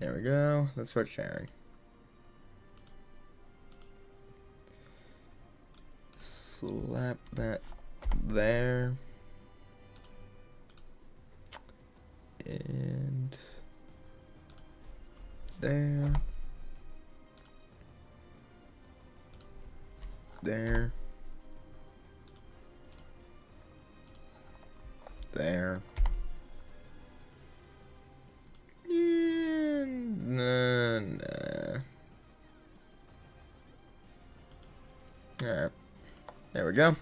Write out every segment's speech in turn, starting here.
There we go. Let's start sharing. Slap that there. And there. There. There. Nah. Alright. There we go.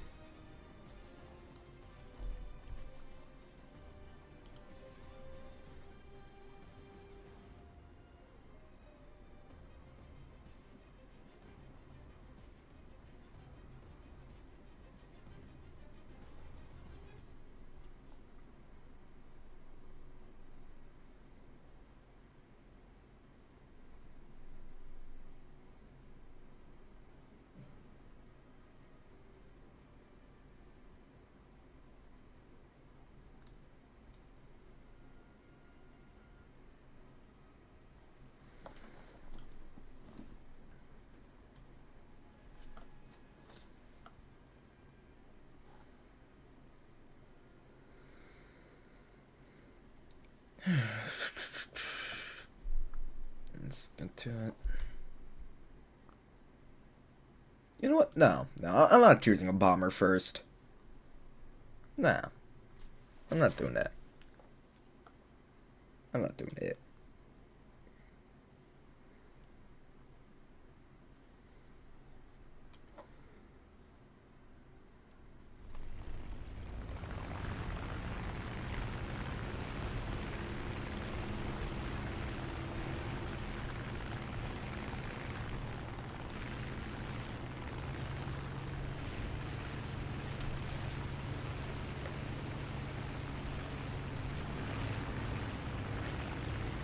Let's get to it. You know what? No, I'm not choosing a bomber first. Nah, I'm not doing that. I'm not doing it.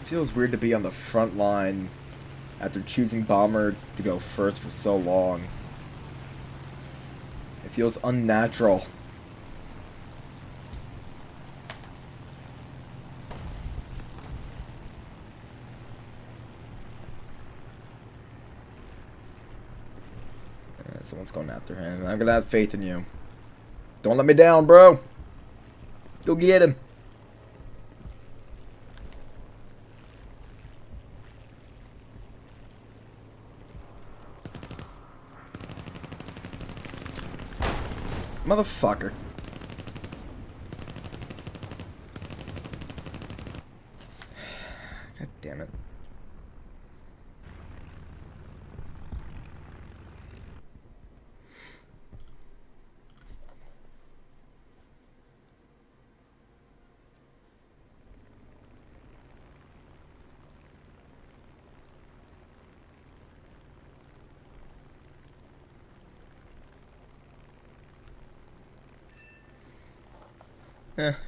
Feels weird to be on the front line after choosing bomber to go first for so long. It feels unnatural. Someone's going after him. I'm gonna have faith in you. Don't let me down, bro. Go get him. Motherfucker. God damn it.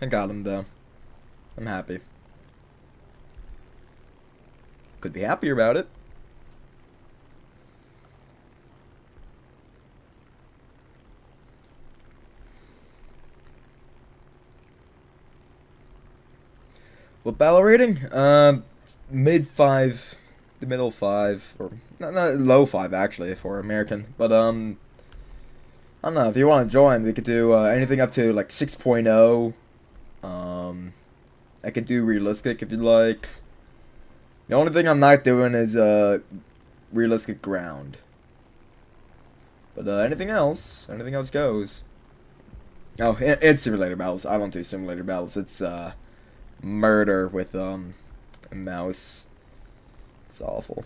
I got him though. I'm happy. Could be happier about it. What battle rating? Mid 5, the middle 5, or not low 5 actually for American. But I don't know, if you want to join, we could do anything up to like 6.0. I could do realistic if you'd like. The only thing I'm not doing is realistic ground. But anything else goes. Oh, and simulator battles. I don't do simulator battles. It's murder with a mouse. It's awful.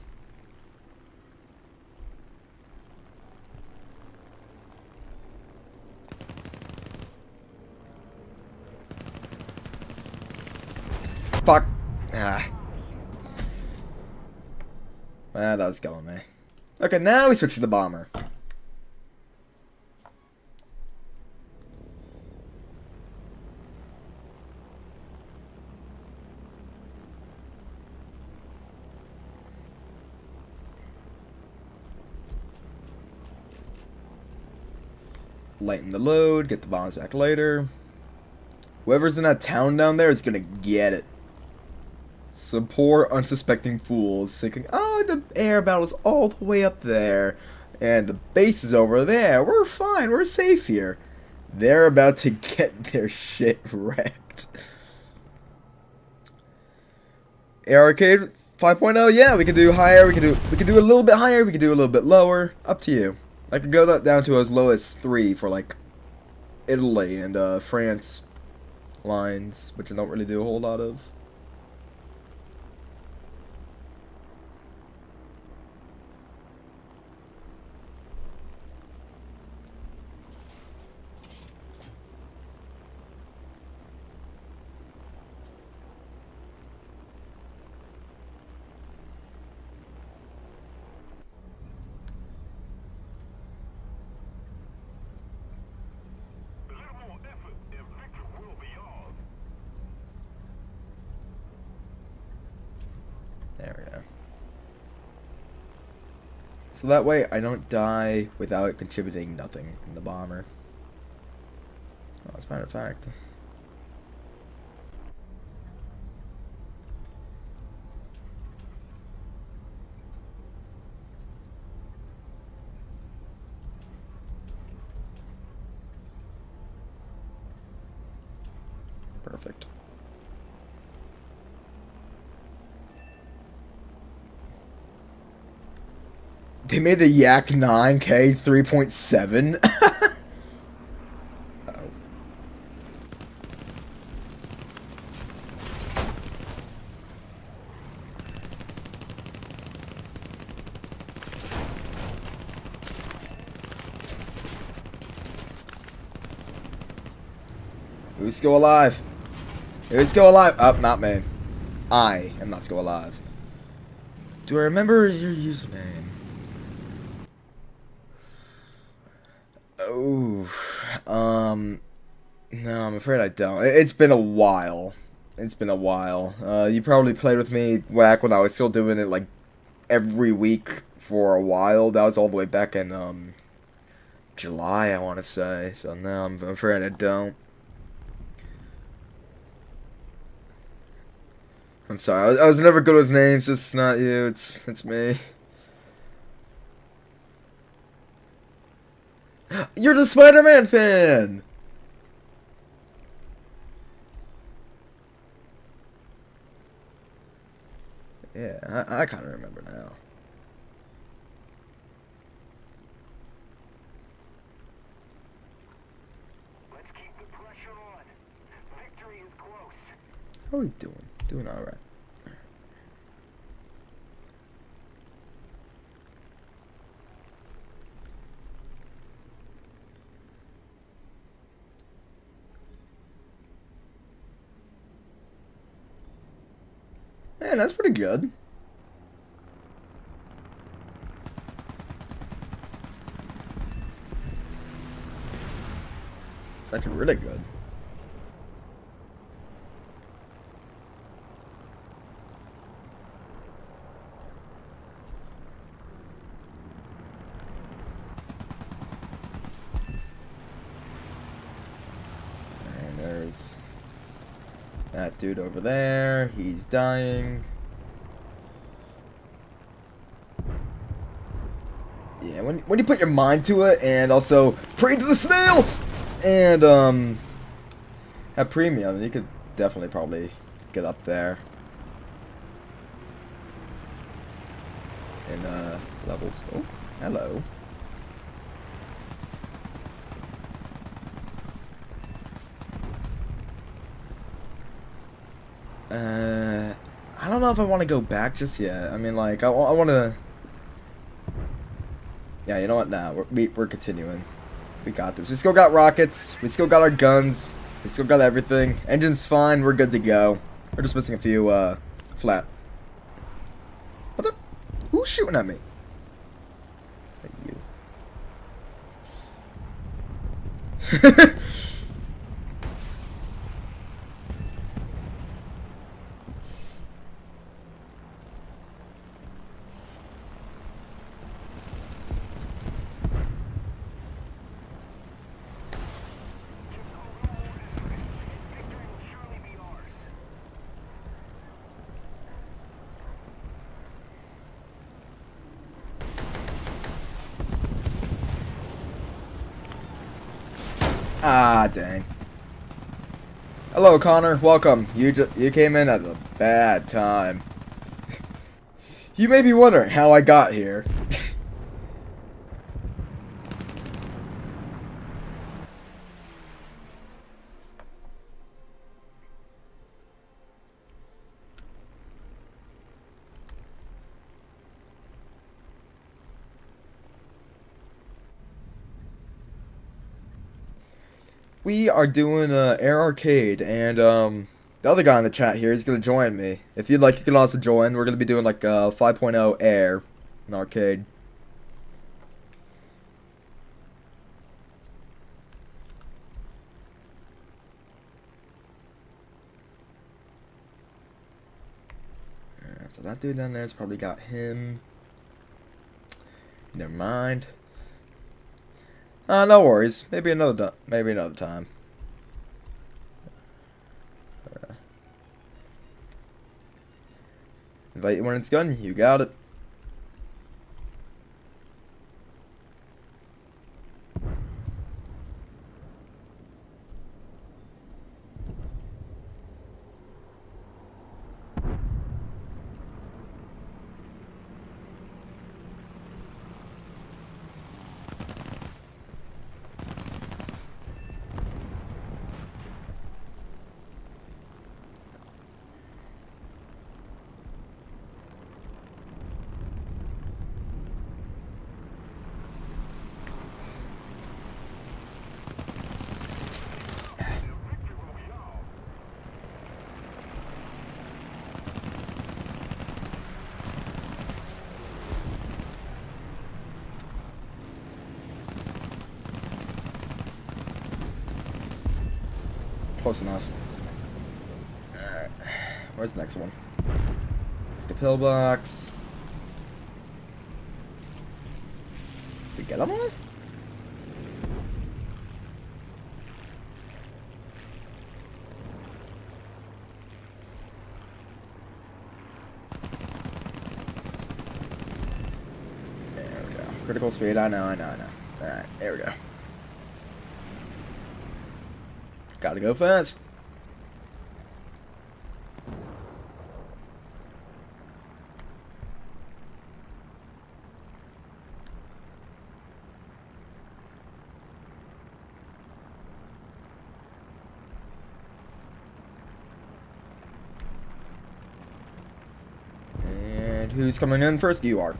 Fuck. Ah. That was killing me. Okay, now we switch to the bomber. Lighten the load, get the bombs back later. Whoever's in that town down there is gonna get it. Some poor unsuspecting fools thinking, oh, the air battle's all the way up there, and the base is over there. We're fine. We're safe here. They're about to get their shit wrecked. Air Arcade 5.0, yeah, we can do higher. We can do a little bit higher. We can do a little bit lower. Up to you. I could go down to as low as 3 for like Italy and France lines, which I don't really do a whole lot of. There we go. So that way I don't die without contributing nothing in the bomber. Oh, as a matter of fact. Perfect. They made the Yak 9K 3.7. Uh-oh. Who's still alive? Who's still alive? Oh, not me. I am not still alive. Do I remember your username? Oh, no, I'm afraid I don't. It's been a while. It's been a while. You probably played with me back when I was still doing it like every week for a while. That was all the way back in July, I want to say. So no, I'm afraid I don't. I'm sorry. I was never good with names. It's not you. It's me. You're the Spider-Man fan! Yeah, I kind of remember now. Let's keep the pressure on. Victory is close. How are we doing? Doing alright. Man, that's pretty good. It's actually really good. And there's that dude over there. He's dying. Yeah, when you put your mind to it, and also pray to the snails, and have premium, you could definitely probably get up there in levels. Oh, hello. I don't know if I want to go back just yet. I mean, like, I want to. Yeah, you know what? Nah, we're continuing. We got this. We still got rockets. We still got our guns. We still got everything. Engine's fine. We're good to go. We're just missing a few flat. What the? Who's shooting at me? You. Ah, dang. Hello, Connor. Welcome. You came in at a bad time. You may be wondering how I got here. We are doing Air Arcade, and the other guy in the chat here is gonna join me. If you'd like, you can also join. We're gonna be doing like 5.0 Air in arcade. So that dude down there's probably got him. Never mind. No worries. Maybe another time. Invite you when it's done. You got it. Close enough. Alright. Where's the next one? It's the pillbox. Did we get them all? There we go. Critical speed. I know. Alright, there we go. Gotta go fast. And who's coming in first? You are.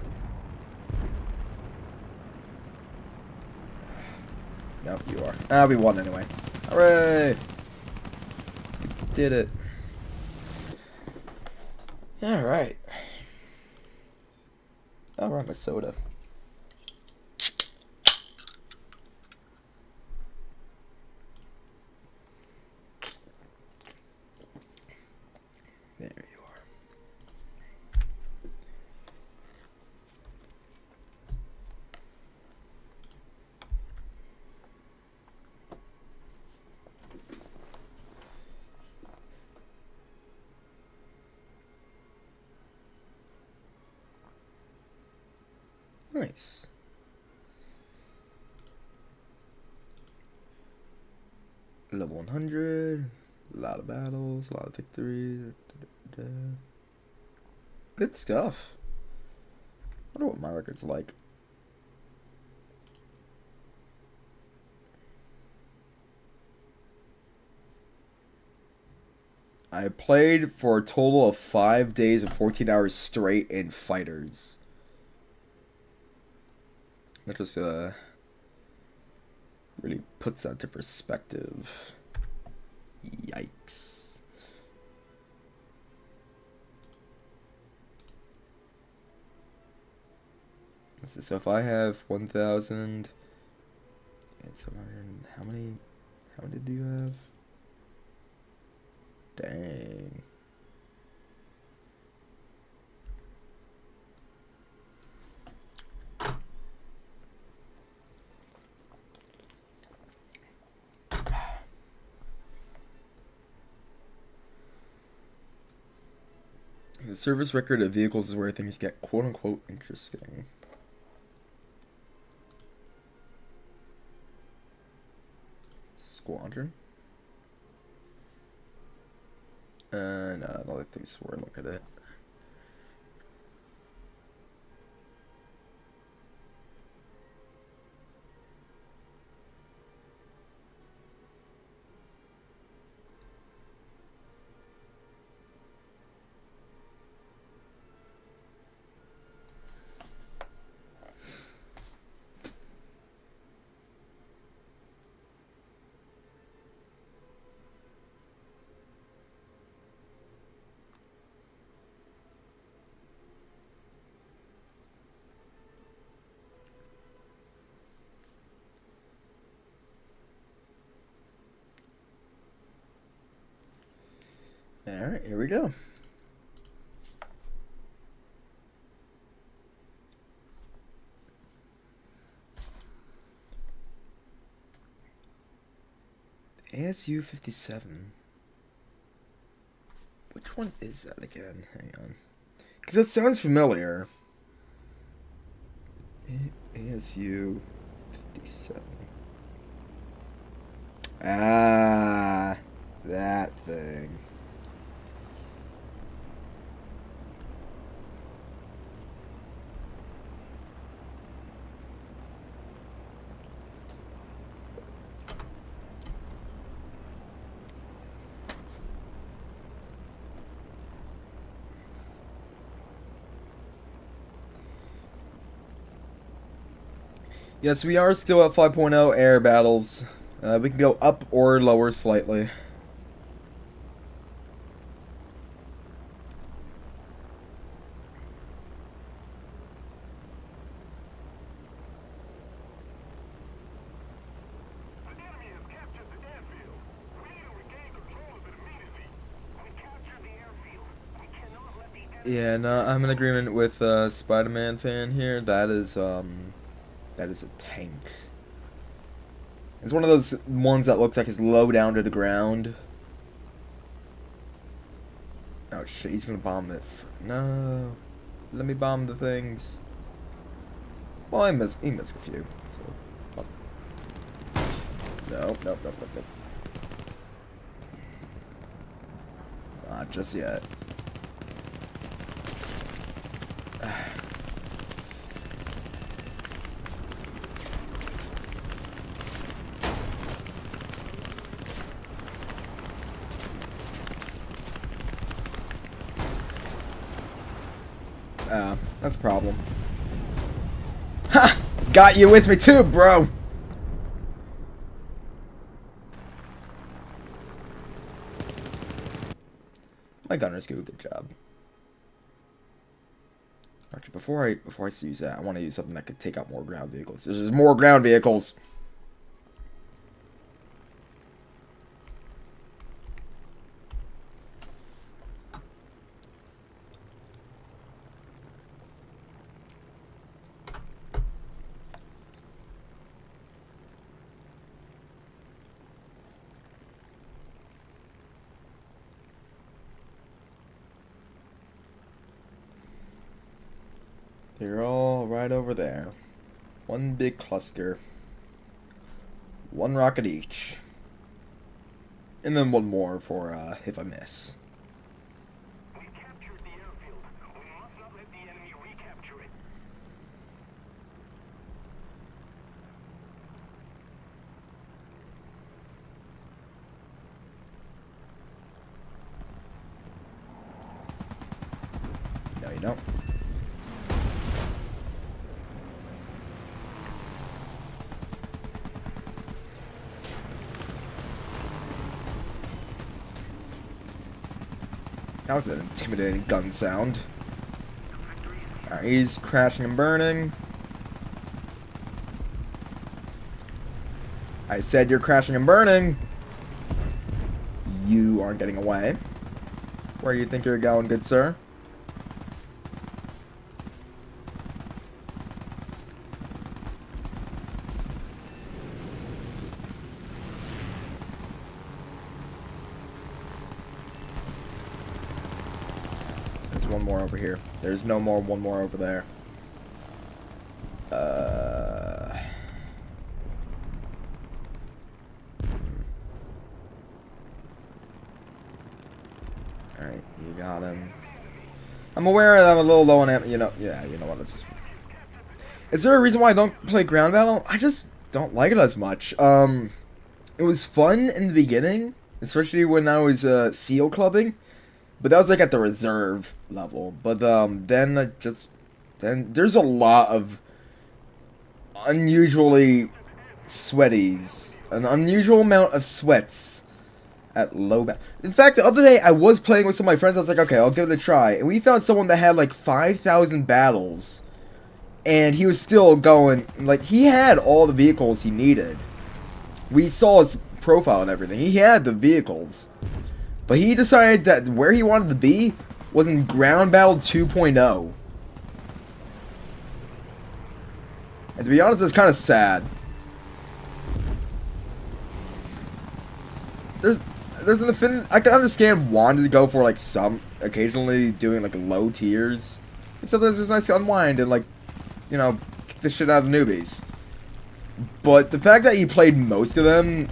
Nope, you are. Ah, we won anyway. Hooray! We did it. Alright. Alright, my soda. There you are. Nice. Level 100. A lot of battles, a lot of victories. Good stuff. I wonder what my record's like. I played for a total of 5 days and 14 hours straight in Fighters. That just really puts that to perspective. Yikes. So if I have 1,000, it's how many do you have? Dang. The service record of vehicles is where things get quote-unquote interesting. squadron. No, another thing. Swear, look at it. Alright, here we go. ASU 57. Which one is that again? Hang on. Because it sounds familiar. ASU 57. Ah, that thing. Yes, we are still at 5.0 air battles. We can go up or lower slightly. The enemy has captured the airfield. We need to regain control of it immediately. We captured the airfield. We cannot let the enemy... Yeah, no, I'm in agreement with Spider-Man fan here. That is a tank. It's one of those ones that looks like it's low down to the ground. Oh shit, he's gonna bomb it. No. Let me bomb the things. Well, he missed a few. So. Nope. Not just yet. That's a problem. Ha! Got you with me too, bro! My gunners do a good job. Actually, before I use that, I want to use something that could take out more ground vehicles. There's more ground vehicles! They're all right over there. One big cluster. One rocket each. And then one more for if I miss. We captured the airfield. We must not let the enemy recapture it. No, you don't. That was an intimidating gun sound. Alright, he's crashing and burning. I said you're crashing and burning. You aren't getting away. Where do you think you're going, good sir? There's one more over here. There's no more, one more over there. about him. I'm aware that I'm a little low on ammo. You know, yeah, you know what? It's just... Is there a reason why I don't play ground battle? I just don't like it as much. It was fun in the beginning, especially when I was SEAL clubbing, but that was like at the reserve level. But then there's a lot of unusually sweaties, an unusual amount of sweats at low battle. In fact, the other day I was playing with some of my friends. I was like, okay, I'll give it a try, and we found someone that had like 5,000 battles, and he was still going. Like, he had all the vehicles he needed. We saw his profile and everything. He had the vehicles, but he decided that where he wanted to be was in Ground Battle 2.0. And to be honest, it's kind of sad. There's an affinity. I can understand wanting to go for like some occasionally doing like low tiers, except there's this nice unwind and like, you know, kick the shit out of newbies. But the fact that he played most of them,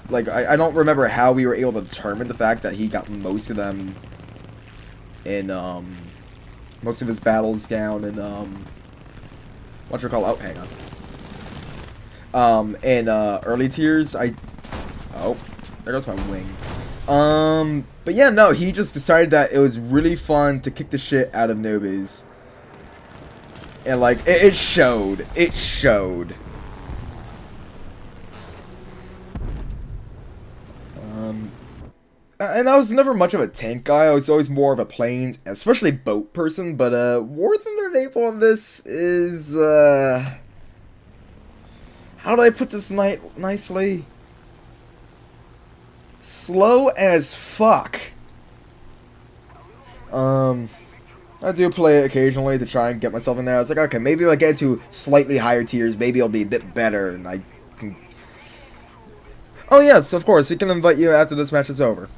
like I don't remember how we were able to determine the fact that he got most of them in most of his battles down in what you call hang on. In early tiers, oh, there goes my wing. But yeah, no, he just decided that it was really fun to kick the shit out of newbies. And like, it showed. It showed. And I was never much of a tank guy. I was always more of a planes, especially boat person. But War Thunder Naval on this is how do I put this nicely? Slow as fuck. I do play it occasionally to try and get myself in there. I was like, okay, maybe if I get to slightly higher tiers, maybe it'll be a bit better, and I can... Oh yes, of course, we can invite you after this match is over.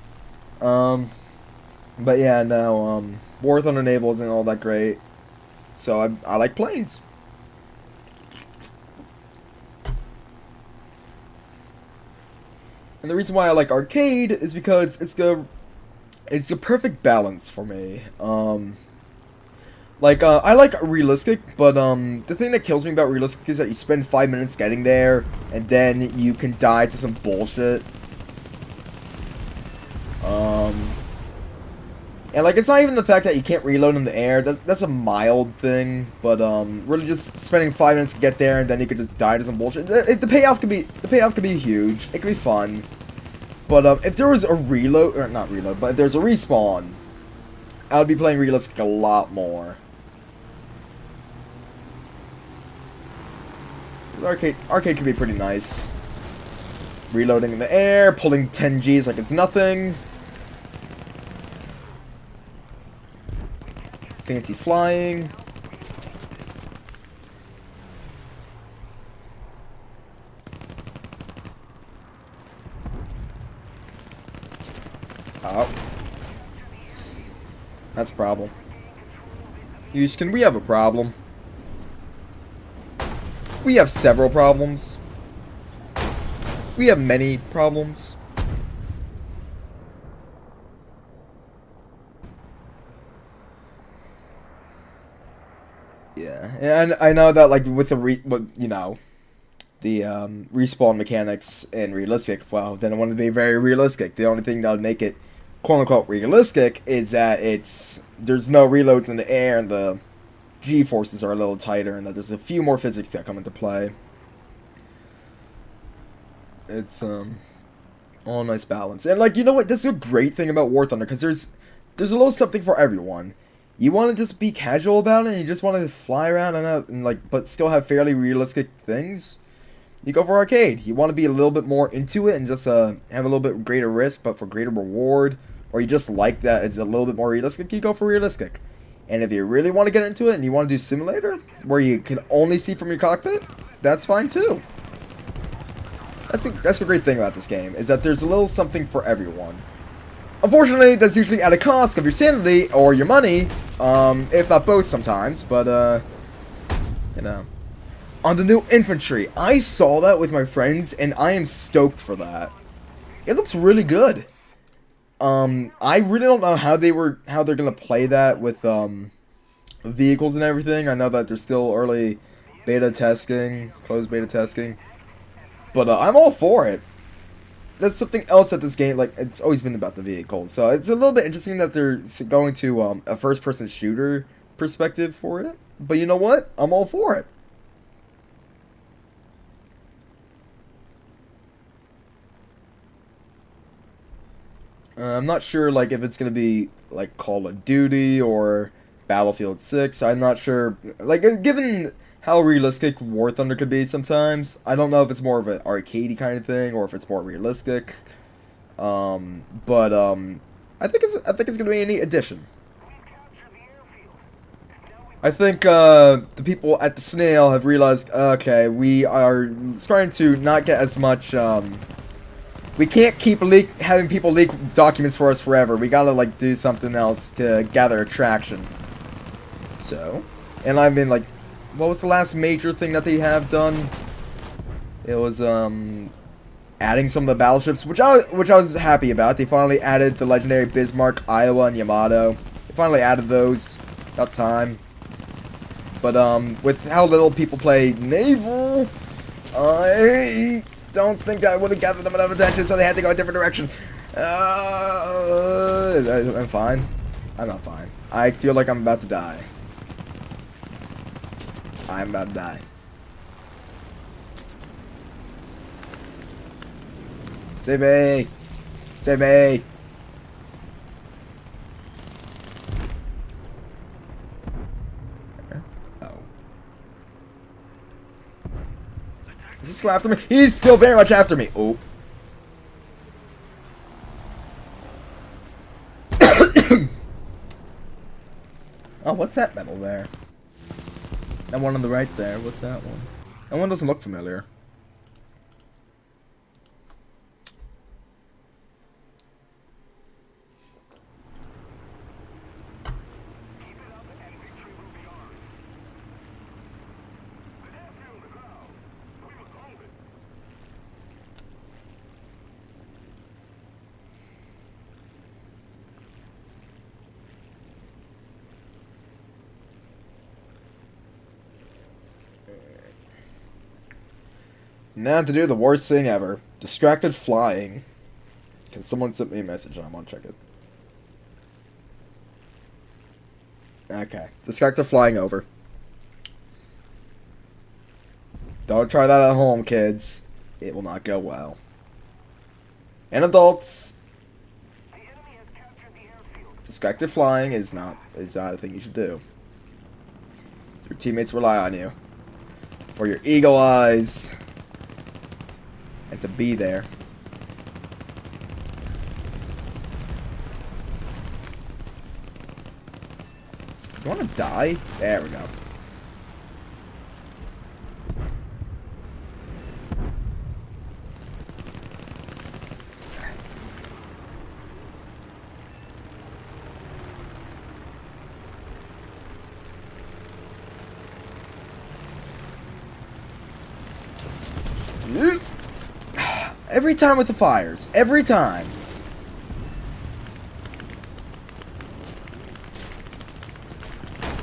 But yeah, no, War Thunder Naval isn't all that great, so I like planes. And the reason why I like arcade is because it's the perfect balance for me. I like realistic, but the thing that kills me about realistic is that you spend 5 minutes getting there, and then you can die to some bullshit. And like, it's not even the fact that you can't reload in the air. That's a mild thing, but really just spending 5 minutes to get there, and then you could just die to some bullshit. The payoff could be huge. It could be fun. But if there was a reload, or not reload, but if there's a respawn, I would be playing realistic a lot more. Arcade can be pretty nice. Reloading in the air, pulling 10 Gs like it's nothing. Fancy flying. Oh. That's a problem. Houston, we have a problem. We have several problems. We have many problems. Yeah, and I know that like with the respawn mechanics in realistic, well, then I want to be very realistic. The only thing that would make it quote unquote realistic is that there's no reloads in the air and the G-forces are a little tighter, and that there's a few more physics that come into play. It's all nice balance. And like, you know what, that's a great thing about War Thunder, because there's a little something for everyone. You want to just be casual about it, and you just want to fly around and like, but still have fairly realistic things, you go for arcade. You want to be a little bit more into it and just have a little bit greater risk but for greater reward, or you just like that it's a little bit more realistic, you go for realistic. And if you really want to get into it and you want to do simulator where you can only see from your cockpit, that's fine too. That's the great thing about this game, is that there's a little something for everyone. Unfortunately, that's usually at a cost of your sanity or your money, if not both sometimes, but, you know. On the new infantry, I saw that with my friends, and I am stoked for that. It looks really good. I really don't know how they're gonna play that with vehicles and everything. I know that there's still early beta testing, closed beta testing, but I'm all for it. That's something else that this game, like, it's always been about the vehicle. So it's a little bit interesting that they're going to a first-person shooter perspective for it. But you know what? I'm all for it. I'm not sure, like, if it's going to be, like, Call of Duty or Battlefield 6. I'm not sure. Like, given how realistic War Thunder could be sometimes, I don't know if it's more of an arcadey kind of thing or if it's more realistic. But I think it's going to be a neat addition. I think the people at the Snail have realized, okay, we are starting to not get as much. We can't keep having people leak documents for us forever. We gotta, like, do something else to gather attraction. So, and I mean, like, what was the last major thing that they have done? It was adding some of the battleships, which I was happy about. They finally added the legendary Bismarck, Iowa, and Yamato. They finally added those. About time. But with how little people play naval, I don't think I would have gathered them enough attention, so they had to go a different direction. I'm fine. I'm not fine. I feel like I'm about to die. I'm about to die. Save me! Save me! Oh. Is he still after me? He's still very much after me! Oh. Oh, what's that metal there? That one on the right there, what's that one? That one doesn't look familiar. Now to do the worst thing ever. Distracted flying. Because someone sent me a message and I want to check it. Okay. Distracted flying over. Don't try that at home, kids. It will not go well. And adults. Distracted flying is not a thing you should do. Your teammates rely on you. For your eagle eyes. And to be there. You want to die? There we go. Every time with the fires. Every time.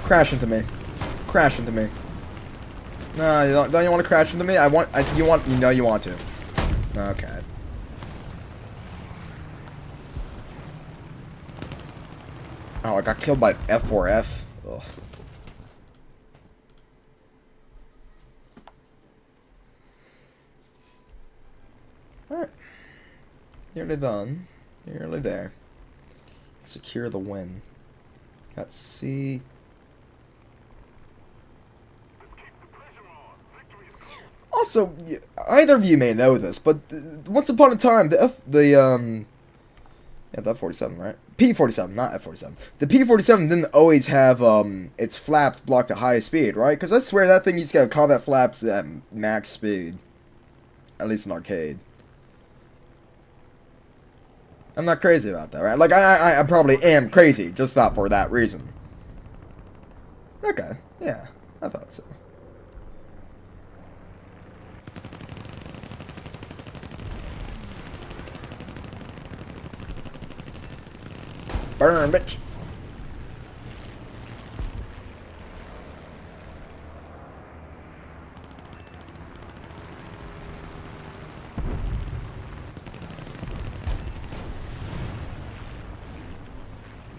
Crash into me. Crash into me. No, don't you want to crash into me? You know you want to. Okay. Oh, I got killed by F4F. Ugh. Alright. Nearly done. Nearly there. Secure the win. Got C. Also, either of you may know this, but once upon a time, the F-47, right? P-47, not F-47. The P-47 didn't always have its flaps blocked at high speed, right? Because I swear that thing used to get combat flaps at max speed. At least in arcade. I'm not crazy about that, right? Like, I probably am crazy, just not for that reason. Okay, yeah, I thought so. Burn, bitch.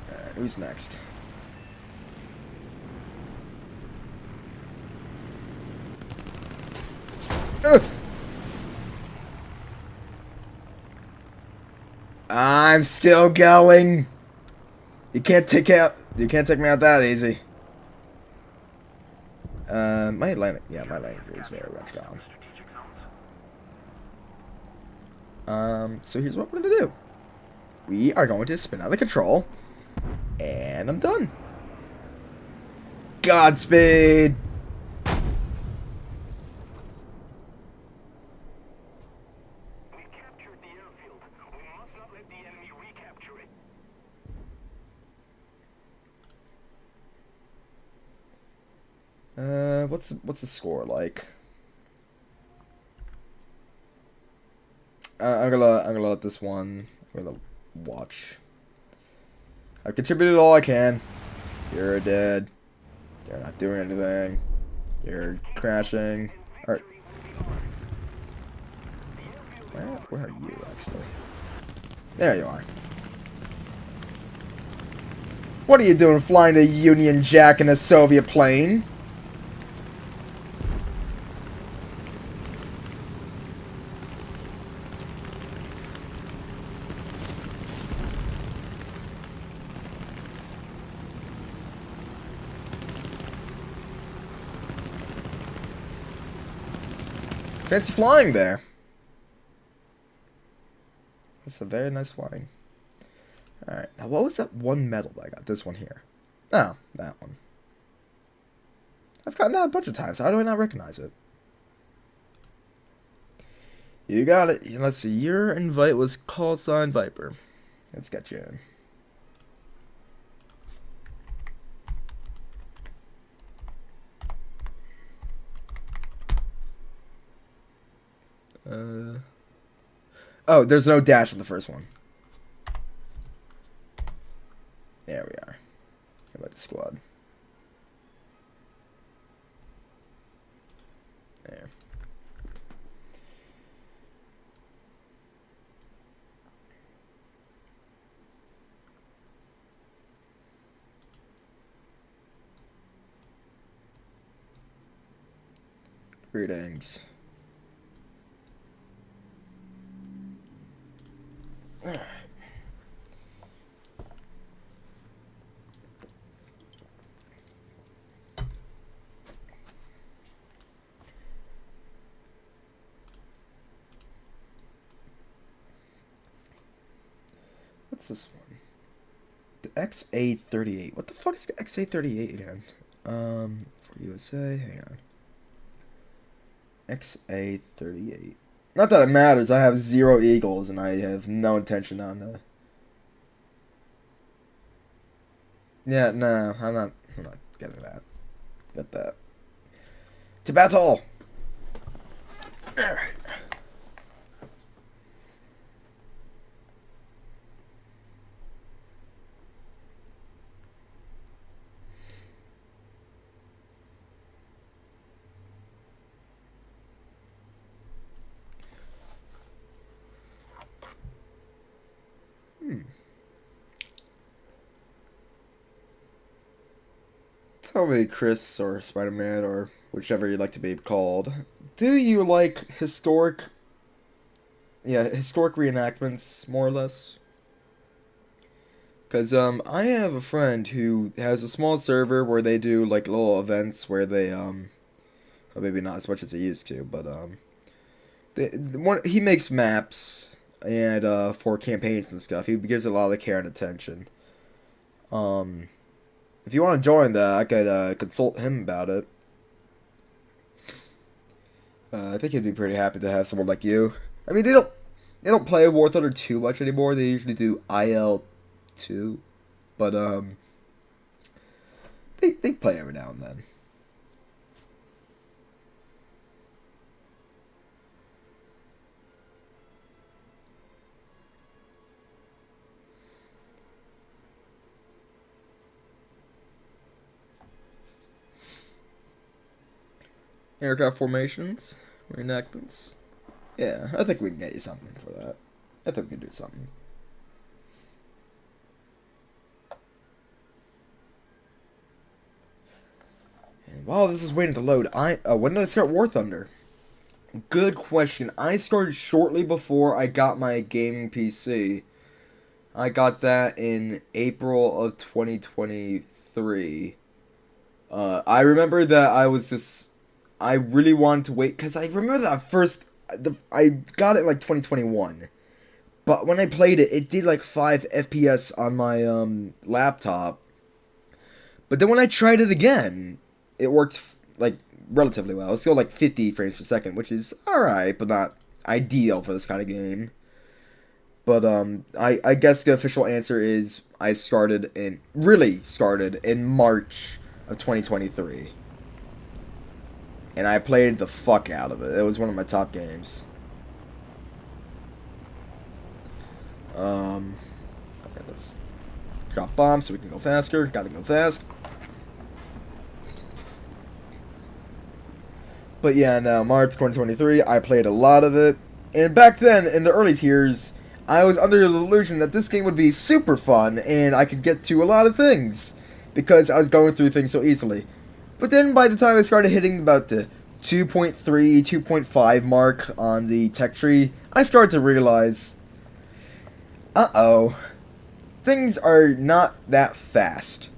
Alright, who's next? Ugh. I'm still going. You can't take me out that easy. My landing gear is very much down. So here's what we're gonna do. We are going to spin out of control, and I'm done. Godspeed. We captured the airfield. We must not let the enemy recapture it. What's the score like? I'm gonna let this one. I'm gonna watch. I've contributed all I can. You're dead. You're not doing anything. You're crashing. Alright. Where are you actually? There you are. What are you doing flying the Union Jack in a Soviet plane? Fancy flying there. That's a very nice flying. Alright, now what was that one medal that I got? This one here. Oh, that one. I've gotten that a bunch of times. How do I not recognize it? You got it. Let's see. Your invite was call sign Viper. Let's get you in. Oh, there's no dash in the first one. There we are. How about the squad? There. Greetings. Alright. What's this one? The XA38. What the fuck is XA38 again? For USA, hang on. XA38. Not that it matters. I have 0 eagles and I have no intention on Yeah, no, I'm not getting that. Get that. To battle. Alright. Tell me, Chris or Spider-Man or whichever you'd like to be called, do you like historic reenactments, more or less? Because, I have a friend who has a small server where they do, like, little events where they, well, maybe not as much as they used to, but, he makes maps, and, for campaigns and stuff. He gives it a lot of care and attention. If you want to join that, I could, consult him about it. I think he'd be pretty happy to have someone like you. I mean, they don't play War Thunder too much anymore. They usually do IL-2, but they play every now and then. Aircraft formations, reenactments. Yeah, I think we can get you something for that. I think we can do something. And while this is waiting to load, when did I start War Thunder? Good question. I started shortly before I got my gaming PC. I got that in April of 2023. I remember that I really wanted to wait, because I remember that I got it in like 2021. But when I played it, it did like 5 FPS on my laptop. But then when I tried it again, it worked like relatively well. It's still like 50 frames per second, which is alright, but not ideal for this kind of game. But I guess the official answer is I really started in March of 2023. And I played the fuck out of it. It was one of my top games. Okay, let's drop bombs so we can go faster. Gotta go fast. But yeah, no, March 2023, I played a lot of it. And back then, in the early tiers, I was under the illusion that this game would be super fun and I could get to a lot of things because I was going through things so easily. But then by the time I started hitting about the 2.3, 2.5 mark on the tech tree, I started to realize, uh-oh, things are not that fast.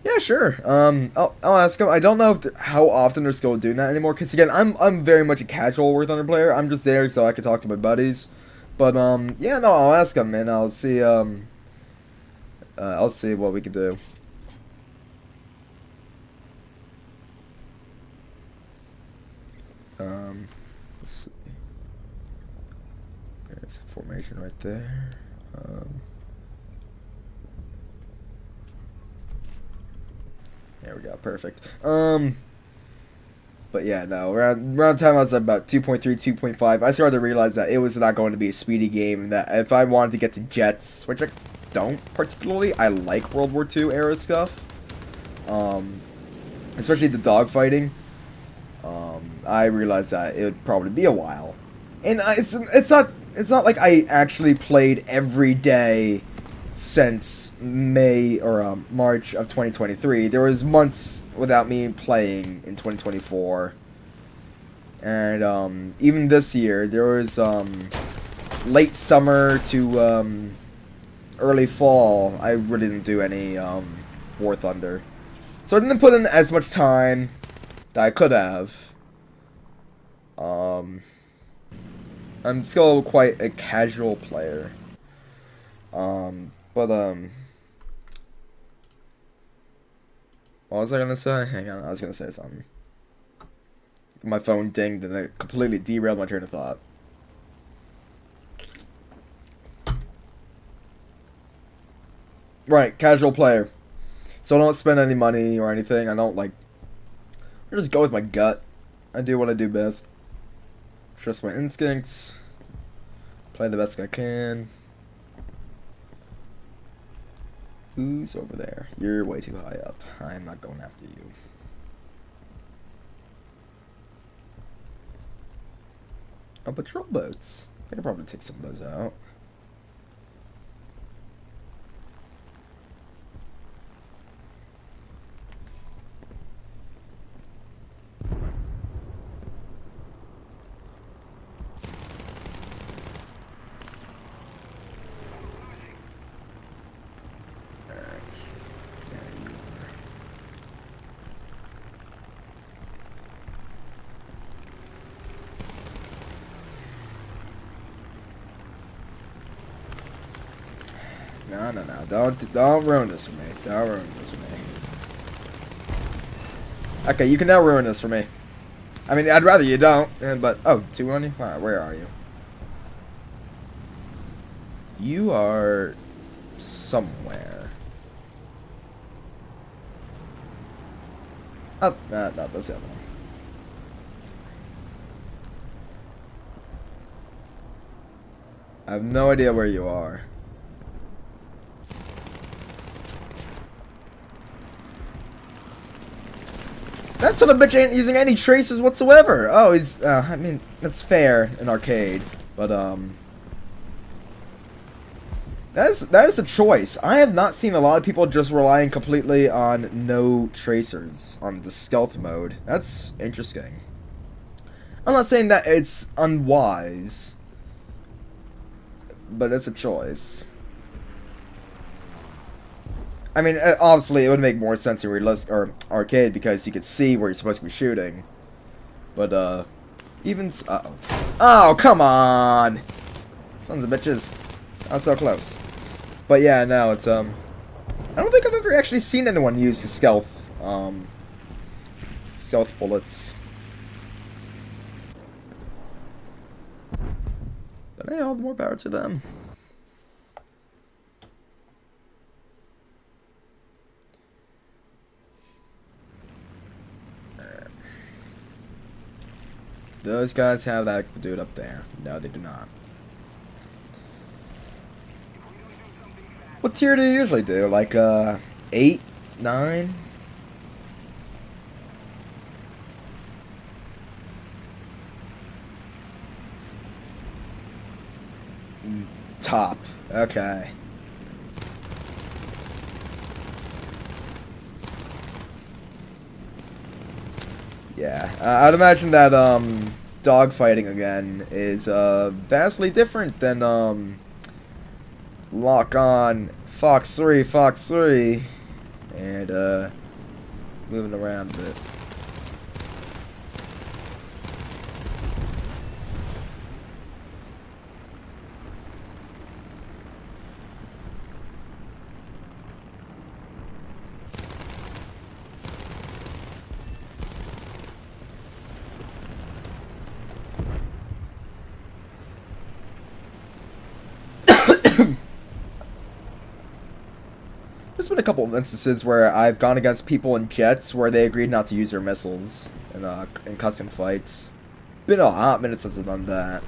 Yeah, sure. I'll ask him. I don't know how often they're still doing that anymore. Cause again, I'm very much a casual War Thunder player. I'm just there so I can talk to my buddies. But yeah, no, I'll ask him and I'll see what we can do. Let's see. There's a formation right there. There we go, perfect. But yeah, no, around time I was about 2.3, 2.5, I started to realize that it was not going to be a speedy game, and that if I wanted to get to jets, which I don't particularly, I like World War II era stuff, especially the dogfighting, I realized that it would probably be a while. And it's not like I actually played every day since May or March of 2023. There was months without me playing in 2024, and even this year there was late summer to early fall. I really didn't do any War Thunder, so I didn't put in as much time that I could have. I'm still quite a casual player. But, what was I gonna say? Hang on, I was gonna say something. My phone dinged and it completely derailed my train of thought. Right, casual player. So I don't spend any money or anything. I don't, like, I just go with my gut. I do what I do best. Trust my instincts. Play the best I can. Who's over there? You're way too high up. I'm not going after you. Oh, patrol boats. I could probably take some of those out. No. Don't ruin this for me. Don't ruin this for me. Okay, you can now ruin this for me. I mean, I'd rather you don't, but... Oh, 220? Alright, where are you? You are... somewhere. Oh, no, that's the other one. I have no idea where you are. That son of a bitch ain't using any traces whatsoever. Oh, he's, I mean, that's fair in arcade, but, that is a choice. I have not seen a lot of people just relying completely on no tracers on the stealth mode. That's interesting. I'm not saying that it's unwise, but it's a choice. I mean, obviously, it would make more sense in realistic or arcade because you could see where you're supposed to be shooting. But, even uh-oh. Oh, come on! Sons of bitches. Not so close. But yeah, no, it's, I don't think I've ever actually seen anyone use the stealth bullets. But hey, all the more power to them. Those guys have that dude up there. No, they do not. What tier do you usually do? Like, 8? 9? Top. Okay. Yeah, I'd imagine that, dogfighting again is, vastly different than, lock on Fox 3, and, moving around a bit. There's been a couple of instances where I've gone against people in jets where they agreed not to use their missiles in custom fights. Been a hot minute since I've done that.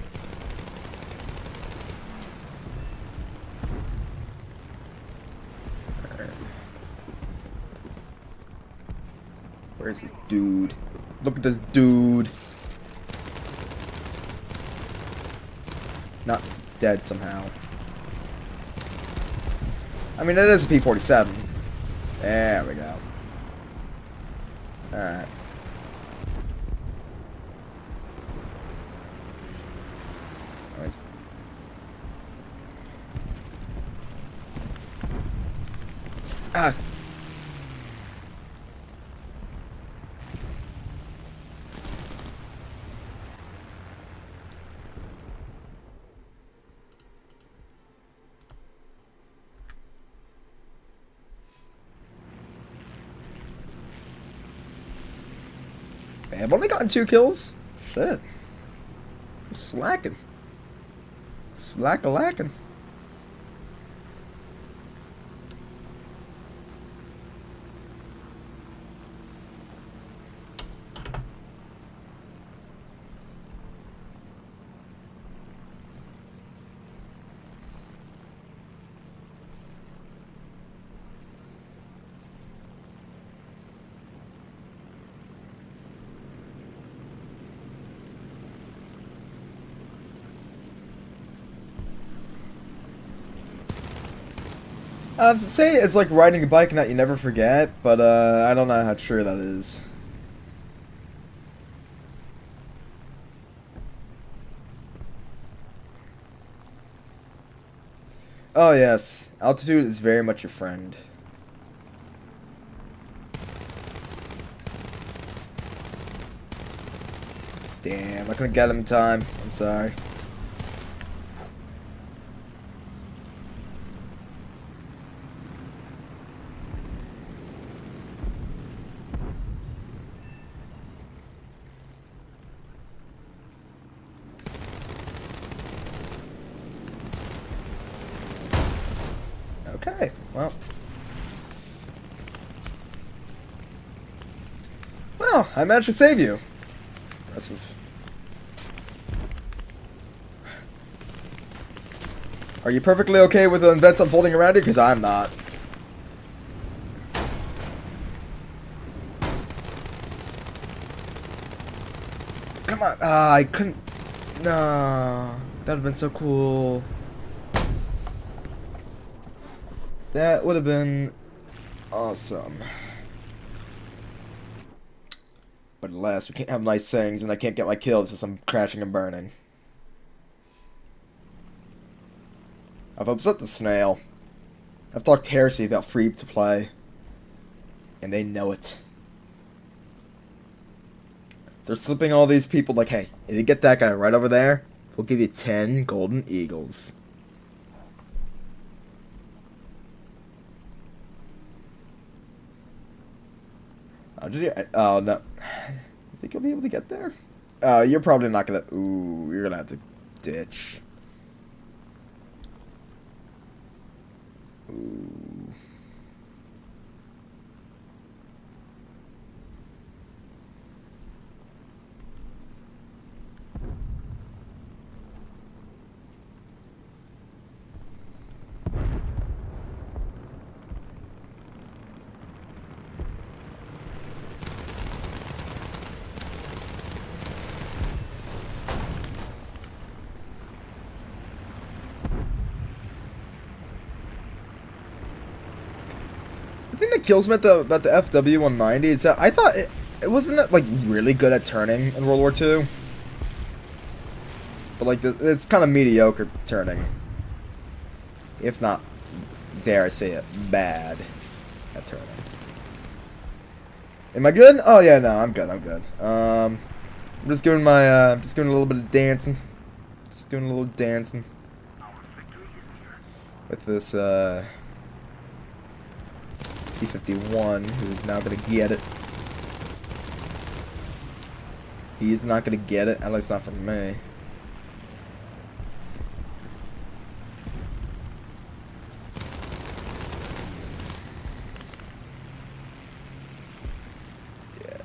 Where's this dude? Look at this dude. Not dead somehow. I mean, it is a P-47. There we go. Alright. Anyways. Ah. I've only gotten 2 kills. Shit. I'm slacking. Slack-a-lacking. I'd say it's like riding a bike and that you never forget, but I don't know how true that is. Oh yes, altitude is very much your friend. Damn, I couldn't get him in time. I'm sorry. Okay, well. Well, I managed to save you. Impressive. Are you perfectly okay with the events unfolding around you? Because I'm not. I couldn't. Nah, that'd have been so cool. That would have been awesome. But alas, we can't have nice things, and I can't get my kills since I'm crashing and burning. I've upset the snail. I've talked heresy about free to play. And they know it. They're slipping all these people like, hey, if you get that guy right over there, we'll give you 10 golden eagles. Did you? Oh, no. You think you'll be able to get there? You're probably not gonna. Ooh, you're gonna have to ditch. Ooh. The thing that kills me about the FW-190 is that I thought it wasn't that, like, really good at turning in World War II. But, like, it's kind of mediocre turning. If not, dare I say it, bad at turning. Am I good? Oh, yeah, no, I'm good, I'm good. I'm just doing my, just doing a little bit of dancing. Just doing a little dancing. With this, P-51, who's now gonna get it. He's not gonna get it, at least not from me. Yeah.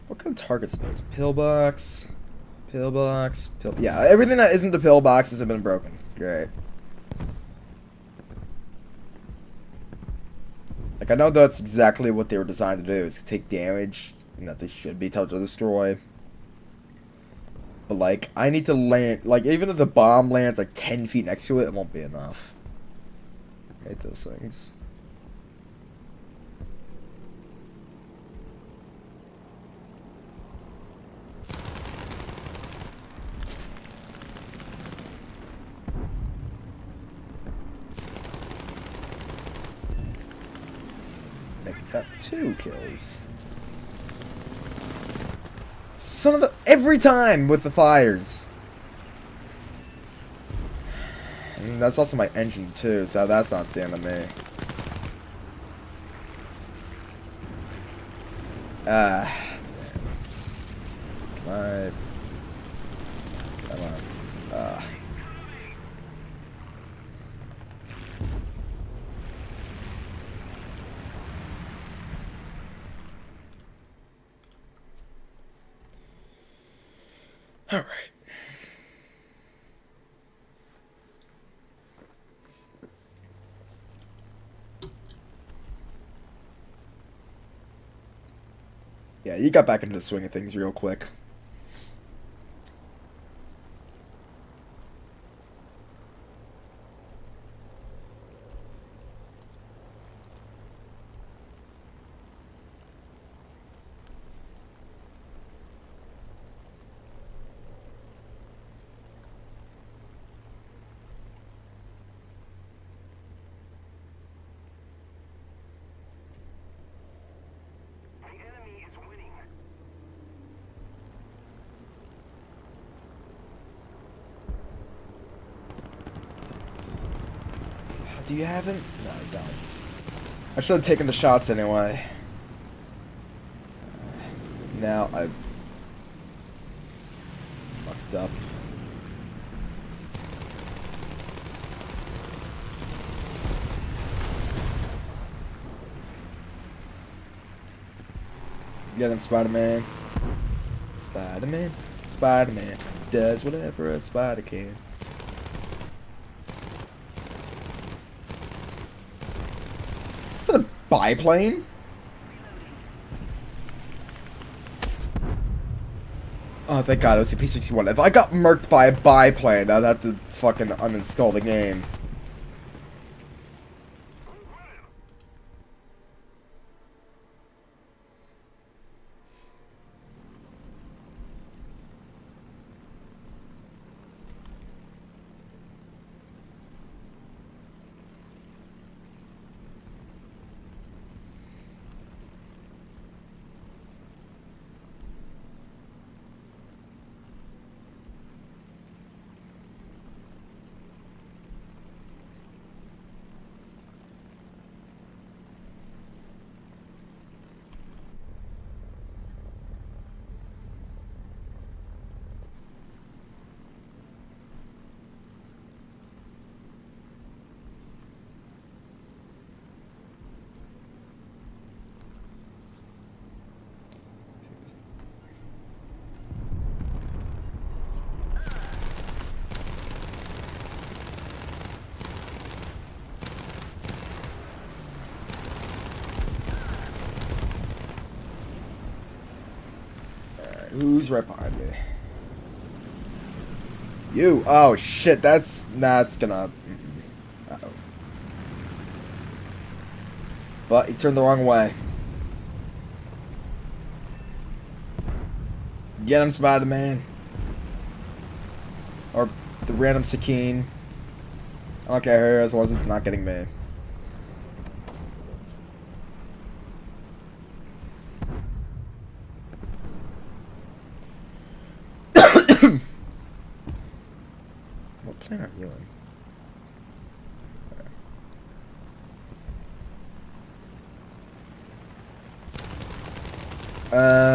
What kind of targets are those? Pillbox, pillbox, pill. Yeah, everything that isn't the pillboxes have been broken. Great. Like, I know that's exactly what they were designed to do, is to take damage, and that they should be tough to destroy. But, like, I need to land, like, even if the bomb lands, like, 10 feet next to it, it won't be enough. I hate those things. Got 2 kills. Son of a... Every time with the fires. And that's also my engine too, so that's not the end of me. Ah. Damn. Come on. Alright. Yeah, you got back into the swing of things real quick. Do you have him? No, I don't. I should have taken the shots anyway. Now I fucked up. Get him, Spider-Man. Spider-Man. Spider-Man does whatever a spider can. Is that a biplane? Oh, thank God, it was a P61. If I got murked by a biplane, I'd have to fucking uninstall the game. Who's right behind me? You. Oh shit, that's gonna. Uh-oh. But he turned the wrong way. Get him, Spider-Man. Or the random Sakine. I don't care as long as it's not getting me. What plane are you in?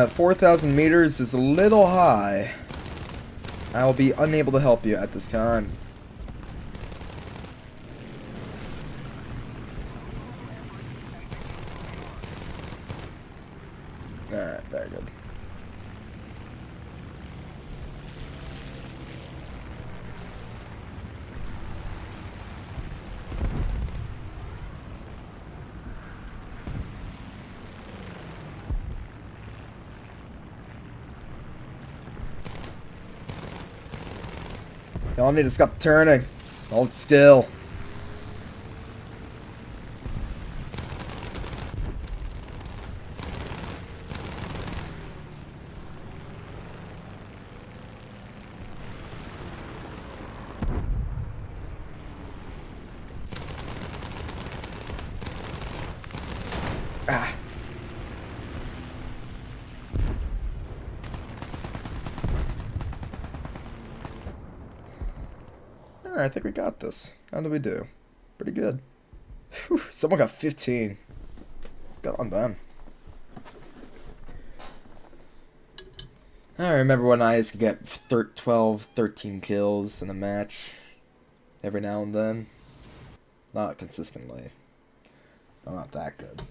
4,000 meters is a little high. I will be unable to help you at this time. Alright, very good. Y'all need to stop turning. Hold still. Ah. Alright, I think we got this. How did we do? Pretty good. Whew, someone got 15. Good on them. I remember when I used to get 12, 13 kills in a match. Every now and then. Not consistently. I'm not that good.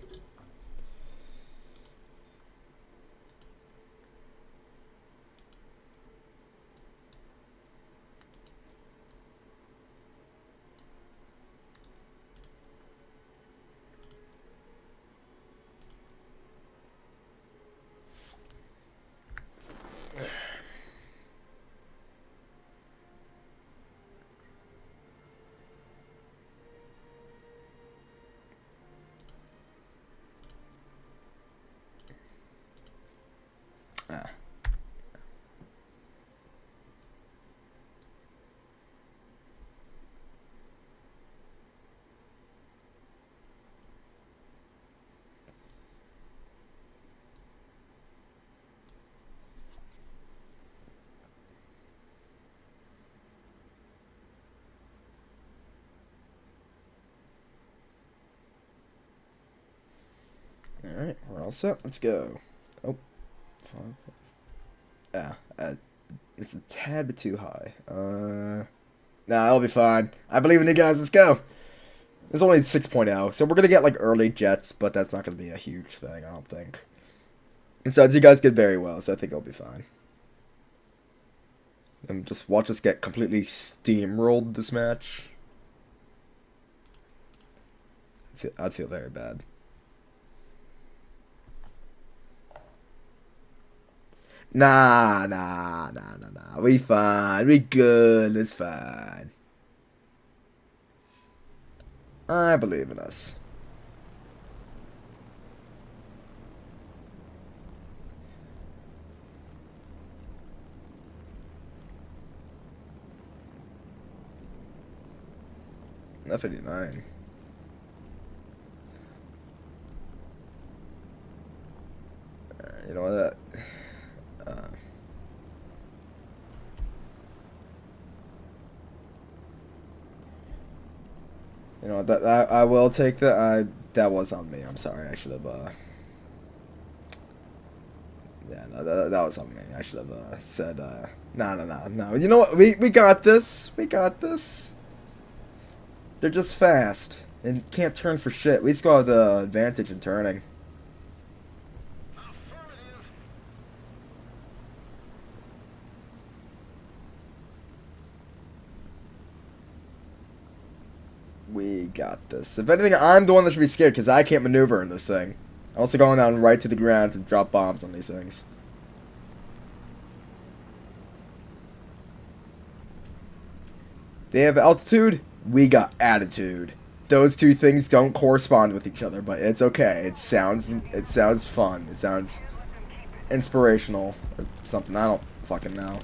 Ah. Alright, we're all set. Let's go. Oh. Yeah, it's a tad bit too high. Nah, it'll be fine. I believe in you guys. Let's go. It's only 6.0, so we're gonna get like early jets, but that's not gonna be a huge thing, I don't think. Besides, you guys did very well, so I think it'll be fine. And just watch us get completely steamrolled this match. I'd feel very bad. Nah. We fine. We good. It's fine. I believe in us. F89. You know what? You know that I will take that. That was on me. I'm sorry. I should have. Yeah, no, that was on me. I should have said. No. You know what? We got this. We got this. They're just fast and can't turn for shit. We just got the advantage in turning. We got this. If anything, I'm the one that should be scared because I can't maneuver in this thing. I'm also going down right to the ground to drop bombs on these things. They have altitude. We got attitude. Those two things don't correspond with each other, but it's okay. It sounds fun. It sounds inspirational or something. I don't fucking know.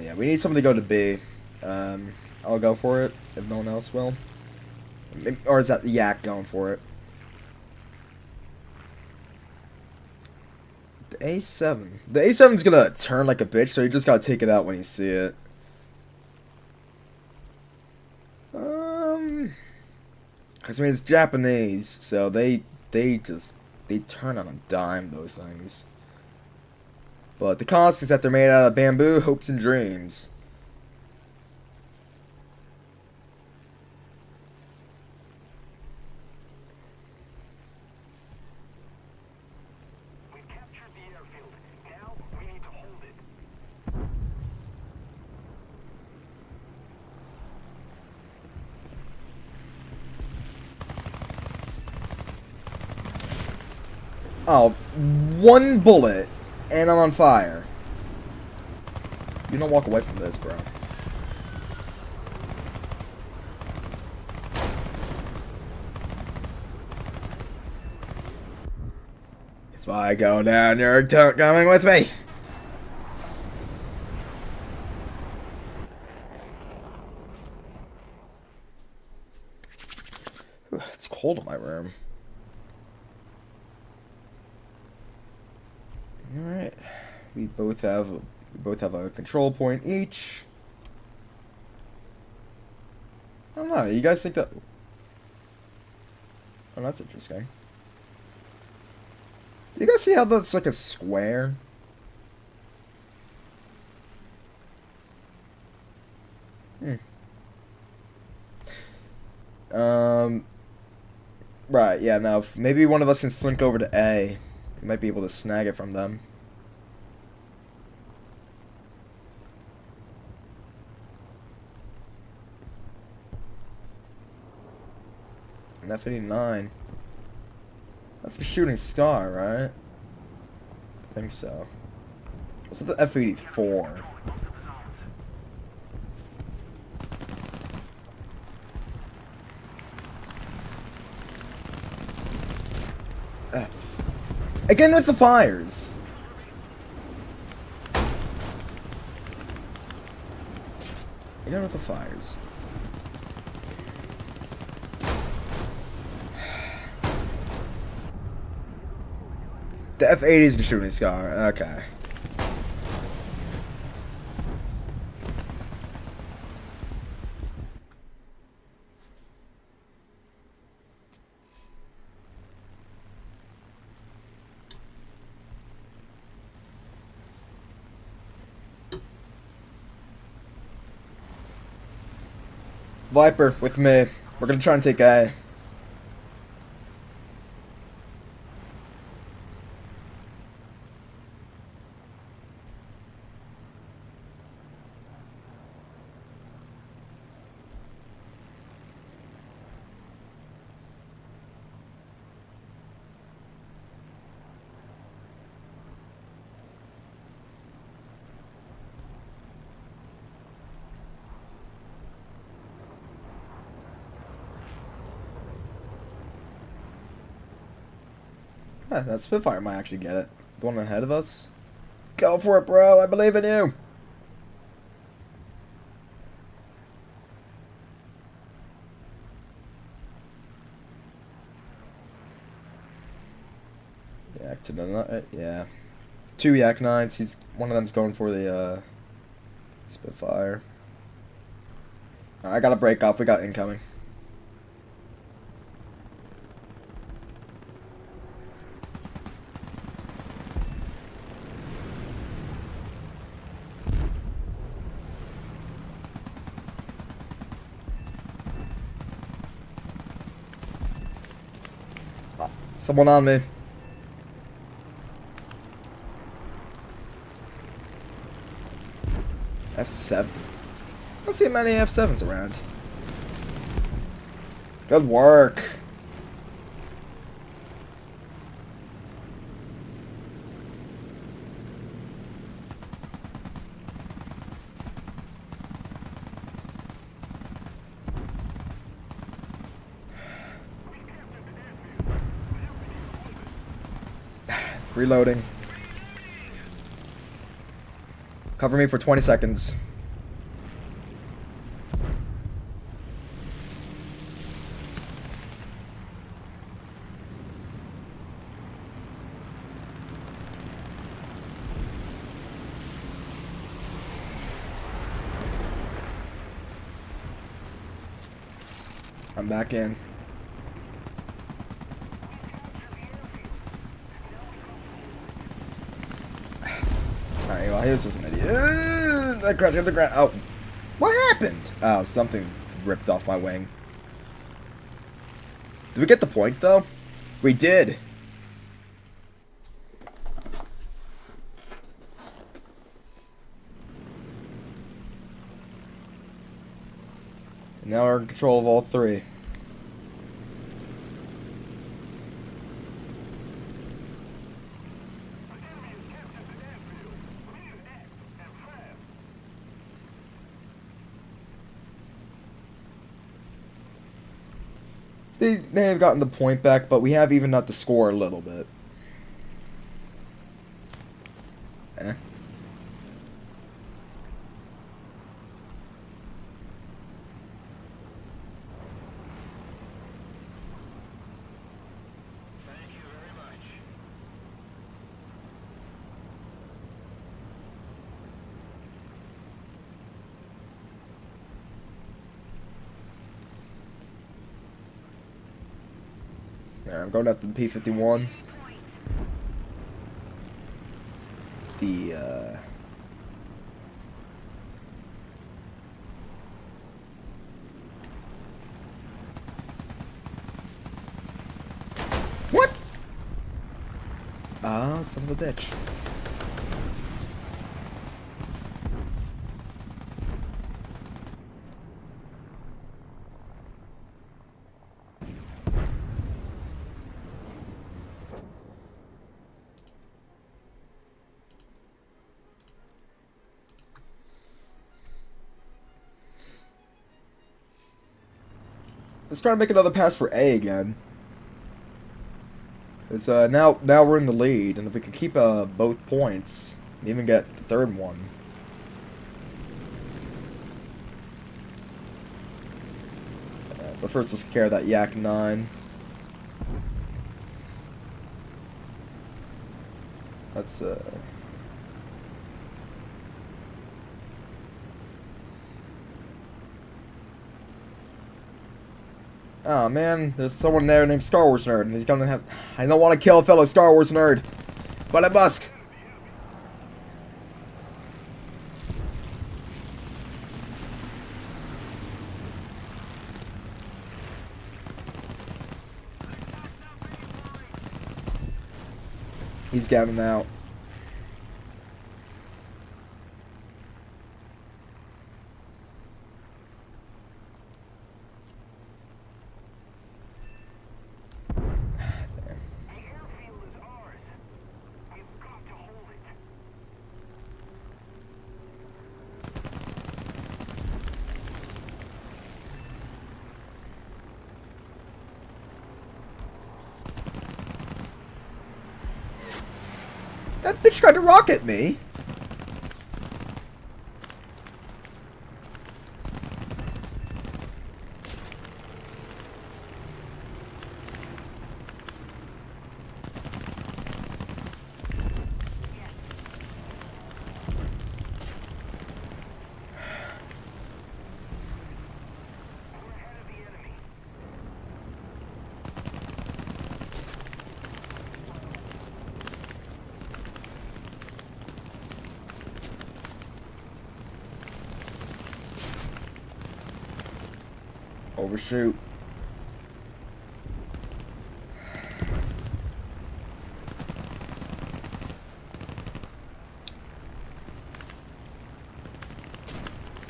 Yeah, we need something to go to B. I'll go for it if no one else will. Or is that the Yak going for it? The A7. The A7's gonna turn like a bitch, so you just gotta take it out when you see it. Cause I mean it's Japanese, so they turn on a dime, those things. But the cost is that they're made out of bamboo, hopes, and dreams. We captured the airfield. Now we need to hold it. Oh, one bullet, and I'm on fire. You don't walk away from this, bro. If I go down, you're coming with me. Ooh, it's cold in my room. Alright. We both have a control point each. I don't know, you guys think that... Oh, that's interesting. Do you guys see how that's like a square? Right, yeah, now, if maybe one of us can slink over to A. We might be able to snag it from them. An F-89. That's a shooting star, right? I think so. What's the F-84? Again with the fires. Again with the fires. The F-80 is the shooting star. Okay. Viper with me. We're gonna try and take A. Huh, that Spitfire might actually get it. The one ahead of us. Go for it, bro. I believe in you. Yak to the yeah. 2 Yak 9s. He's one of them's going for the Spitfire. I gotta break up. We got incoming. Someone on me. F7. I don't see many F7s around. Good work. Reloading. Cover me for 20 seconds. I'm back in. Alright, well, he was just an idiot. I crashed on the ground. Oh. What happened? Oh, something ripped off my wing. Did we get the point, though? We did. And now we're in control of all 3. They may have gotten the point back, but we have evened out the score a little bit. Eh. Thank you very much. There, I'm going up to the P-51. What? Ah, son of a bitch. Let's try to make another pass for A again. Cause now we're in the lead, and if we could keep both points, and even get the third one. But first, let's take care of that Yak 9. Let's oh man, there's someone there named Star Wars Nerd, and he's gonna have. I don't want to kill a fellow Star Wars nerd, but I must. He's got him out. The airfield is ours. We've got to hold it. That bitch tried to rocket me. We're ahead of the enemy. Overshoot.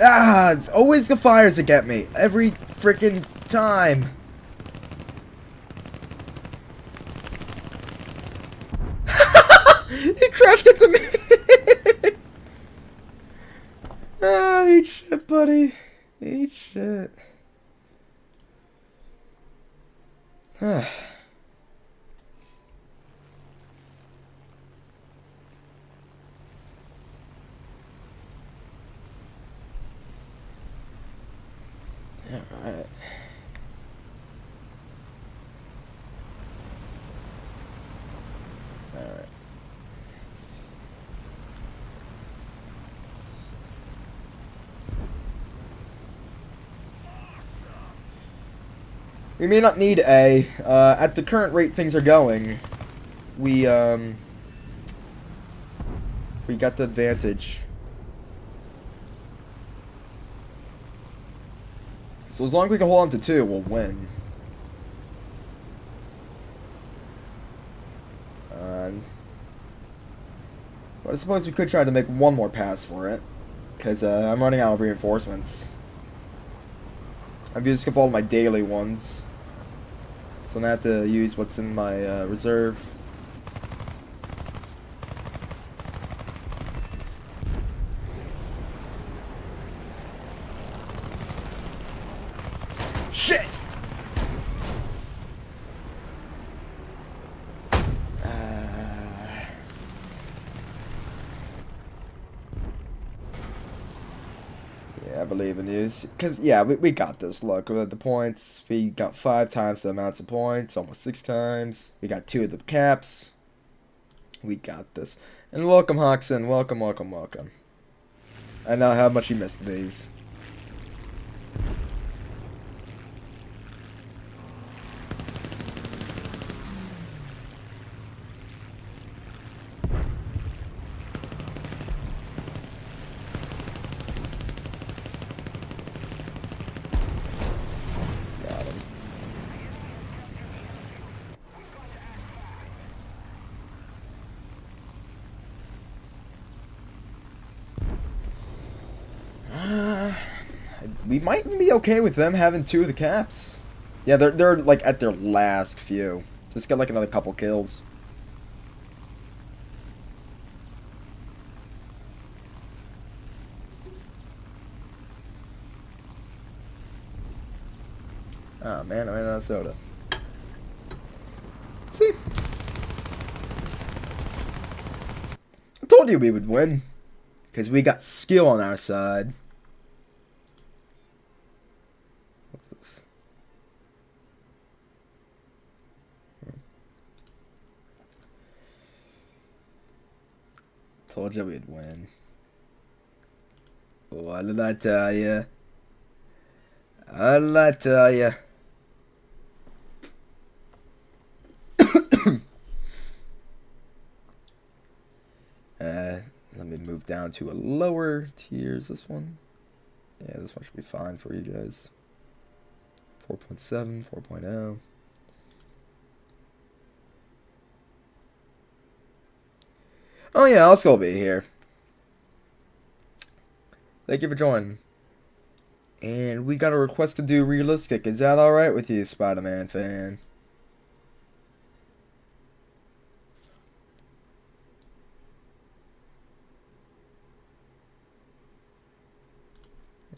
Ah, it's always the fires that get me. Every freaking time. He crashed into me. Ah, eat shit, buddy. Eat shit. Ah. Alright. Alright. We may not need A. At the current rate things are going, we got the advantage. So as long as we can hold on to 2, we'll win. But I suppose we could try to make one more pass for it. Because I'm running out of reinforcements. I've used up all my daily ones. So I'm going to have to use what's in my reserve. Shit! Yeah, I believe in this. Because, yeah, we got this. Look, the points. We got 5 times the amounts of points. Almost 6 times. We got 2 of the caps. We got this. And welcome, Hoxton. Welcome, welcome, welcome. I know how much you missed these. Got him. We might even be okay with them having 2 of the caps. Yeah, they're like at their last few. Just got like another couple kills. Oh man, I ran out of soda. See? I told you we would win. Because we got skill on our side. What's this? Told you we'd win. What did I tell ya? What did I tell ya? Let me move down to a lower tiers. This one. Yeah, this one should be fine for you guys. 4.7, 4.0. Oh yeah, I'll still be here. Thank you for joining. And we got a request to do realistic. Is that alright with you, Spider-Man fan?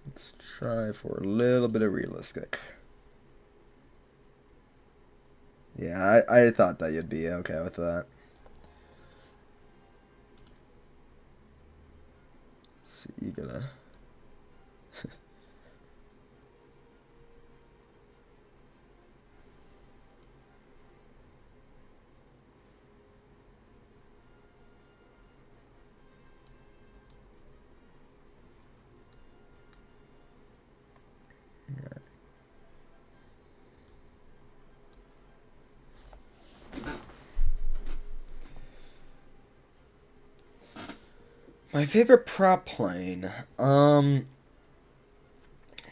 Let's try for a little bit of realistic. Yeah, I thought that you'd be okay with that. So you gotta... My favorite prop plane, ooh,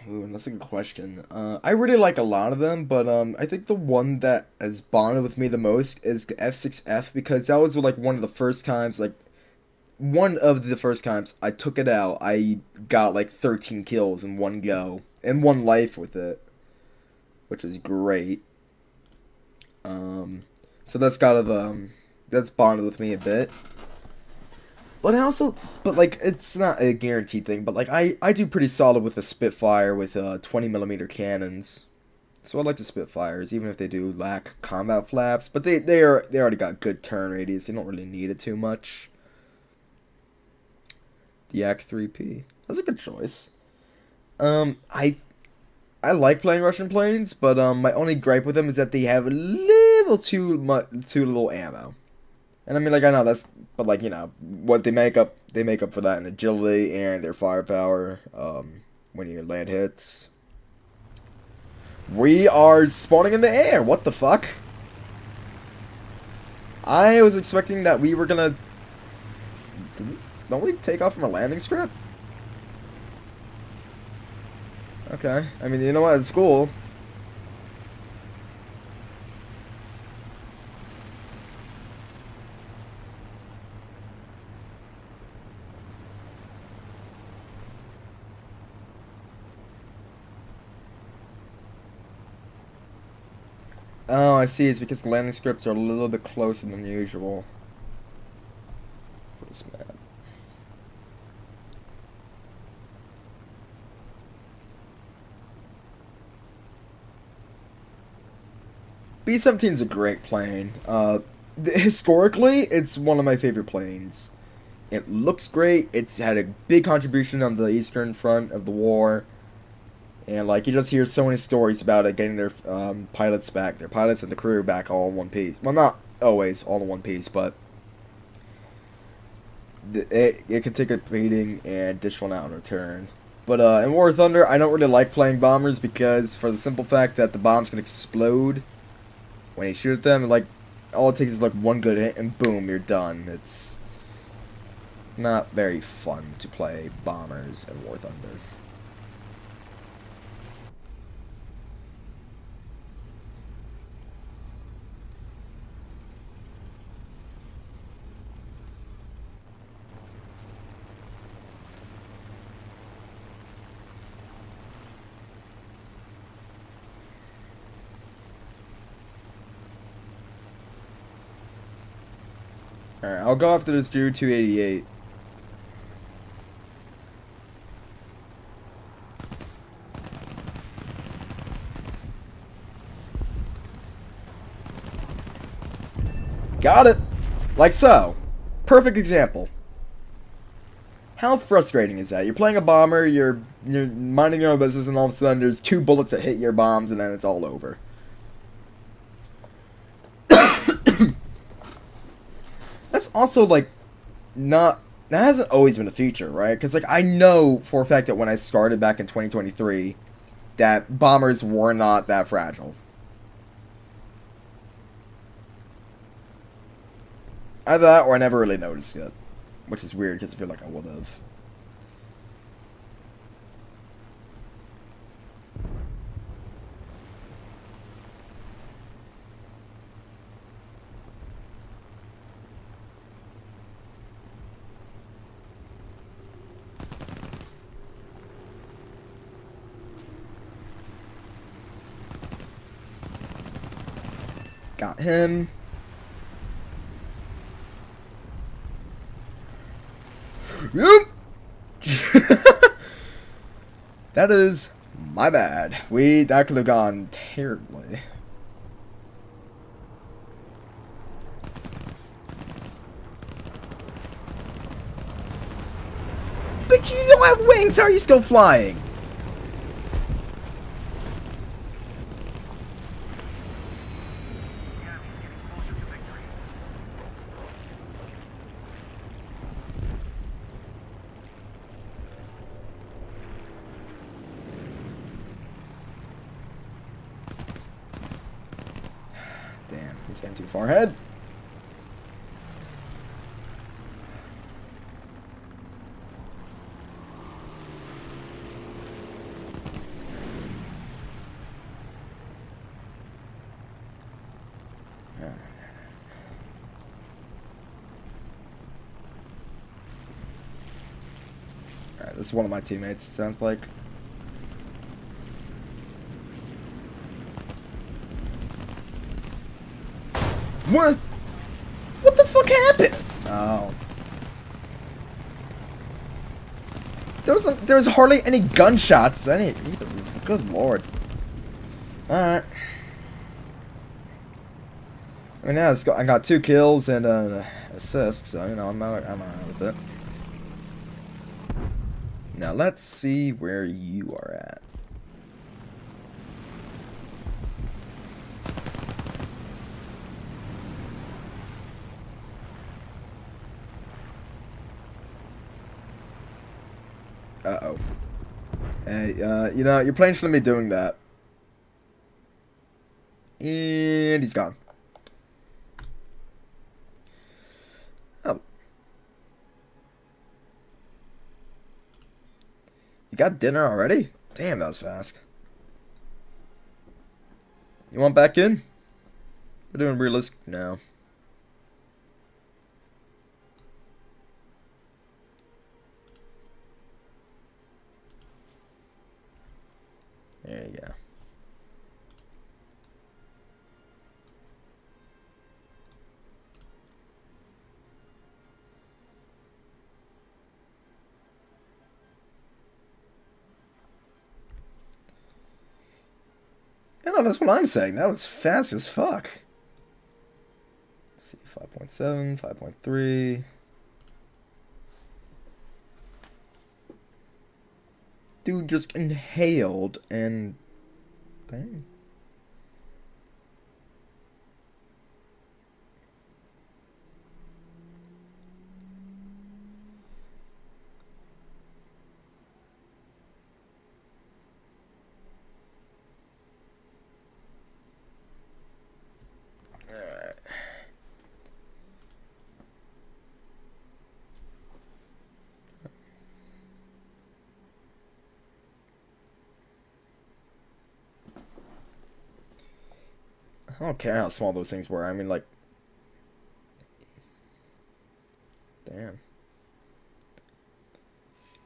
that's a good question. I really like a lot of them, but I think the one that has bonded with me the most is the F6F, because that was like one of the first times, I took it out. I got like 13 kills in one go, in one life with it, which was great. So that's that's bonded with me a bit. But like, it's not a guaranteed thing, but like, I do pretty solid with the Spitfire with 20mm cannons. So I like the Spitfires, even if they do lack combat flaps. But they already got good turn radius, they don't really need it too much. The Yak 3P. That's a good choice. I like playing Russian planes, but my only gripe with them is that they have a little too little ammo. And I mean, like, I know that's, but like, you know, what they make up for that in agility and their firepower, when your land hits. We are spawning in the air, what the fuck? I was expecting that we were gonna, don't we take off from a landing strip? Okay, I mean, you know what, it's cool. Oh, I see. It's because the landing strips are a little bit closer than usual for this map. B-17 is a great plane. Historically, it's one of my favorite planes. It looks great. It's had a big contribution on the Eastern Front of the war. And, like, you just hear so many stories about it getting their pilots back, their pilots and the crew back all in one piece. Well, not always all in one piece, but it can take a beating and dish one out in return. But in War of Thunder, I don't really like playing bombers because, for the simple fact that the bombs can explode when you shoot at them. Like, all it takes is like one good hit and boom, you're done. It's not very fun to play bombers in War Thunder. Alright, I'll go after this dude, 288. Got it! Like so. Perfect example. How frustrating is that? You're playing a bomber, you're minding your own business, and all of a sudden there's 2 bullets that hit your bombs, and then it's all over. That's also, like, not that hasn't always been a feature, right? Because like I know for a fact that when I started back in 2023, that bombers were not that fragile. Either that or I never really noticed it, which is weird because I feel like I would have. Got him. Yep. That is my bad. That could have gone terribly. But you don't have wings. How are you still flying? Damn, he's getting too far ahead. Alright, this is one of my teammates, it sounds like. What? What the fuck happened? Oh. There was hardly any gunshots either. Good lord. Alright. I mean, yeah, I got 2 kills and an assist, so, you know, I'm alright with it. Now, let's see where you are at. Uh-oh. Hey, you know, your plane shouldn't be doing that. And he's gone. Oh. You got dinner already? Damn, that was fast. You want back in? We're doing realistic now. There you go. I know, that's what I'm saying. That was fast as fuck. Let's see, 5.7, 5.3. Dude just inhaled and... Dang. Alright. I don't care how small those things were. I mean, like... Damn.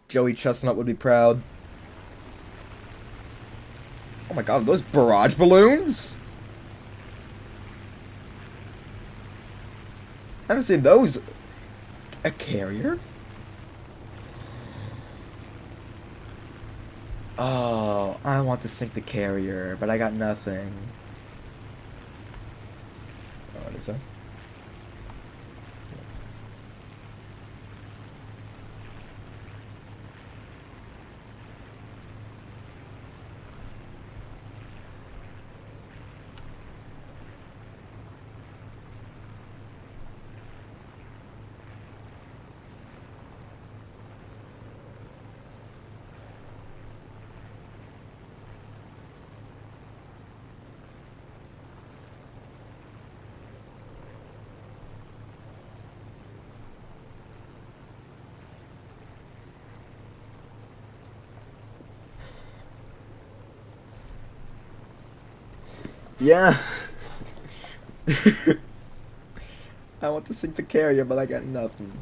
Joey Chestnut would be proud. Oh my god, are those barrage balloons? I haven't seen those. A carrier? Oh, I want to sink the carrier, but I got nothing. Oh, what is that? Yeah. I want to sink the carrier, but I got nothing.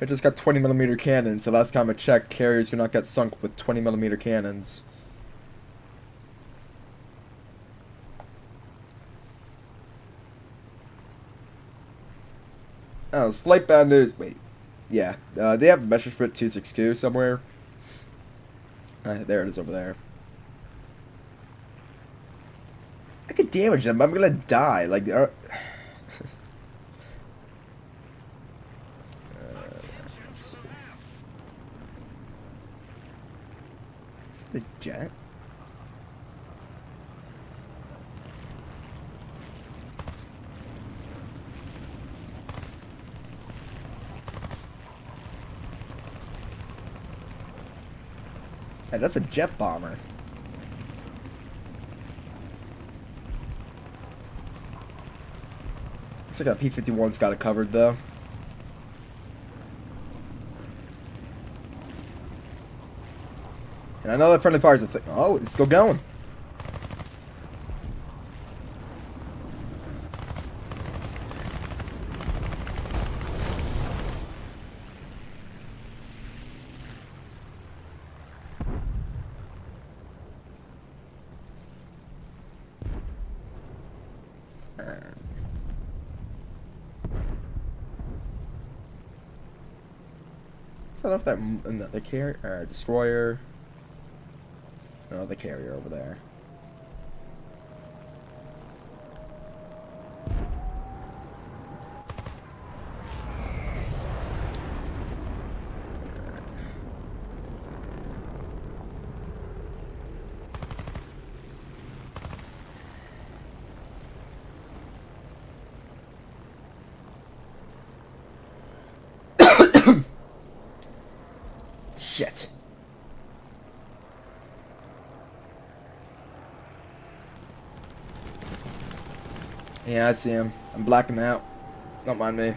I just got 20mm cannons, so last time I checked, carriers do not get sunk with 20mm cannons. Oh, Slight Bandit. Wait. Yeah. They have Messerschmitt 262 somewhere. There it is over there. I could damage them, but I'm gonna die. Like, let's see. Is that a jet? Hey, that's a jet bomber. Looks like that P-51's got it covered, though. And I know that friendly fire's a thing. Oh, it's still going. Set off that another carrier, destroyer. No, the carrier over there. Shit. Yeah, I see him. I'm blacking out. Don't mind me.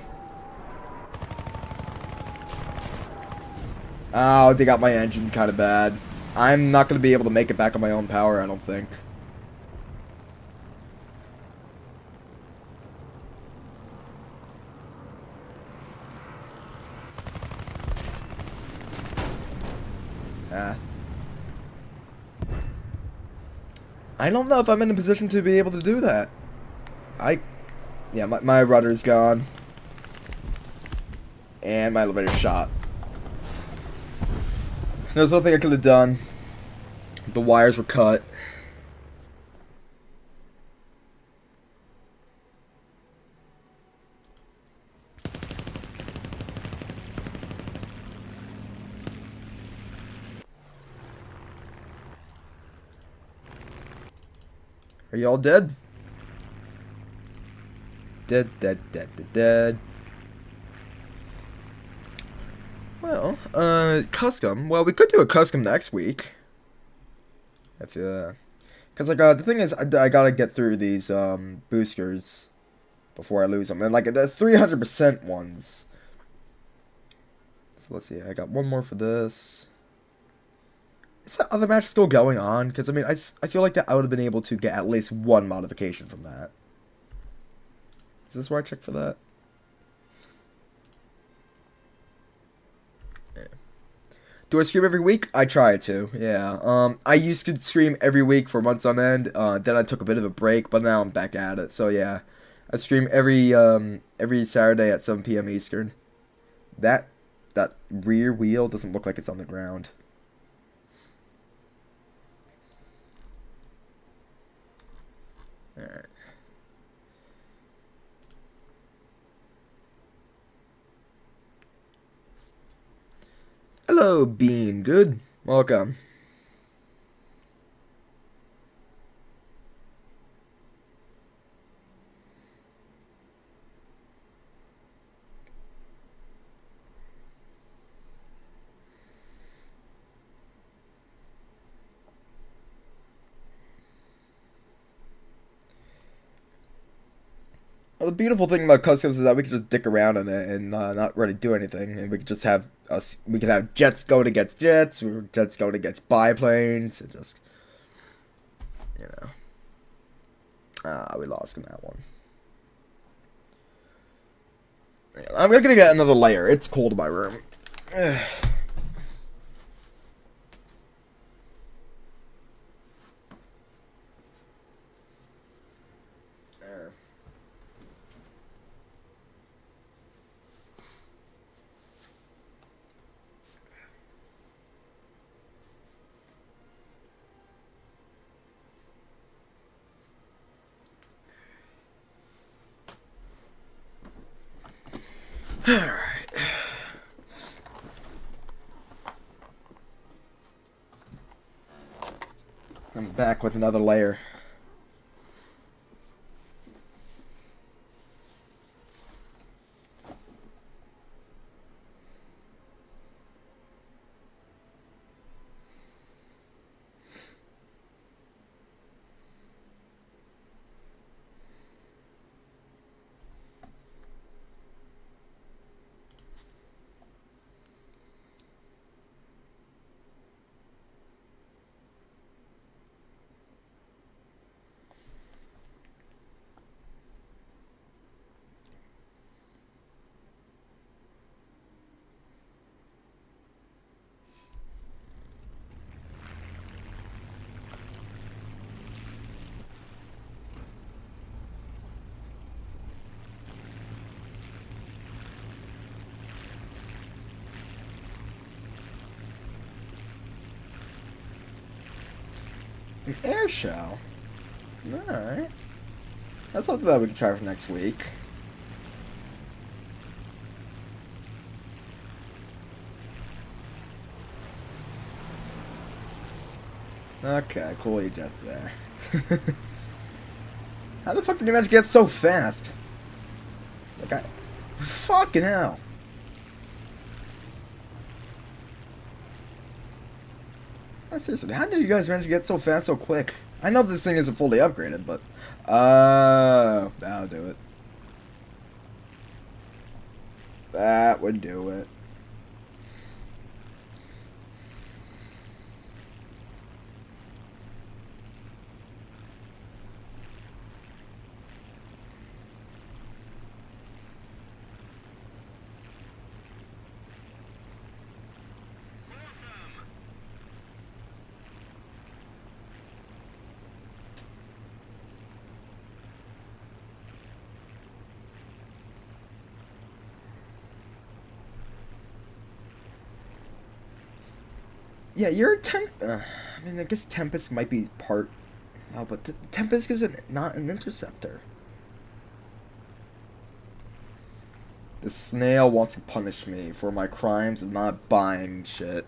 Oh, they got my engine kind of bad. I'm not going to be able to make it back on my own power, I don't think. I don't know if I'm in a position to be able to do that. Yeah, my rudder's gone. And my elevator's shot. There's nothing I could have done. The wires were cut. Are you all dead? Dead. Well, custom. Well, we could do a custom next week. If because like the thing is, I gotta get through these boosters before I lose them, and like the 300% ones. So let's see. I got one more for this. Is that other match still going on? Because I mean, I feel like that I would have been able to get at least one modification from that. Is this where I check for that? Yeah. Do I stream every week? I try to, yeah. I used to stream every week for months on end. Then I took a bit of a break, but now I'm back at it. So yeah, I stream every Saturday at 7 p.m. Eastern. That rear wheel doesn't look like it's on the ground. Alright. Hello, Bean. Good. Welcome. Well, the beautiful thing about customs is that we can just dick around in it and not really do anything, and we could just have we could have jets going against jets, or jets going against biplanes, and just you know. We lost in that one. I'm gonna get another layer. It's cold in my room. Ugh. There. Alright. I'm back with another layer. An air show? Alright. That's something that we can try for next week. Okay, cool E-Jet's there. How the fuck did you manage to get so fast? Like I... Fucking hell. Seriously, how did you guys manage to get so fast so quick? I know this thing isn't fully upgraded, but... that'll do it. That would do it. Yeah, you're I mean, I guess Tempest might be part... Oh, but Tempest is not an interceptor. The snail wants to punish me for my crimes of not buying shit.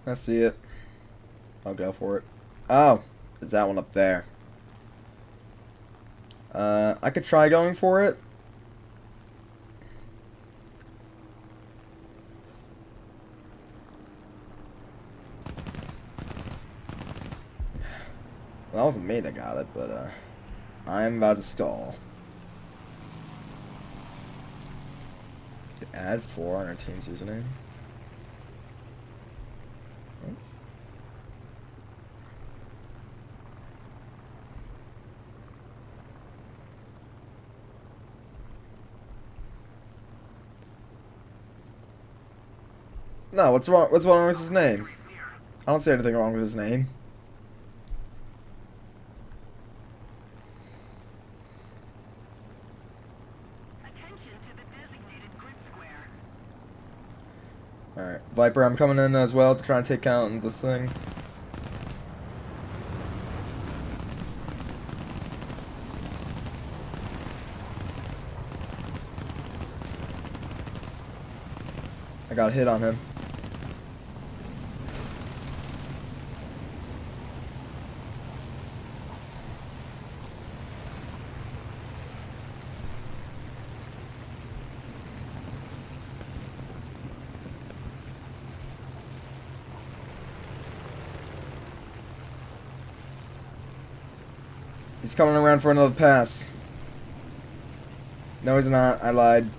I see it. I'll go for it. Oh, there's that one up there. I could try going for it. Well, that wasn't me that got it, but, I'm about to stall. Add 4 on our team's username. Oh. No, what's wrong? What's wrong with his name? I don't see anything wrong with his name. Alright, Viper, I'm coming in as well to try and take out this thing. I got a hit on him. He's coming around for another pass. No, he's not. I lied.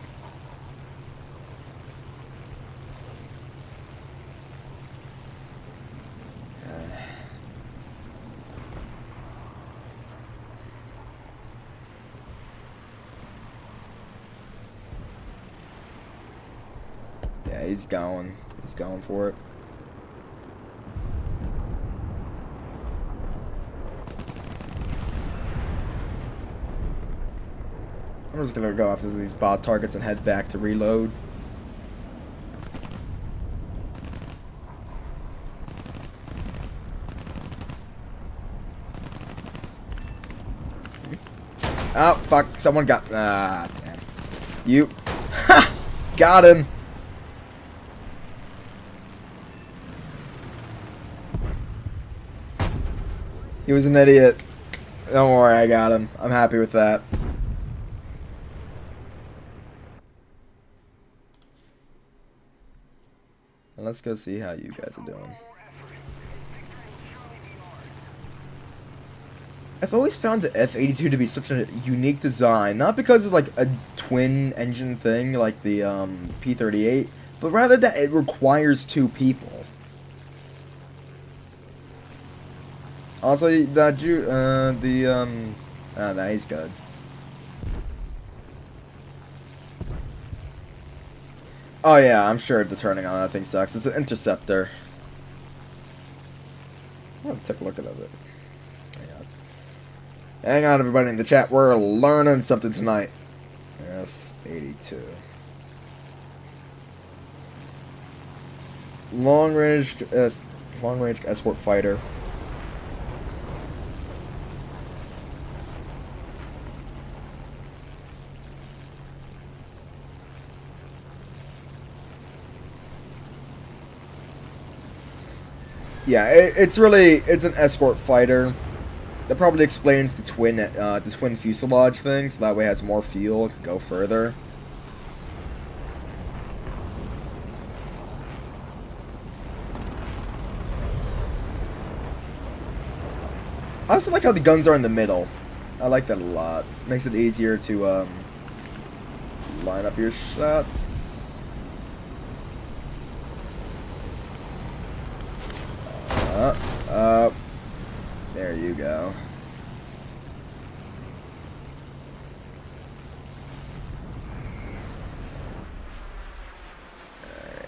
Yeah, he's going. He's going for it. I'm just gonna go after these bot targets and head back to reload. Oh, fuck. Someone got... Ah, damn. You... Ha! Got him! He was an idiot. Don't worry, I got him. I'm happy with that. And let's go see how you guys are doing. I've always found the F-82 to be such a unique design, not because it's like a twin engine thing like the P-38, but rather that it requires two people. Also, that nah, he's good. Oh yeah, I'm sure the turning on that thing sucks. It's an interceptor. I'm gonna take a look at it. Hang on, everybody in the chat. We're learning something tonight. F-82. Long-range escort fighter. Yeah, it's an escort fighter. That probably explains the twin fuselage thing, so that way it has more fuel, it can go further. I also like how the guns are in the middle. I like that a lot. Makes it easier to line up your shots. There you go.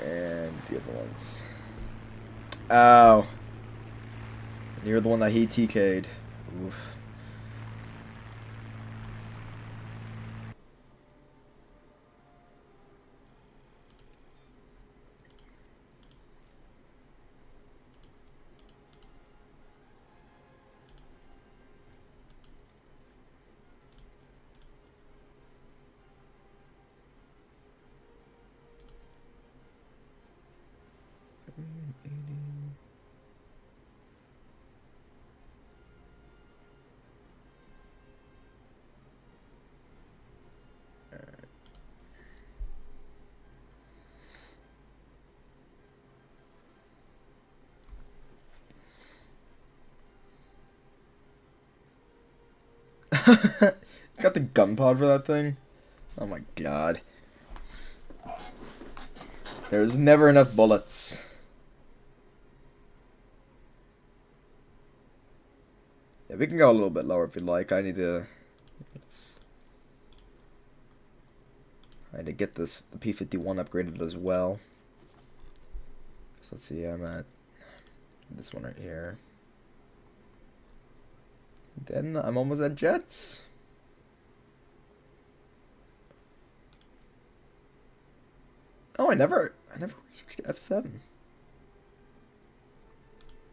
And the other ones. Oh. You're the one that he TK'd. Oof. Got the gun pod for that thing? Oh my god. There's never enough bullets. Yeah, we can go a little bit lower if you'd like. I need to get the P-51 upgraded as well. So let's see, I'm at this one right here. Then I'm almost at jets. Oh, I never I never researched F7.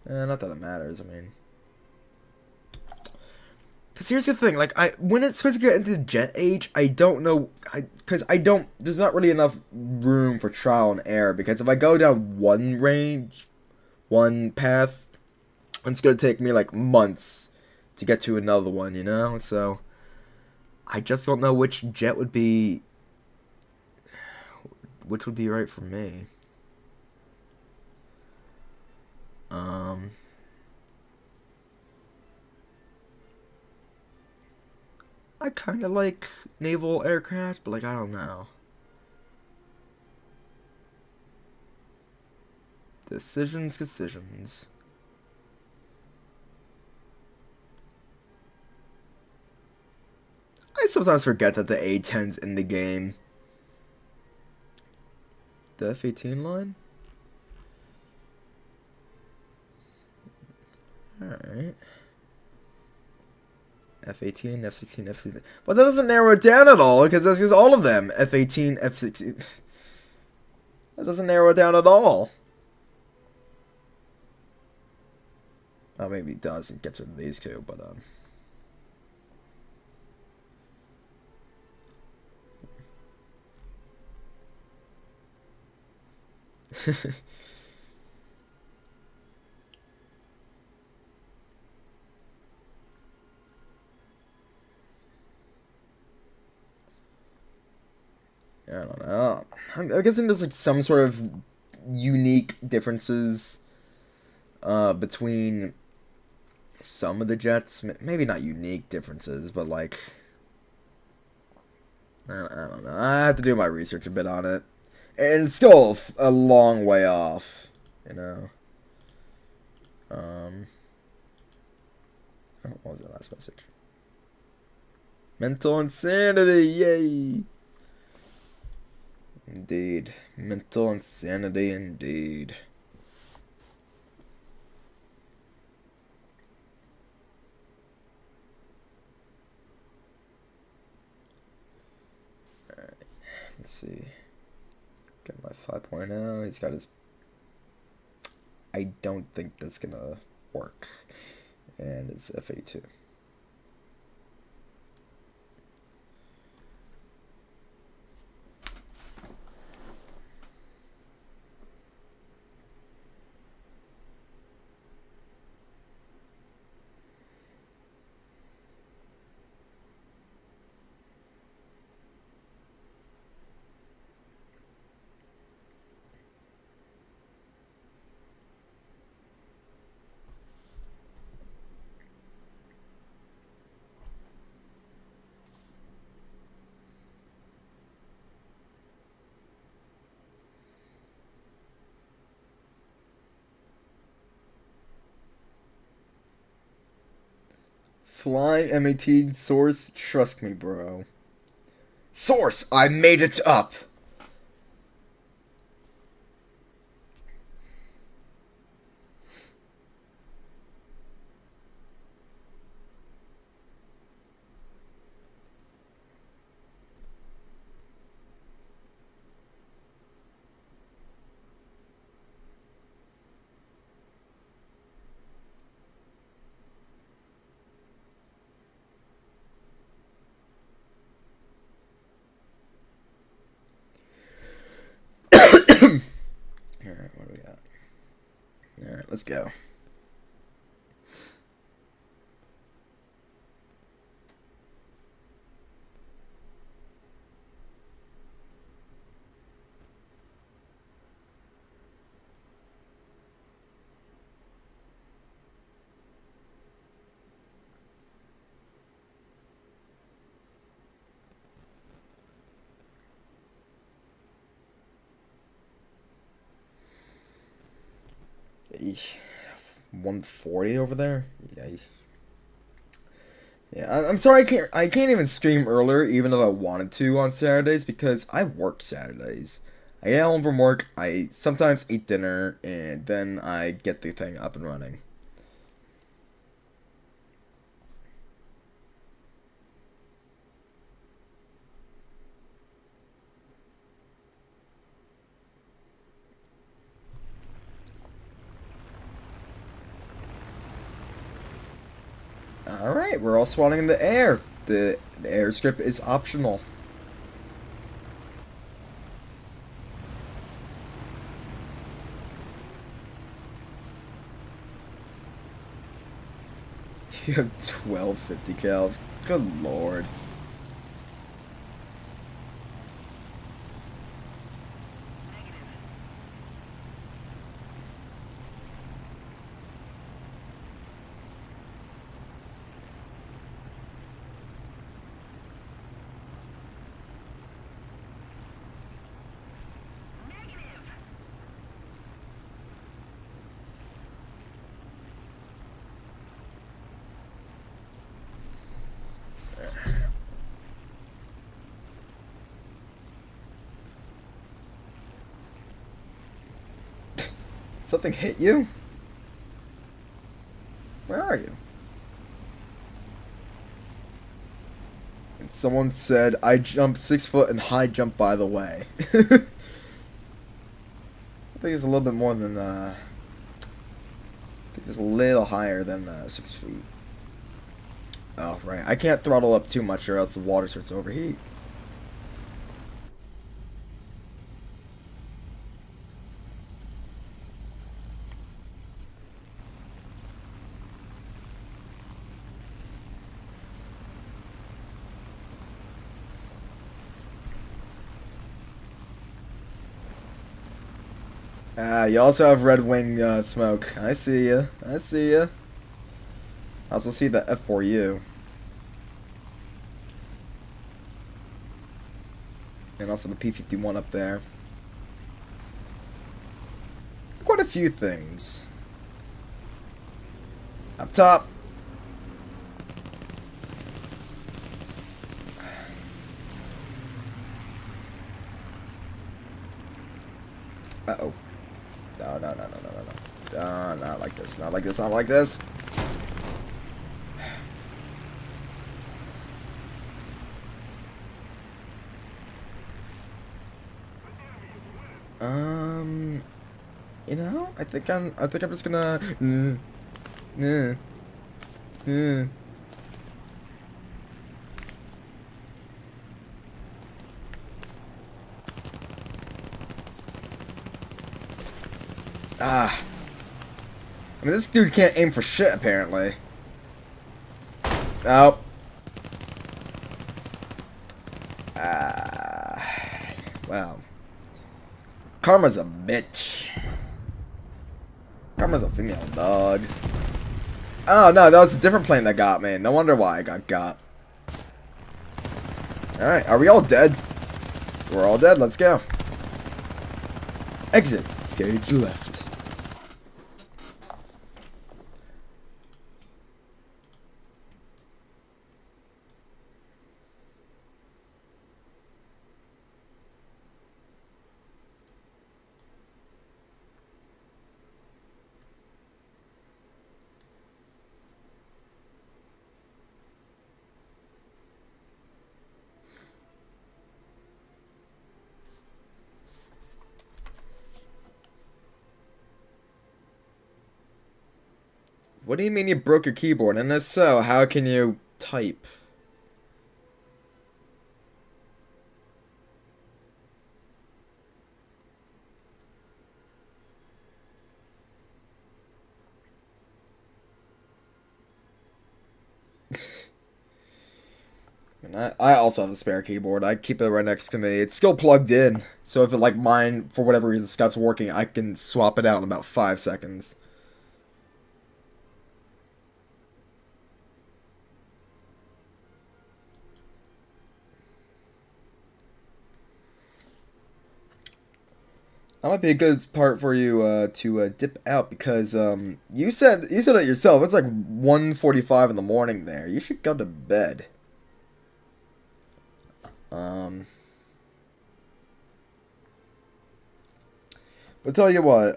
Not that it matters. I mean, because here's the thing, like, when it's supposed to get into the jet age, I don't know, because there's not really enough room for trial and error, because if I go down one path, it's going to take me, like, months to get to another one, you know, so, I just don't know which jet would be right for me. I kind of like naval aircraft, but, like, I don't know. Decisions. I sometimes forget that the A-10's in the game. The F-18 line? Alright. F-18, F-16, F-16. But that doesn't narrow it down at all, because that's just all of them. F-18, F-16. That doesn't narrow it down at all. Oh, maybe it does. It gets rid of these two, but, I don't know. I'm guessing there's, like, some sort of unique differences between some of the jets. Maybe not unique differences, but, like, I don't know. I have to do my research a bit on it. And it's still a long way off, you know. What was that last message? Mental insanity, yay! Indeed. Mental insanity, indeed. Alright, let's see. Get my 5.0. He's got his... I don't think that's gonna work. And it's F82. Flying M18 source, trust me, bro. Source, I made it up. Alright, what do we got? Alright, let's go. Eesh. 140 over there? Yay. Yeah, I'm sorry I can't even stream earlier even if I wanted to on Saturdays because I work Saturdays. I get home from work, I sometimes eat dinner, and then I get the thing up and running. Alright, we're all spawning in the air. The airstrip is optional. You have 1250 cals. Good lord. Something hit you? Where are you? And someone said, I jumped 6 foot and high jump by the way. I think it's a little bit more than, I think it's a little higher than 6 feet. Oh, right. I can't throttle up too much or else the water starts to overheat. You also have Red Wing smoke. I see ya. I see ya. I also see the F4U. And also the P-51 up there. Quite a few things. Up top. Uh-oh. No, no, no, no, no, no, no. Not like this, not like this, not like this. You know, I think I'm just gonna, Ah. I mean, this dude can't aim for shit, apparently. Oh. Well. Karma's a bitch. Karma's a female dog. Oh, no, that was a different plane that got me. No wonder why I got. Alright, are we all dead? We're all dead, let's go. Exit. Stage left. What do you mean you broke your keyboard? And if so, how can you type? And I also have a spare keyboard. I keep it right next to me. It's still plugged in, so if it, like mine, for whatever reason, stops working, I can swap it out in about 5 seconds. That might be a good part for you to dip out because you said it yourself. It's like 1:45 in the morning there. You should go to bed. But tell you what,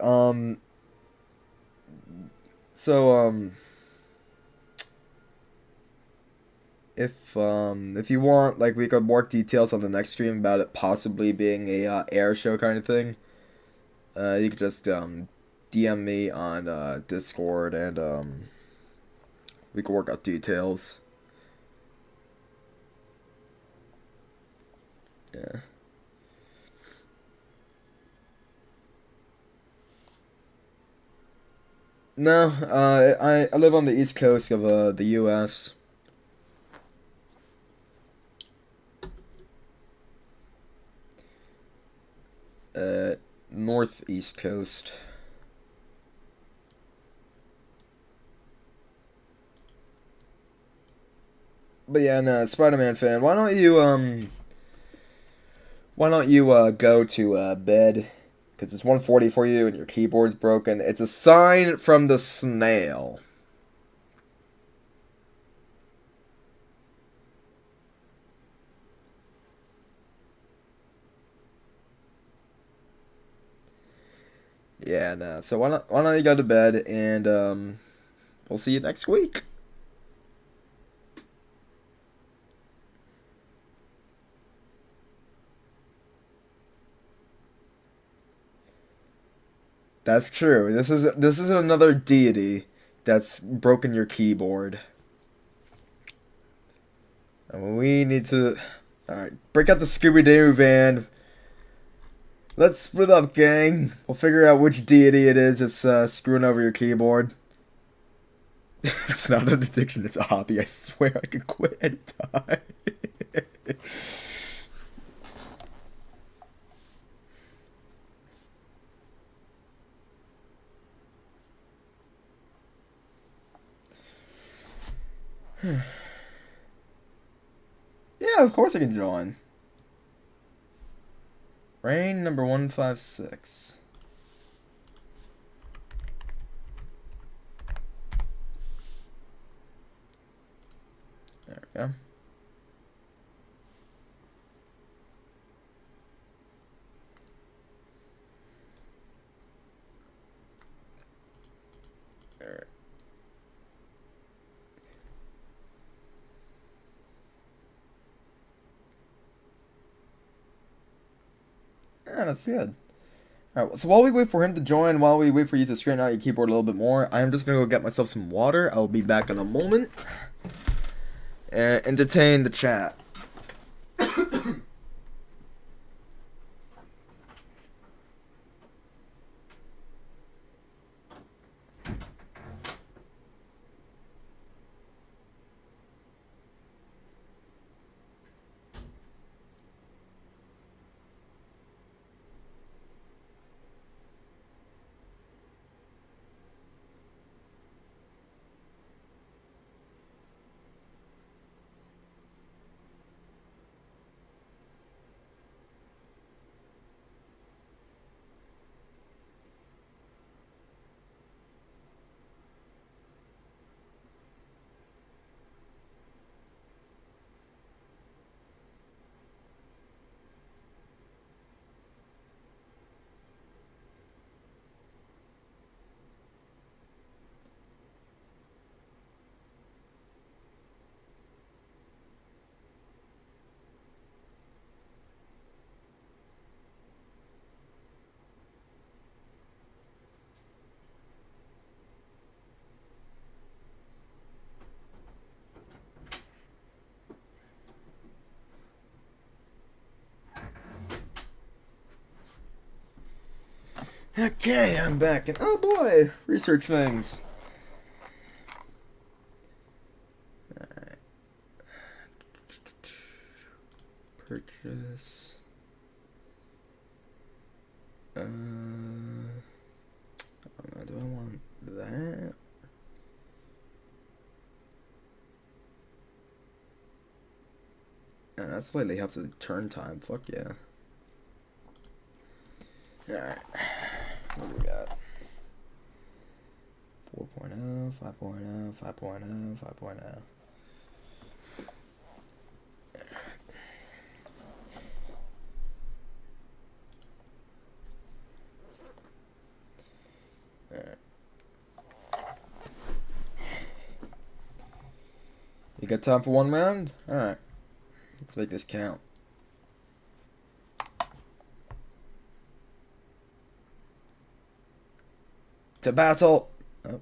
if you want, like, we could work details on the next stream about it possibly being a air show kind of thing. You could just DM me on Discord and we could work out details. No, I live on the east coast of the U.S. Northeast coast. But yeah, no, Spider-Man fan. Why don't you go to bed? Because it's 1:40 for you and your keyboard's broken. It's a sign from the snail. Yeah, no. So why don't you go to bed and we'll see you next week. That's true. This is another deity that's broken your keyboard. And we need to alright, break out the Scooby Doo van. Let's split up, gang. We'll figure out which deity it is that's screwing over your keyboard. It's not an addiction, it's a hobby. I swear I could quit anytime. Yeah, of course I can join. Rain number 156. There we go. Alright. Yeah, that's good. Alright, so while we wait for him to join, while we wait for you to straighten out your keyboard a little bit more, I'm just gonna go get myself some water. I'll be back in a moment. And entertain the chat. Okay, I'm back, and oh boy, research things. Alright. Purchase. I don't know, do I want that? That's slightly helps the turn time, fuck yeah. Alright. What do we got? 4.0, 5.0, 5.0, 5.0. Alright. You got time for one round? Alright. Let's make this count. To battle. Oh.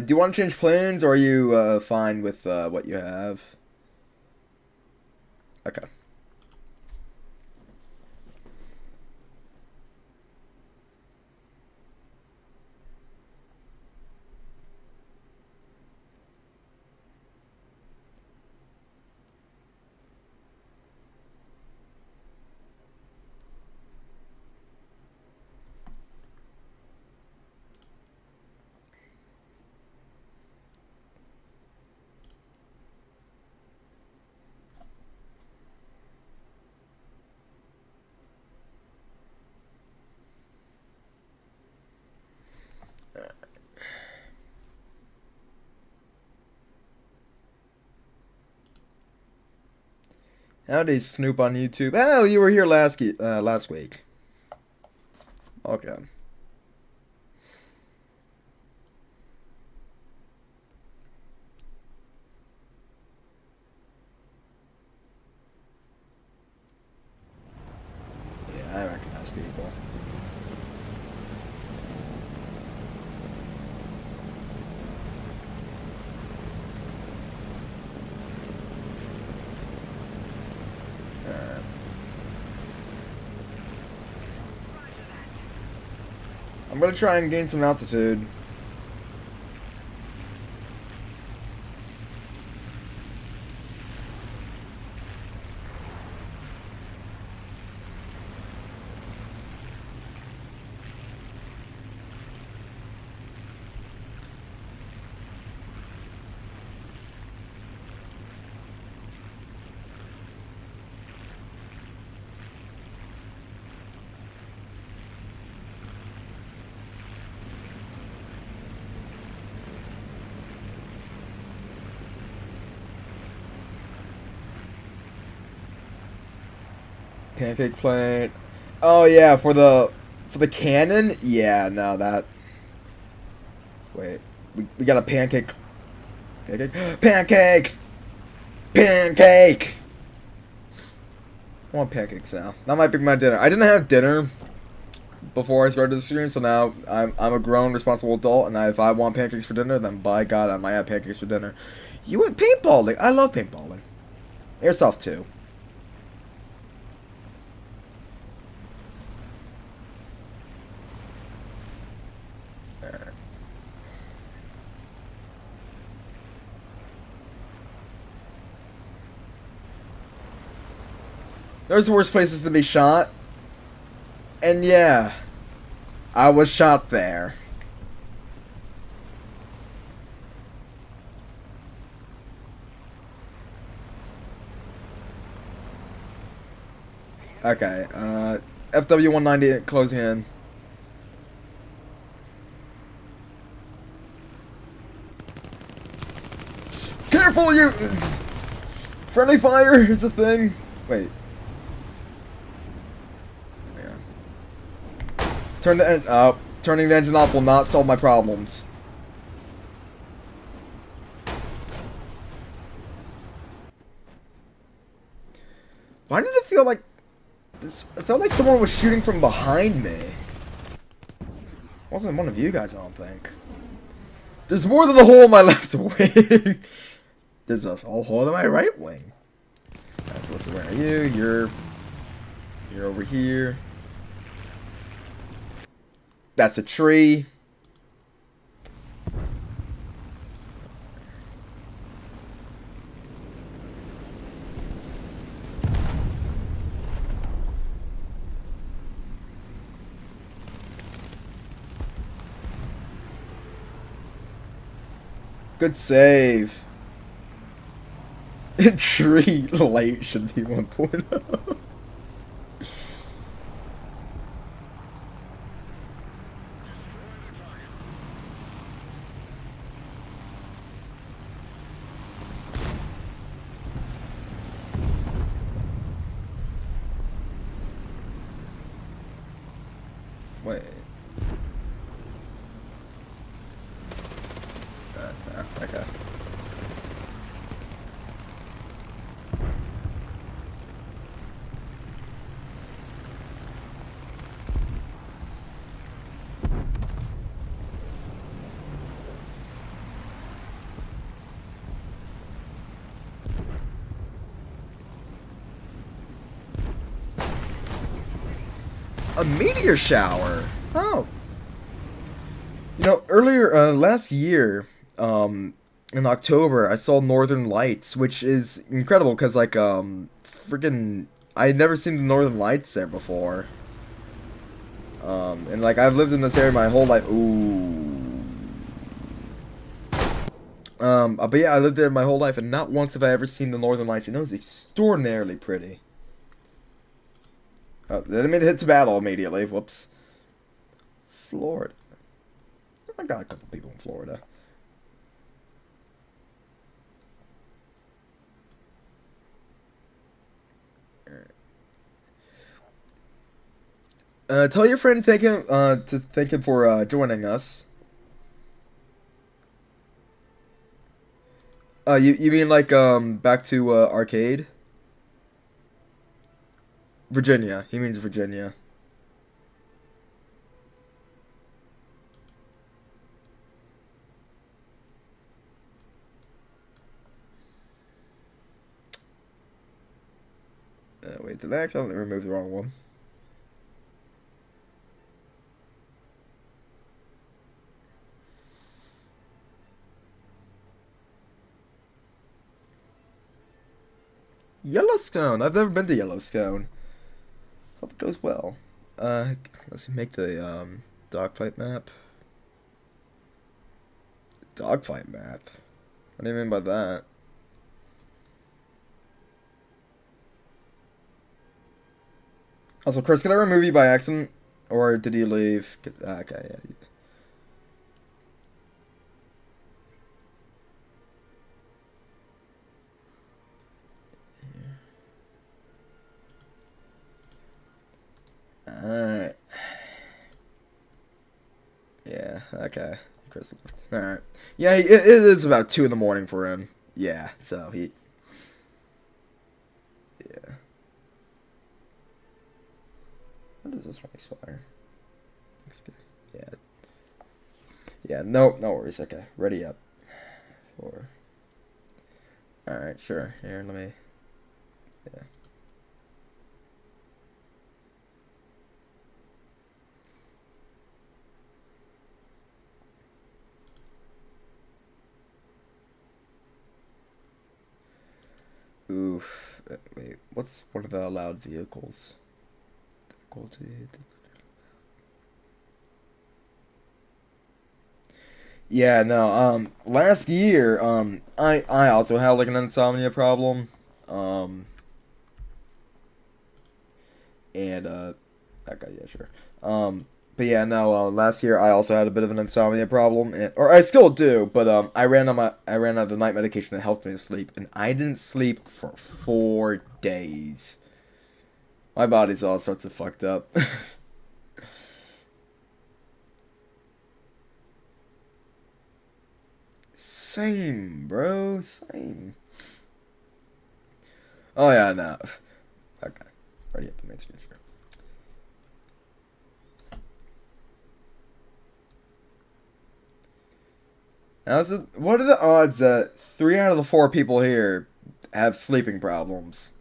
Do you want to change plans, or are you fine with what you have? Okay. Howdy, Snoop on YouTube. Oh, you were here last week. Okay. Yeah, I recognize people. Alright. I'm gonna try and gain some altitude. Pancake plate. Oh yeah, for the cannon? Yeah, no, that. Wait. We got a pancake. Pancake? Pancake! Pancake! I want pancakes now. That might be my dinner. I didn't have dinner before I started the stream, so now I'm a grown, responsible adult, and if I want pancakes for dinner, then by God, I might have pancakes for dinner. You went paintballing. I love paintballing. Airsoft too. Alright. There's worse places to be shot. And yeah, I was shot there. Okay, FW190 closing in. Careful, you! Friendly fire is a thing. Wait. Yeah. Turning the engine off will not solve my problems. Why did it feel like this? It felt like someone was shooting from behind me. Wasn't one of you guys, I don't think. There's more than the hole in my left wing. There's a whole hole in my right wing. Alright, so listen, where are you? You're over here. That's a tree. Good save. Tree light should be 1.0. Wait. Okay. A meteor shower. Oh. You know, earlier last year, in October, I saw Northern Lights, which is incredible because like freaking I had never seen the Northern Lights there before. And like I've lived in this area my whole life. Ooh. But yeah, I lived there my whole life, and not once have I ever seen the Northern Lights, and it was extraordinarily pretty. Oh, didn't mean to hit to battle immediately. Whoops. Florida. I got a couple people in Florida. Tell your friend to thank him for joining us. You mean like back to arcade? Virginia. He means Virginia. Wait, did I accidentally remove the wrong one? Yellowstone. I've never been to Yellowstone. Hope it goes well. Let's make the dogfight map. Dogfight map. What do you mean by that? Also, Chris, can I remove you by accident, or did you leave? Okay, yeah. Alright. Yeah, okay. Chris left. Alright. Yeah, it is about 2 in the morning for him. Yeah, so he... Yeah. When does this one expire? Yeah. Yeah, no worries. Okay, ready up. 4. Alright, sure. Here, let me... Yeah. Oof. Wait, what's one of the allowed vehicles? Yeah, no, last year, I also had like an insomnia problem. Um, and, okay, yeah, sure. But yeah, no, last year I also had a bit of an insomnia problem, or I still do, but, I ran out of the night medication that helped me to sleep, and I didn't sleep for 4 days. My body's all sorts of fucked up. Same, bro. Same. Oh, yeah, no. Okay. Ready up the main screen here. What are the odds that 3 out of the 4 people here have sleeping problems?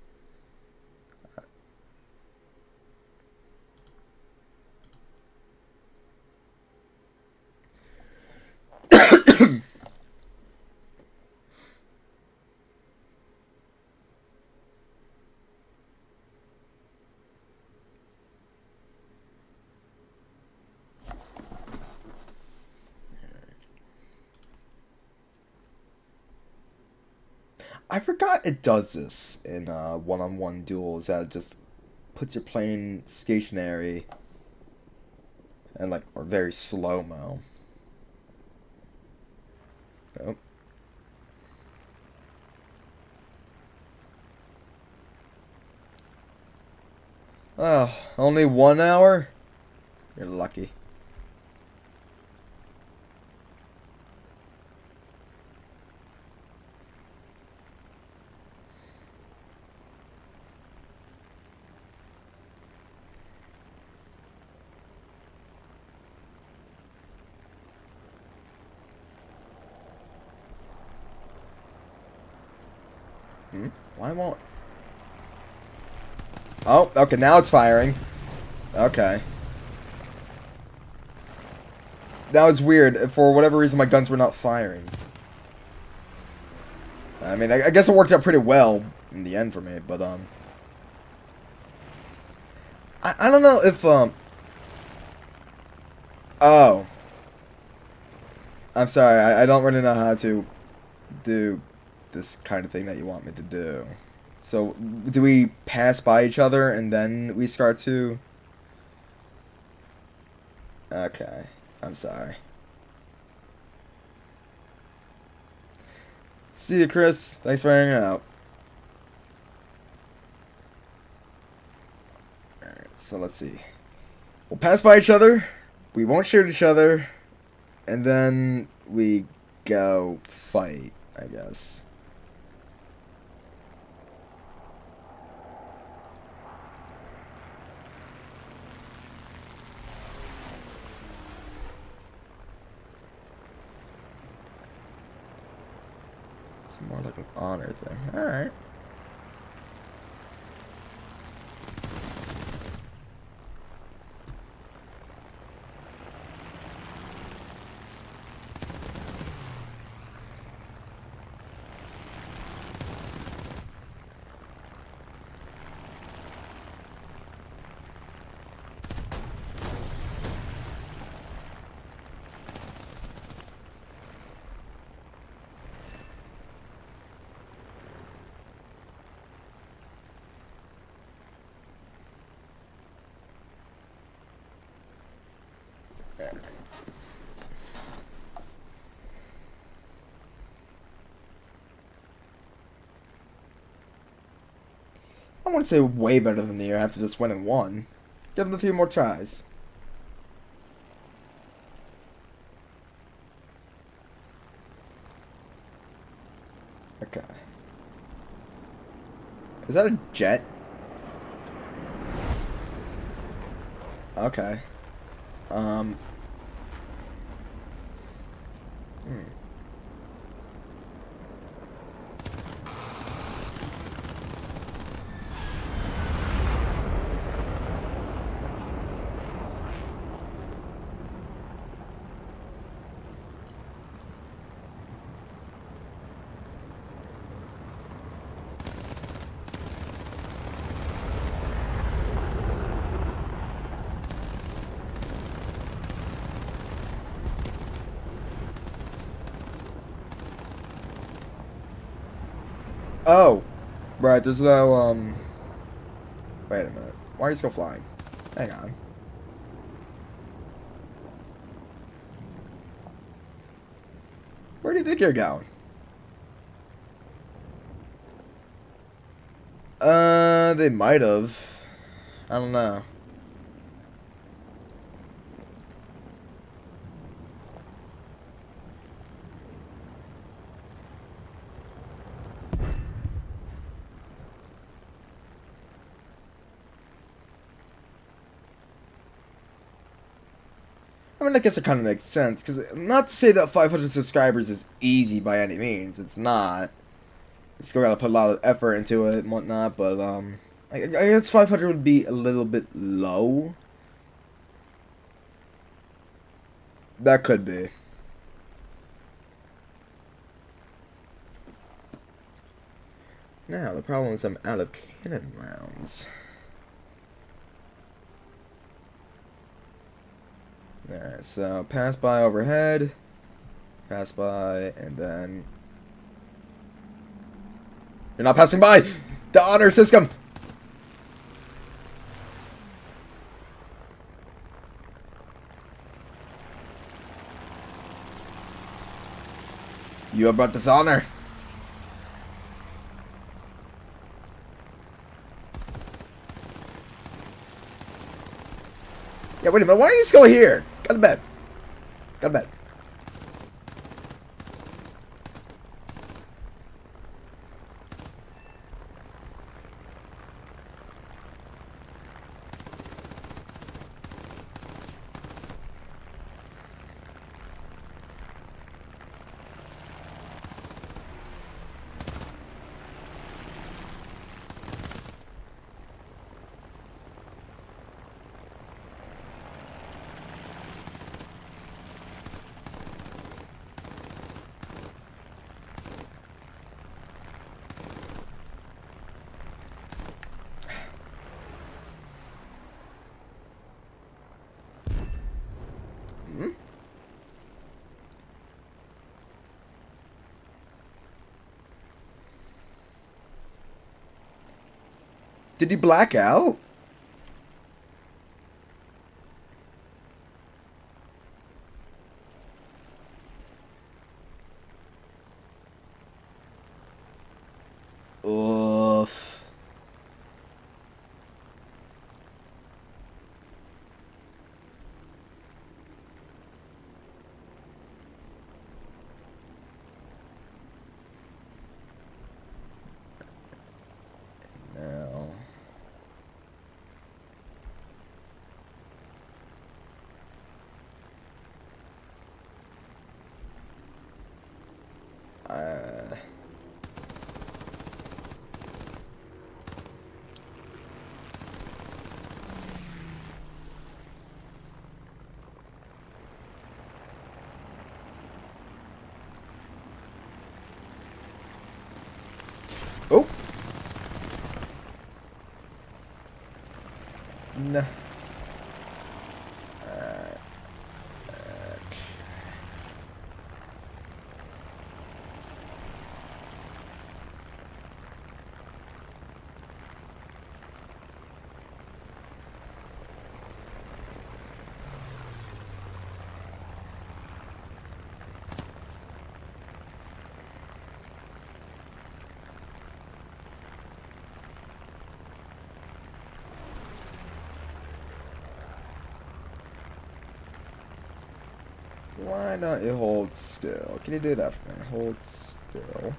I forgot it does this in one-on-one duels, that it just puts your plane stationary and like, or very slow-mo. Oh. Oh, only 1 hour? You're lucky. Why won't... Oh, okay, now it's firing. Okay. That was weird. For whatever reason, my guns were not firing. I mean, I guess it worked out pretty well in the end for me, but, I don't know if, Oh. I'm sorry, I don't really know how to do this kind of thing that you want me to do. So, do we pass by each other and then we start to... Okay. I'm sorry. See you, Chris. Thanks for hanging out. Alright, so let's see. We'll pass by each other. We won't shoot each other. And then we go fight, I guess. It's more like an honor thing. Alright. I wouldn't say way better than you after just winning one. Give them a few more tries. Okay. Is that a jet? Okay. Hmm. Oh, right. There's no Wait a minute. Why are you still flying? Hang on. Where do you think you're going? They might have. I don't know. I mean, I guess it kind of makes sense, because not to say that 500 subscribers is easy by any means. It's not. You still gotta put a lot of effort into it and whatnot, but, I guess 500 would be a little bit low. That could be. Now, the problem is I'm out of cannon rounds. Alright, so pass by overhead, pass by, and then... You're not passing by! The honor system! You about dishonor. Yeah, wait a minute, why are you still here? Go to bed. Go to bed. Hmm? Did he black out? Oof. Oh! No. Why not you hold still? Can you do that for me? Hold still.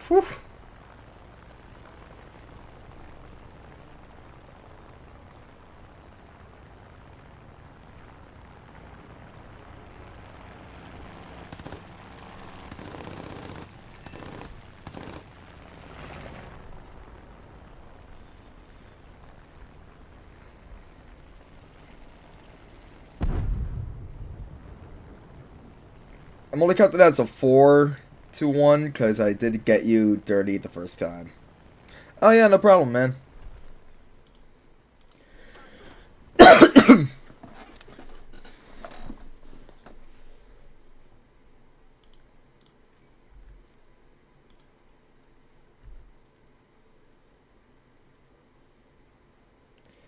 Whew. I'm only counting that as a 4-1 because I did get you dirty the first time. Oh yeah, no problem, man.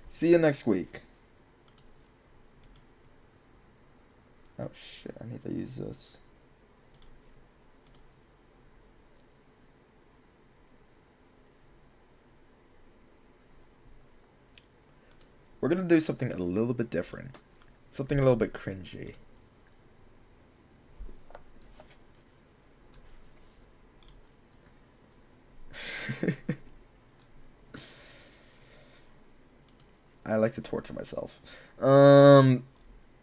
See you next week. Oh shit, I need to use this. We're gonna do something a little bit different. Something a little bit cringy. I like to torture myself. But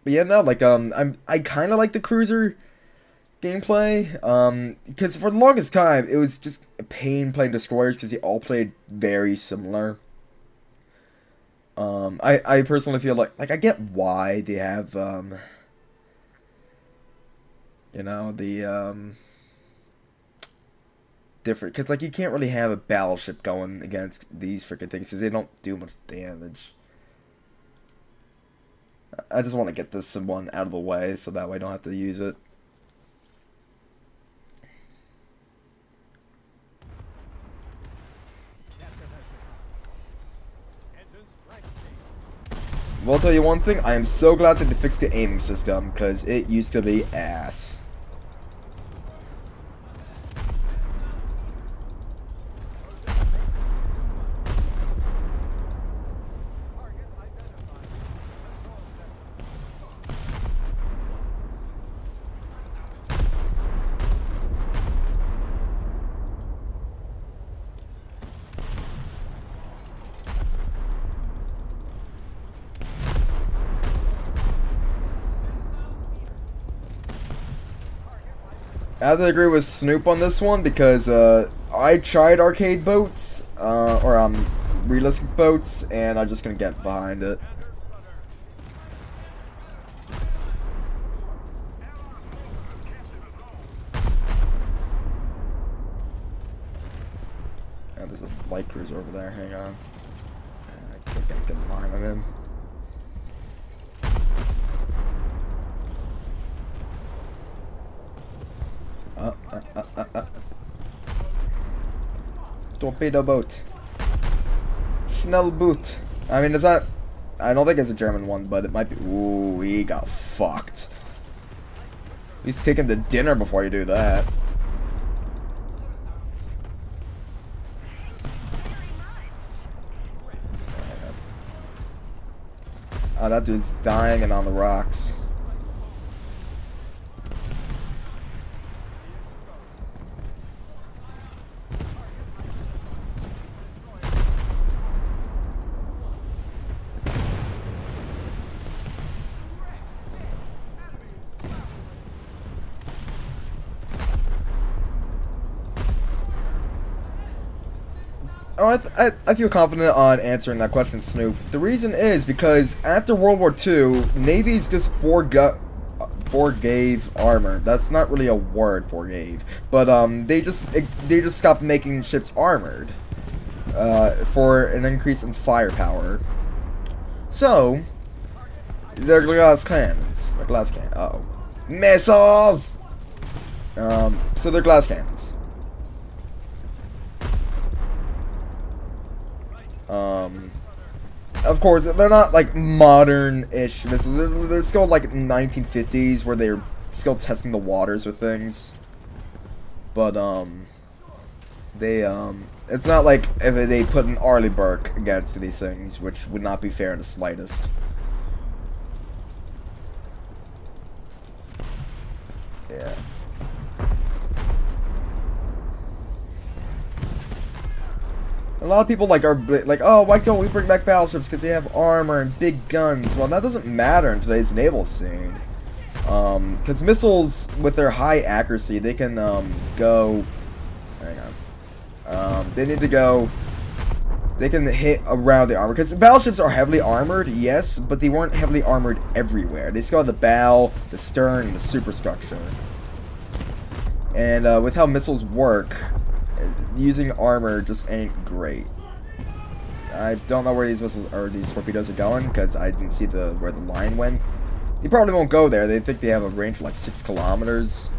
yeah, no, like I kind of like the cruiser gameplay. Because for the longest time it was just a pain playing destroyers because they all played very similar. I personally feel like I get why they have you know, the different, because like you can't really have a battleship going against these freaking things because they don't do much damage. I just want to get this one out of the way so that way I don't have to use it. Well, I'll tell you one thing, I am so glad that they fixed the aiming system because it used to be ass. I have to agree with Snoop on this one because I tried arcade boats, or realistic boats, and I'm just gonna get behind it. Oh, there's a light cruiser over there. Hang on, I can't get a good line on him. Torpedo boat. Schnellboot. I mean, it's not... I don't think it's a German one, but it might be... Ooh, he got fucked. At least take him to dinner before you do that. Oh, that dude's dying and on the rocks. Oh, I feel confident on answering that question, Snoop. The reason is because after World War II, navies just forgave armor. That's not really a word, forgave, but they just stopped making ships armored for an increase in firepower. So they're glass cannons. They're glass cannons. Uh oh, missiles. So they're glass cannons. Of course, they're not like modern-ish missiles. They're still like 1950s where they're still testing the waters with things. But it's not like if they put an Arleigh against these things, which would not be fair in the slightest. Yeah. A lot of people are like, oh, why don't we bring back battleships because they have armor and big guns? Well, that doesn't matter in today's naval scene. Because missiles, with their high accuracy, they can go. Hang on. They need to go. They can hit around the armor because battleships are heavily armored, yes, but they weren't heavily armored everywhere. They still have the bow, the stern, and the superstructure. And with how missiles work, using armor just ain't great. I don't know where these missiles or these torpedoes are going because I didn't see where the line went. They probably won't go there. They think they have a range of like 6 kilometers.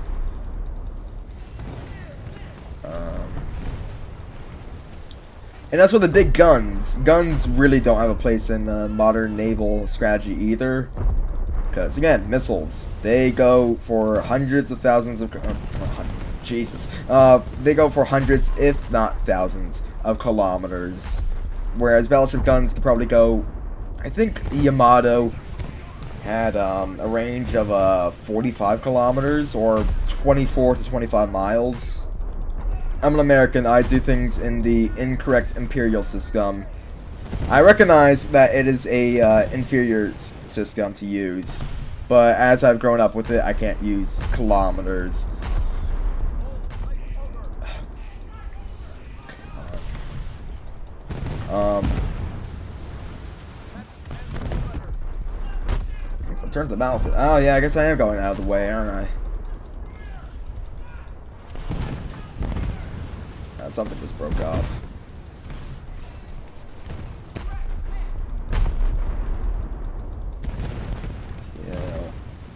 And that's for the big guns. Guns really don't have a place in modern naval strategy either. Because again, missiles, they go for hundreds of thousands of Jesus. They go for hundreds, if not thousands, of kilometers. Whereas battleship guns could probably go, I think Yamato had a range of 45 kilometers or 24 to 25 miles. I'm an American. I do things in the incorrect imperial system. I recognize that it is a inferior system to use, but as I've grown up with it, I can't use kilometers. Turn to the battlefield. Oh yeah, I guess I am going out of the way, aren't I? Something just broke off.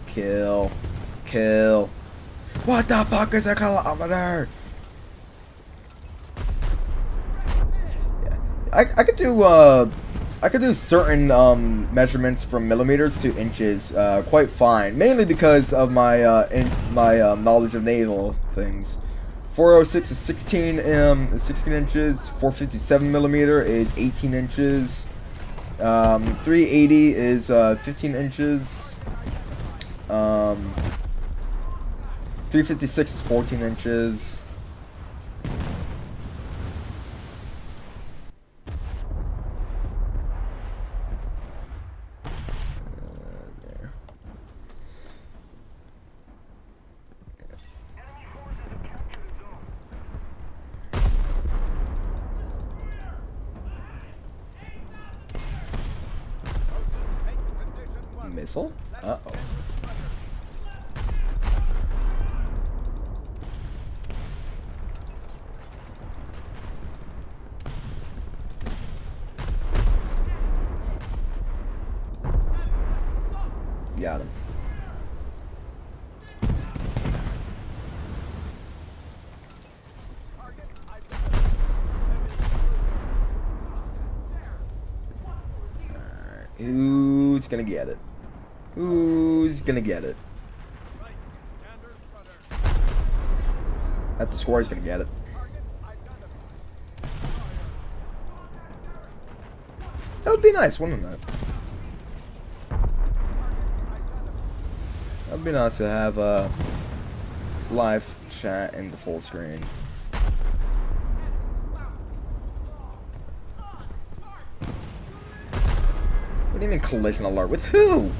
Kill. What the fuck is a kilometer? Yeah, I could do certain measurements from millimeters to inches quite fine, mainly because of my knowledge of naval things. 406 is 16 inches. 457 millimeter is 18 inches. 380 is 15 inches. 356 is 14 inches. There. Missile? Uh-oh. Got him. Who's gonna get it? Who's gonna get it? At the score, he's gonna get it. That would be nice, wouldn't it? That would be nice to have a live chat in the full screen. What do you mean collision alert? With who?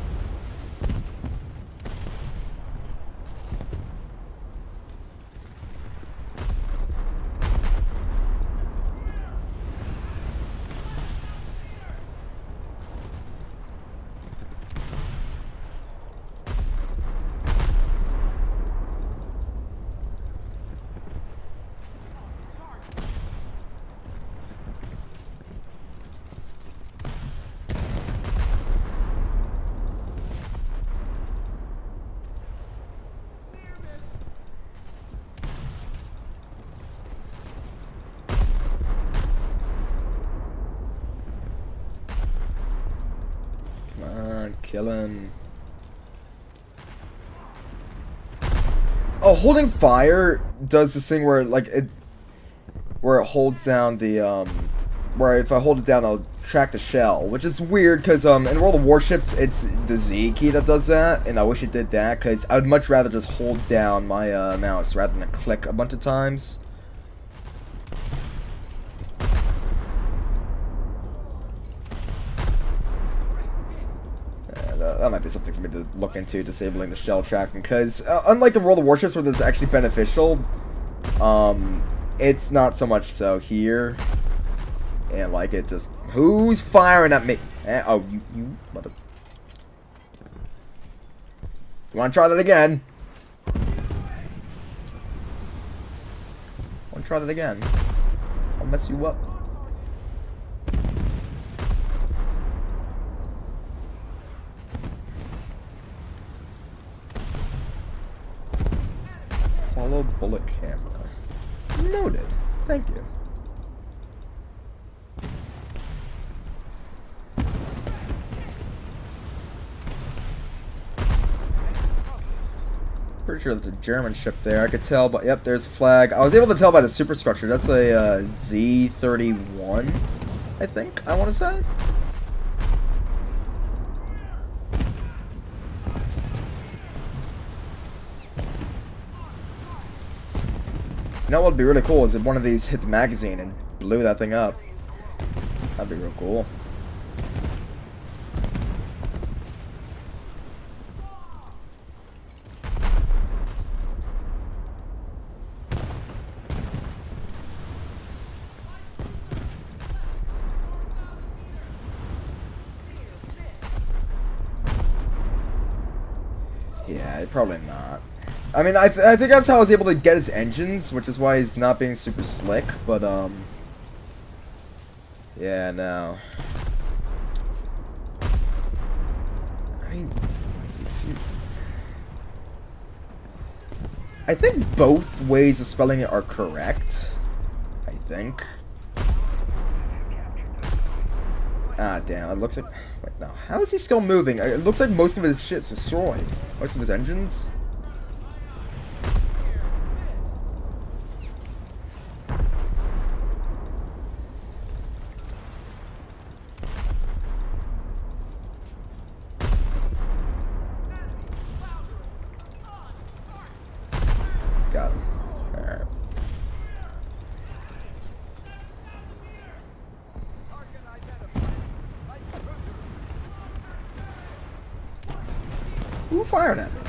Kill him. Oh, holding fire does this thing where where it holds down the where if I hold it down I'll track the shell, which is weird because in World of Warships it's the Z key that does that, and I wish it did that because I would much rather just hold down my mouse rather than click a bunch of times. That might be something for me to look into, disabling the shell tracking, because unlike the World of Warships where this is actually beneficial, it's not so much so here. And like it just, who's firing at me? Oh, you mother. You want to try that again? Want to try that again? I'll mess you up. Follow bullet camera. Noted. Thank you. Pretty sure there's a German ship there. I could tell, but yep, there's a flag. I was able to tell by the superstructure. That's a Z-31, I think. I want to say. You know what would be really cool is if one of these hit the magazine and blew that thing up. That'd be real cool. Yeah, probably not. I mean, I think that's how I was able to get his engines, which is why he's not being super slick, but, yeah, no. I mean, let's see if you... I think both ways of spelling it are correct. I think. Ah, damn, it looks like... Wait, no. How is he still moving? It looks like most of his shit's destroyed. Most of his engines. Got him. Alright. Who fired at me?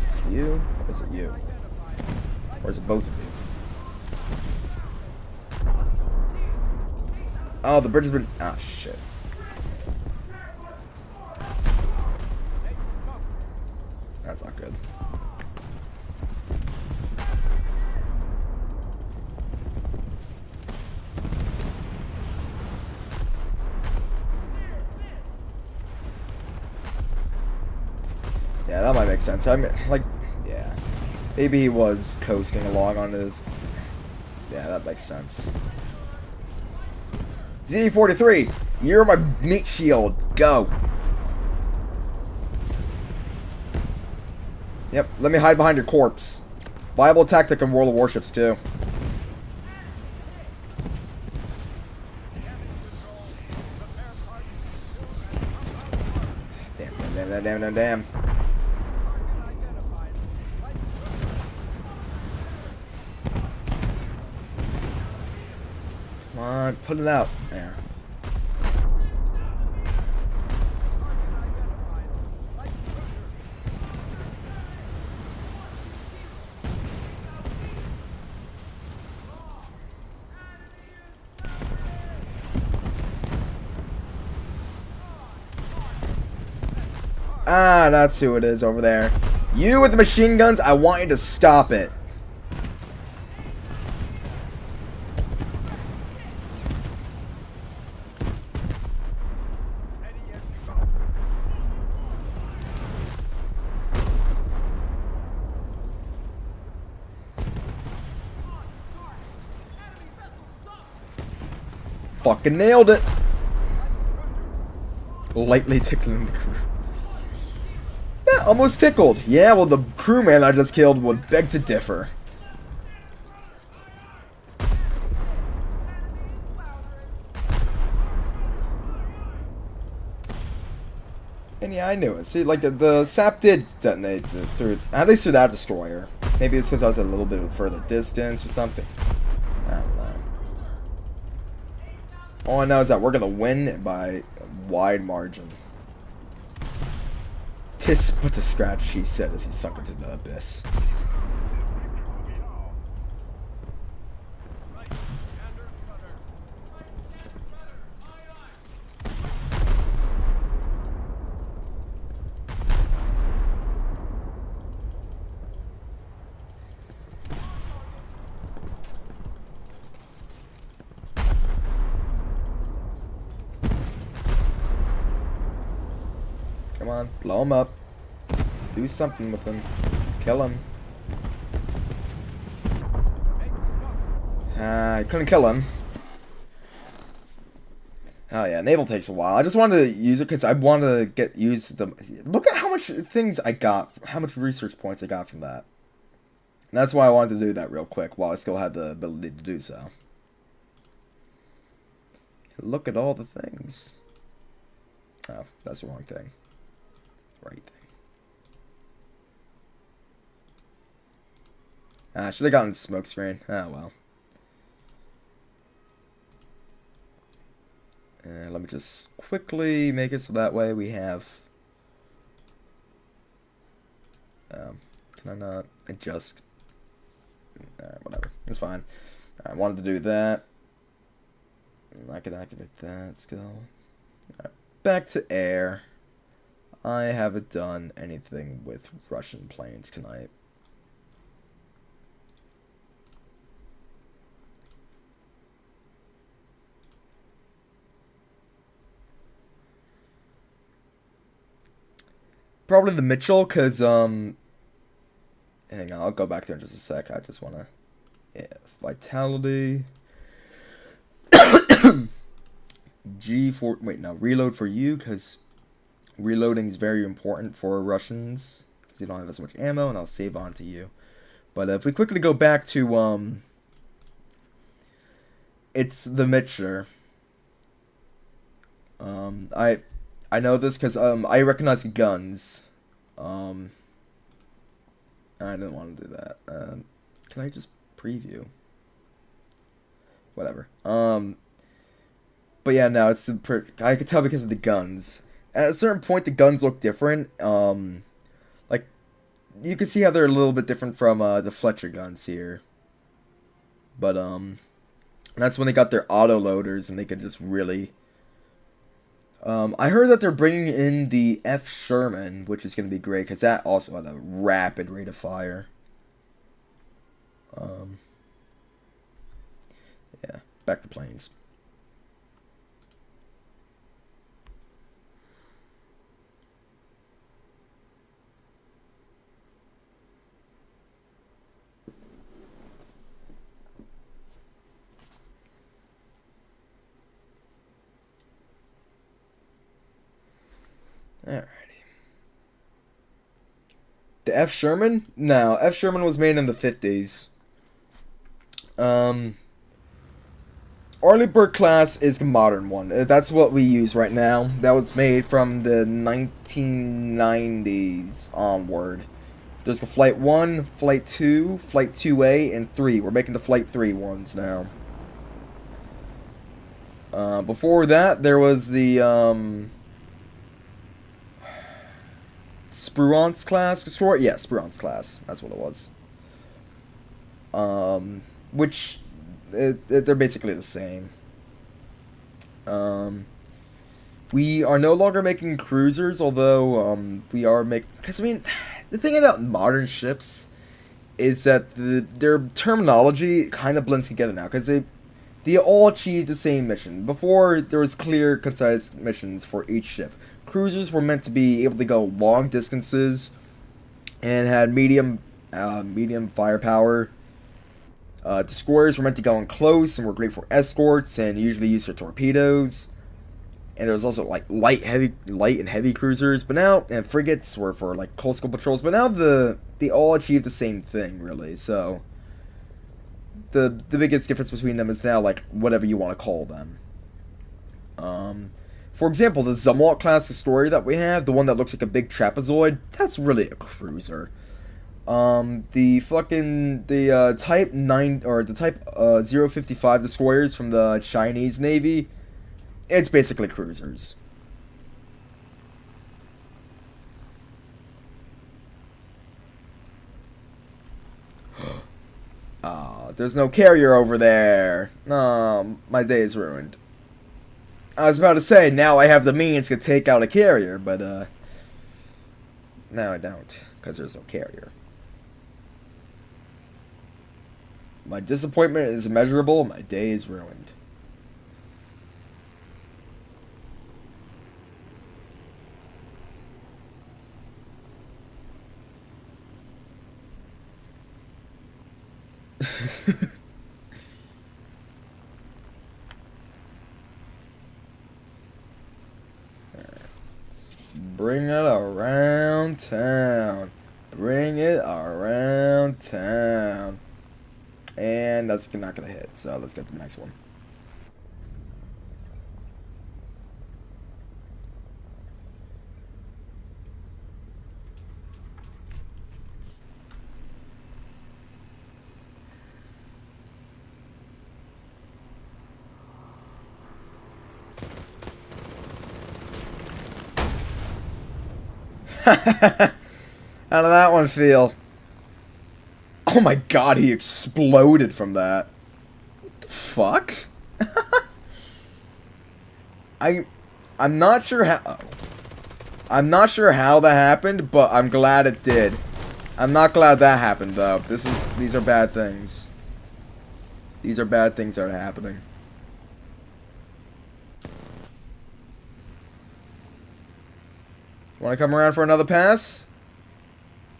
Is it you? Or is it you? Or is it both of you? Oh, the bridge has been... Ah, shit. That's not good. Yeah, that might make sense. I mean, like, yeah. Maybe he was coasting along on his... Yeah, that makes sense. Z43, you're my meat shield. Go. Yep, let me hide behind your corpse. Viable tactic in World of Warships, too. Damn. Come on, put it out. There. Ah, that's who it is over there. You with the machine guns, I want you to stop it. Fucking nailed it. Lightly tickling the crew. Yeah, almost tickled. Yeah, well, the crewman I just killed would beg to differ. And yeah, I knew it. See, like, the sap did detonate through, at least through that destroyer. Maybe it's because I was at a little bit of a further distance or something. I don't know. All I know is that we're going to win by a wide margin. Tis but a scratch, he said as he sunk into the abyss. Come on, blow him up. Do something with him. Kill him. I couldn't kill him. Oh yeah, naval takes a while. I just wanted to use it because I wanted to get used to them. Look at how much things I got, how much research points I got from that. And that's why I wanted to do that real quick while I still had the ability to do so. Look at all the things. Oh, that's the wrong thing. Right thing. Should have gotten smoke screen. Oh well. Let me just quickly make it so that way we have. Can I not adjust? Whatever. It's fine. I wanted to do that. I can activate that still. Back to air. I haven't done anything with Russian planes tonight. Probably the Mitchell, because, hang on, I'll go back there in just a sec. I just want to, yeah, vitality. G4, wait, no, reload for you, because reloading is very important for Russians, because you don't have as much ammo, and I'll save on to you. But if we quickly go back to, it's the Mitchell. I know this because I recognize guns. I didn't want to do that. Can I just preview? Whatever. But yeah, no, it's I could tell because of the guns. At a certain point, the guns look different. Like you can see how they're a little bit different from the Fletcher guns here. But that's when they got their auto loaders and they could just really. I heard that they're bringing in the F. Sherman, which is going to be great, because that also had a rapid rate of fire. Yeah, back to planes. Alrighty. The F Sherman? No, F Sherman was made in the 50s. Arleigh class is the modern one. That's what we use right now. That was made from the 1990s onward. There's the Flight 1, Flight 2, Flight 2A, and 3. We're making the Flight 3 ones now. Before that, there was the Spruance class destroyer. Yeah, Spruance class. That's what it was. Which they're basically the same. We are no longer making cruisers, although we are making. Because I mean, the thing about modern ships is that their terminology kind of blends together now, because they all achieve the same mission. Before, there was clear, concise missions for each ship. Cruisers were meant to be able to go long distances and had medium firepower. Destroyers were meant to go in close and were great for escorts and usually used for torpedoes. And there was also like light and heavy cruisers, but now and frigates were for like coastal patrols. But now they all achieve the same thing really. So the biggest difference between them is now like whatever you want to call them. For example, the Zumwalt class destroyer that we have, the one that looks like a big trapezoid, that's really a cruiser. The Type 9 or the Type 055 destroyers from the Chinese Navy, it's basically cruisers. There's no carrier over there. My day is ruined. I was about to say, now I have the means to take out a carrier, but, now I don't, because there's no carrier. My disappointment is immeasurable, my day is ruined. Bring it around town. Bring it around town. And that's not gonna hit, so let's get to the next one. How did that one feel? Oh my god, he exploded from that. What the fuck? I'm not sure how. I'm not sure how that happened, but I'm glad it did. I'm not glad that happened though. These are bad things. These are bad things that are happening. Want to come around for another pass?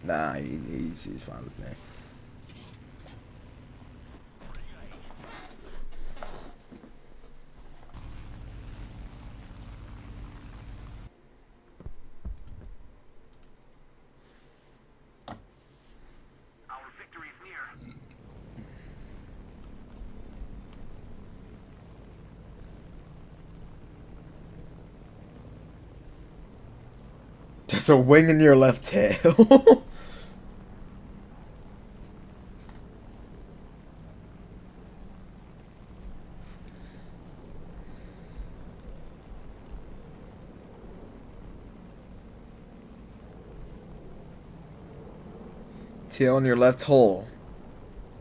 Nah, he's fine with me. Our victory is near. There's a wing in your left tail. Tail in your left hole.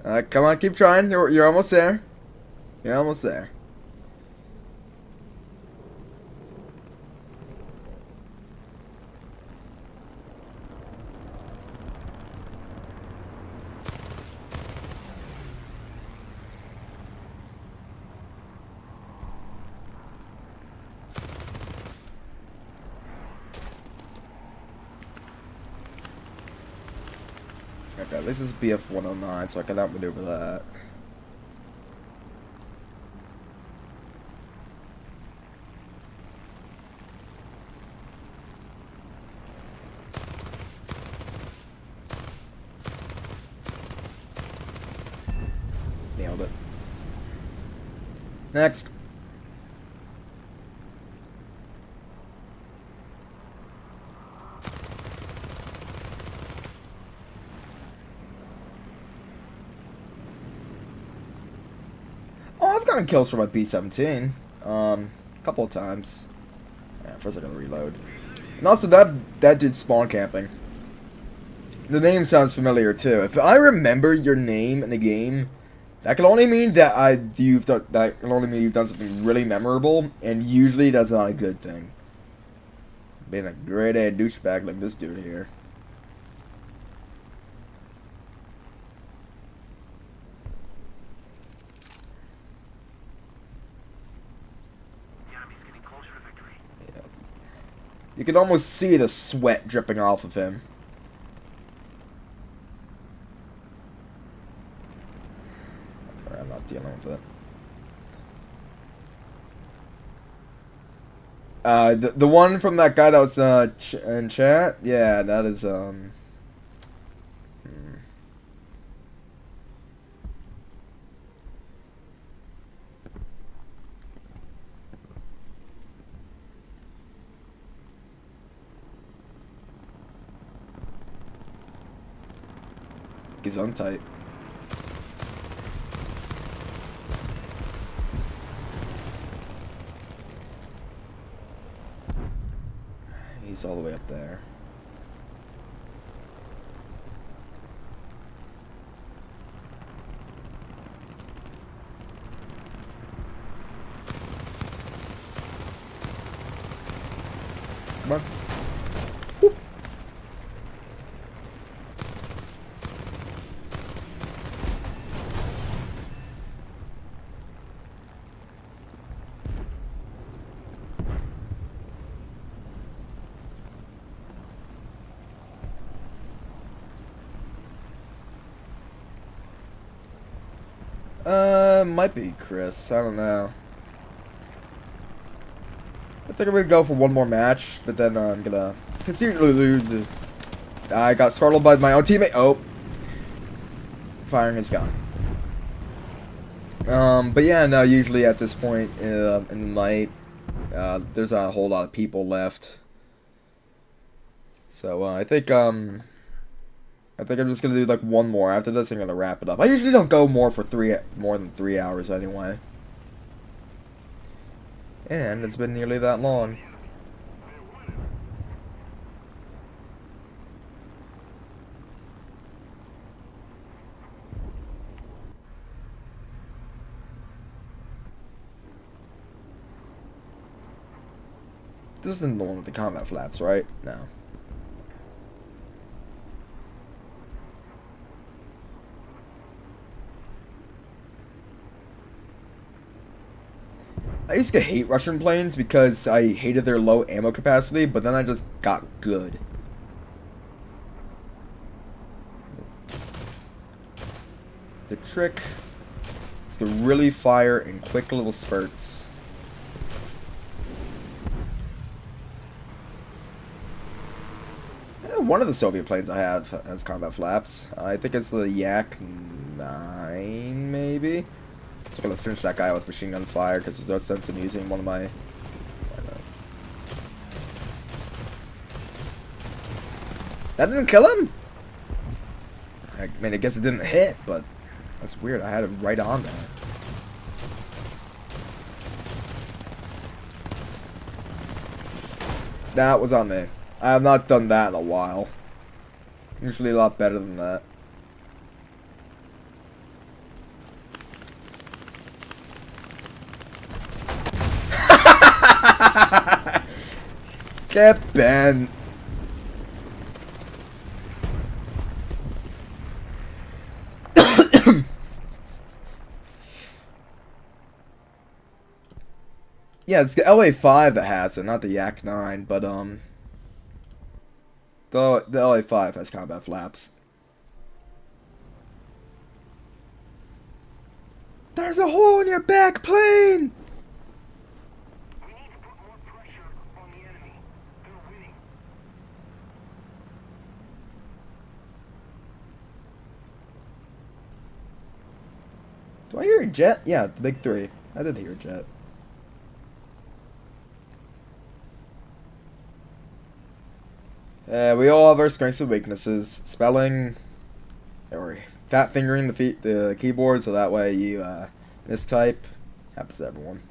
Come on, keep trying. You're almost there. You're almost there. Okay, this is BF 109, so I can outmaneuver that. Next. Oh, I've gotten kills for my B-17. A couple of times. Yeah, first I gotta reload. And also, that did spawn camping. The name sounds familiar too. If I remember your name in the game, that can only mean that you've done something really memorable, and usually that's not a good thing. Being a great A douchebag like this dude here. The enemy's getting closer to victory. Yeah. You can almost see the sweat dripping off of him. I'm not dealing with it. The one from that guy that was in chat, yeah, that is Gesundheit. He's all the way up there. Come on. Whoop. Might be Chris. I don't know. I think I'm gonna go for one more match, but then I'm gonna continue. I got startled by my own teammate. Oh, firing his gun. But yeah, no. Usually at this point in the night, there's a whole lot of people left. So I think I'm just gonna do like one more. After this, I'm gonna wrap it up. I usually don't go more than 3 hours anyway. And it's been nearly that long. This isn't the one with the combat flaps, right? No. I used to hate Russian planes because I hated their low ammo capacity, but then I just got good. The trick is to really fire in quick little spurts. One of the Soviet planes I have has combat flaps. I think it's the Yak 9, maybe? So I'm gonna finish that guy with machine gun fire because there's no sense in using one of my. That didn't kill him? I mean, I guess it didn't hit, but that's weird. I had it right on there. That was on me. I have not done that in a while. Usually a lot better than that. Get bent. Yeah, it's the LA5 that has it, not the Yak 9, but the LA5 has combat flaps. There's a hole in your back plane! We need to put more pressure on the enemy. They're winning. Do I hear a jet? Yeah, the big three. I did hear a jet. We all have our strengths and weaknesses. Spelling, or fat fingering the keyboard, so that way you mistype. Happens to everyone.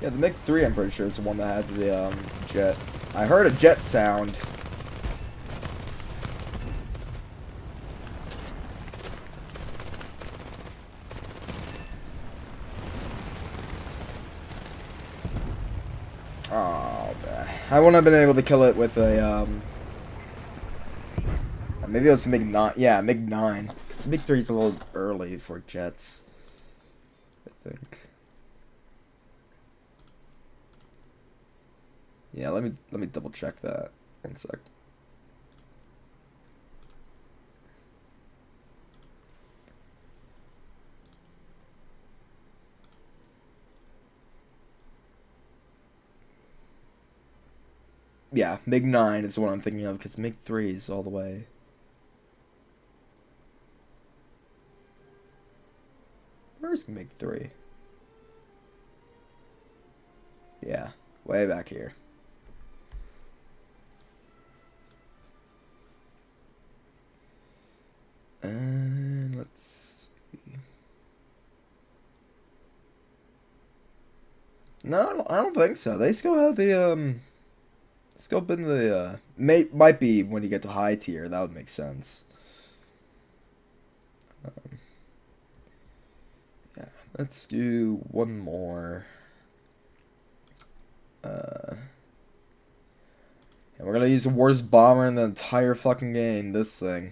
Yeah, the MiG-3 I'm pretty sure is the one that has the jet. I heard a jet sound. Oh, man. I wouldn't have been able to kill it with a maybe it was a MiG-9. Yeah, MiG-9. Because the MiG-3 is a little early for jets, I think. Yeah, let me double check that. One sec. Yeah, MiG-9 is the one I'm thinking of because MiG-3 is all the way. Where's MiG-3? Yeah, way back here. And let's see. No, I don't think so. They still have the scope in the might be when you get to high tier. That would make sense. Yeah, let's do one more. And we're gonna use the worst bomber in the entire fucking game. This thing.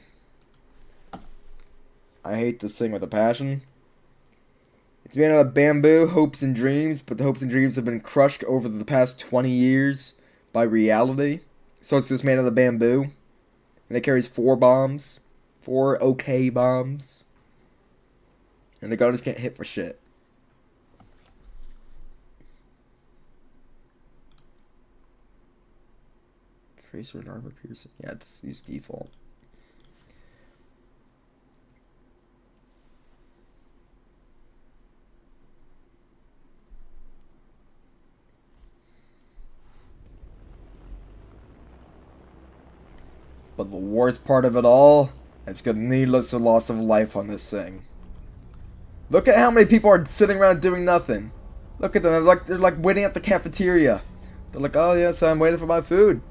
I hate this thing with a passion. It's made out of bamboo, hopes and dreams, but the hopes and dreams have been crushed over the past 20 years by reality. So it's just made out of bamboo. And it carries 4 bombs. 4 okay bombs. And the gun just can't hit for shit. Tracer and armor piercing. Yeah, just use default. But the worst part of it all, it's got needless loss of life on this thing. Look at how many people are sitting around doing nothing. Look at them, they're like waiting at the cafeteria. They're like, oh yes, I'm waiting for my food.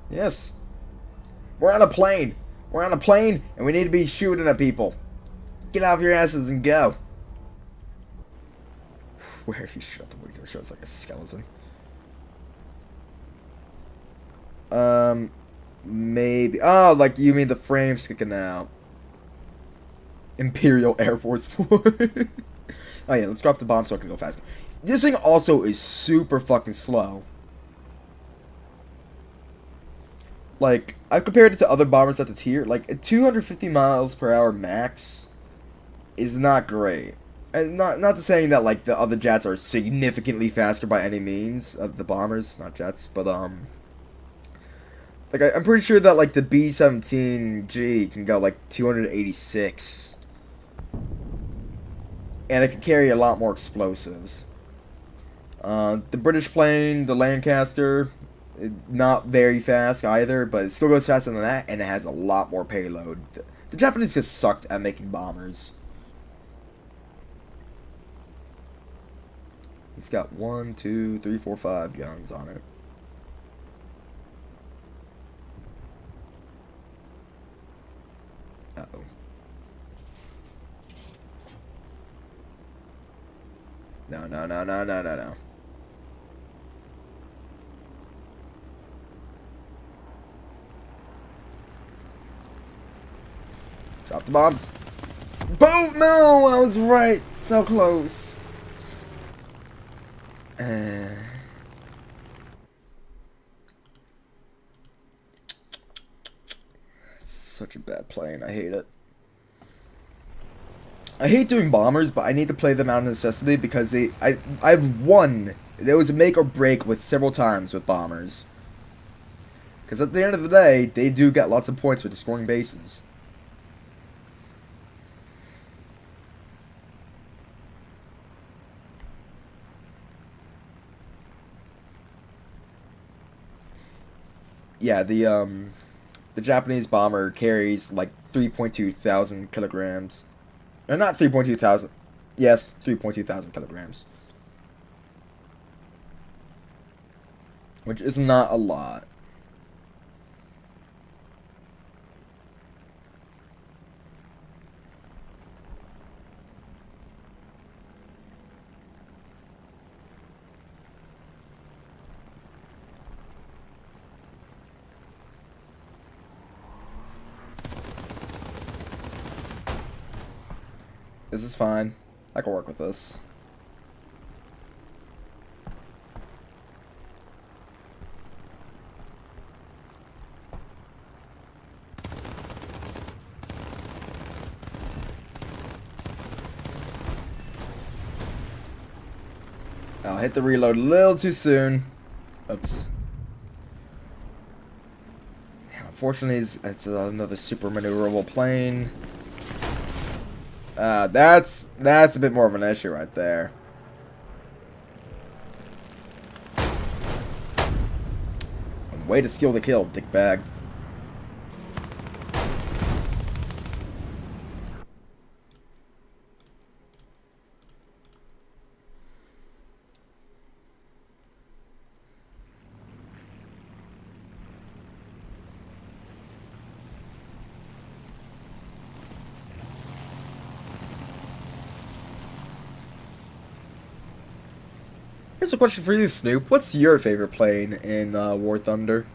Yes. We're on a plane. We're on a plane, and we need to be shooting at people. Get off your asses and go. Where if you shut the window shows like a skeleton. Maybe. Oh, like you mean the frame sticking out. Imperial Air Force One. Oh yeah, let's drop the bomb so I can go faster. This thing also is super fucking slow. Like, I've compared it to other bombers at the tier. Like, at 250 miles per hour max is not great. And not to saying that, like, the other jets are significantly faster by any means of the bombers, not jets, but, like, I'm pretty sure that, like, the B-17G can go, like, 286. And it can carry a lot more explosives. The British plane, the Lancaster, not very fast either, but it still goes faster than that, and it has a lot more payload. The Japanese just sucked at making bombers. It's got 1, 2, 3, 4, 5 guns on it. Uh-oh. No. Drop the bombs. Boom! No, I was right. So close. such a bad plane. I hate it. I hate doing bombers, but I need to play them out of necessity because I've won. There was a make or break with several times with bombers. Because at the end of the day, they do get lots of points for destroying bases. Yeah, the Japanese bomber carries like 3.2 thousand kilograms. Or not 3.2 thousand. Yes, 3.2 thousand kilograms. Which is not a lot. This is fine. I can work with this. I'll hit the reload a little too soon. Oops. Unfortunately, it's another super maneuverable plane. That's a bit more of an issue right there. Way to steal the kill, dickbag. Here's a question for you, Snoop. What's your favorite plane in War Thunder?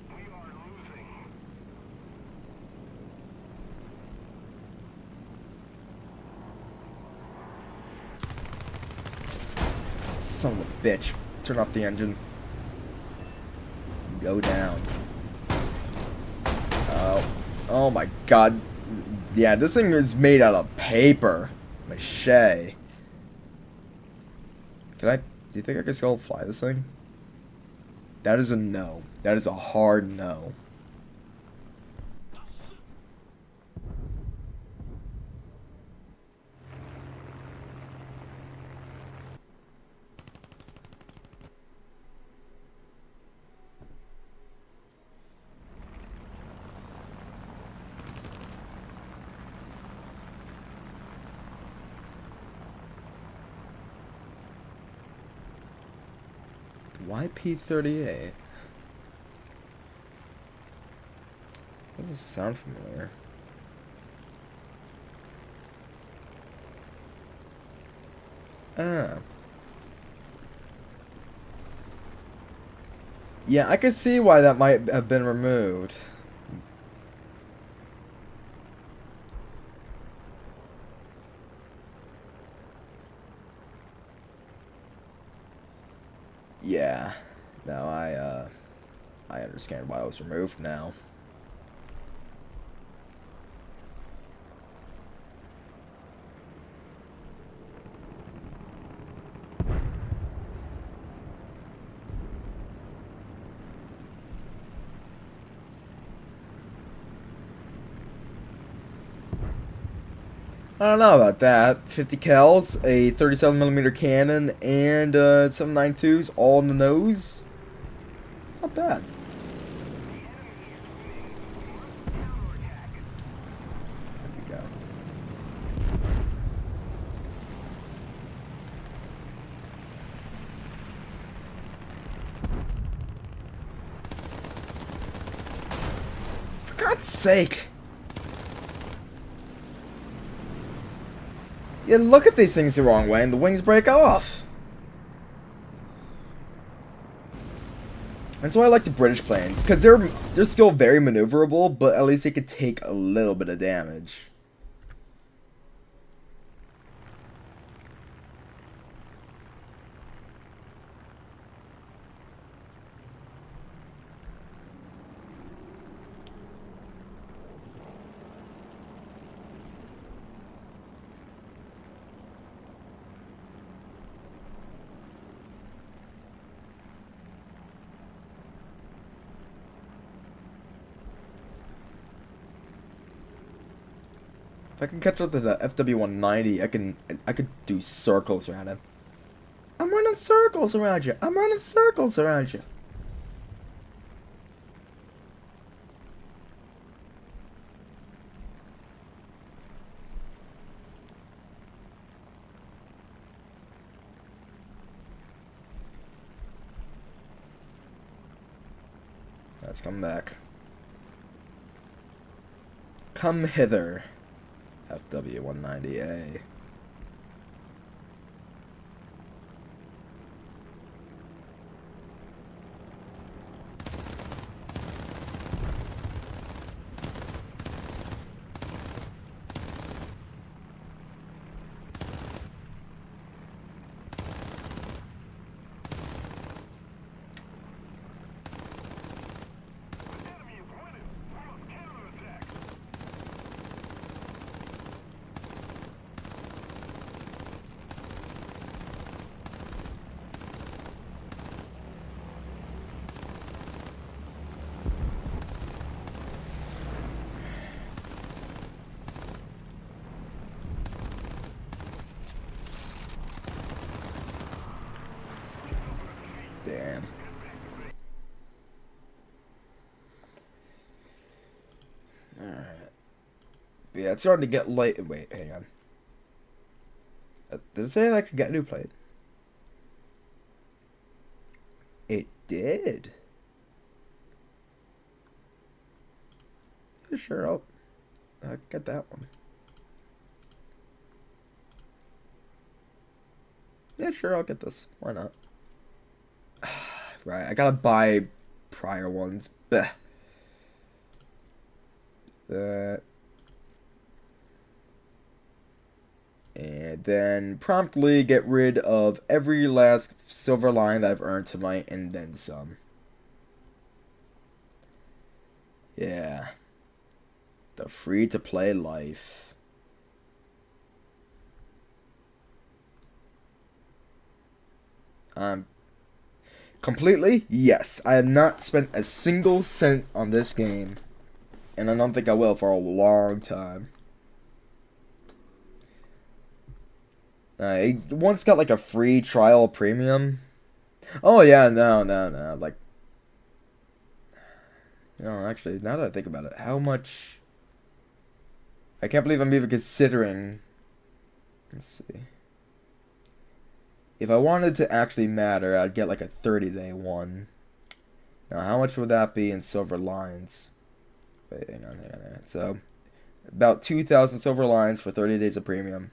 We are losing. Son of a bitch. Turn off the engine. Go down. Oh my god. Yeah, this thing is made out of paper. Mache. Do you think I can still fly this thing? That is a no. That is a hard no. Why P-38? Does this sound familiar? Ah. Yeah, I can see why that might have been removed. Yeah. No, I understand why it was removed now. I don't know about that. 50 cals, a 37mm cannon, and 7.92s all in the nose. It's not bad. There we go. For God's sake. You look at these things the wrong way and the wings break off. That's why I like the British planes, because they're still very maneuverable, but at least they could take a little bit of damage. If I can catch up to the FW-190, I could do circles around him. I'm running circles around you. I'm running circles around you. Let's come back. Come hither, FW-190A. Enemy is winning. We must counterattack. Damn. Alright. Yeah, it's starting to get late. Wait, hang on. Did it say I could get a new plate? It did. Yeah, sure, I'll get that one. Yeah, sure, I'll get this. Why not? Right, I gotta buy prior ones. Bleh. That. And then promptly get rid of every last silver line that I've earned tonight and then some. Yeah. The free-to-play life. Completely? Yes. I have not spent a single cent on this game. And I don't think I will for a long time. I once got like a free trial premium. Oh yeah, no. Like, no, actually, now that I think about it, how much? I can't believe I'm even considering. Let's see. If I wanted to actually matter, I'd get like a 30-day one. Now, how much would that be in silver lines? Wait, hang on. So, about 2,000 silver lines for 30 days of premium.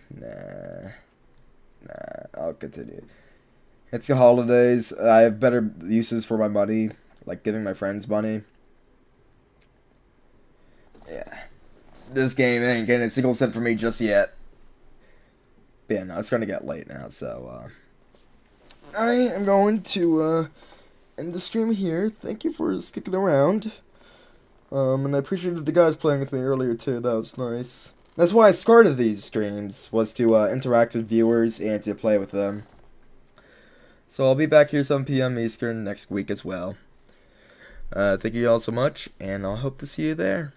Nah, I'll continue. It's the holidays. I have better uses for my money, like giving my friends money. Yeah. This game ain't getting a single cent from me just yet. But yeah, no, it's gonna get late now, so, I am going to, end the stream here. Thank you for sticking around. And I appreciated the guys playing with me earlier, too. That was nice. That's why I started these streams, was to, interact with viewers and to play with them. So I'll be back here 7 p.m. Eastern next week as well. Thank you all so much, and I'll hope to see you there.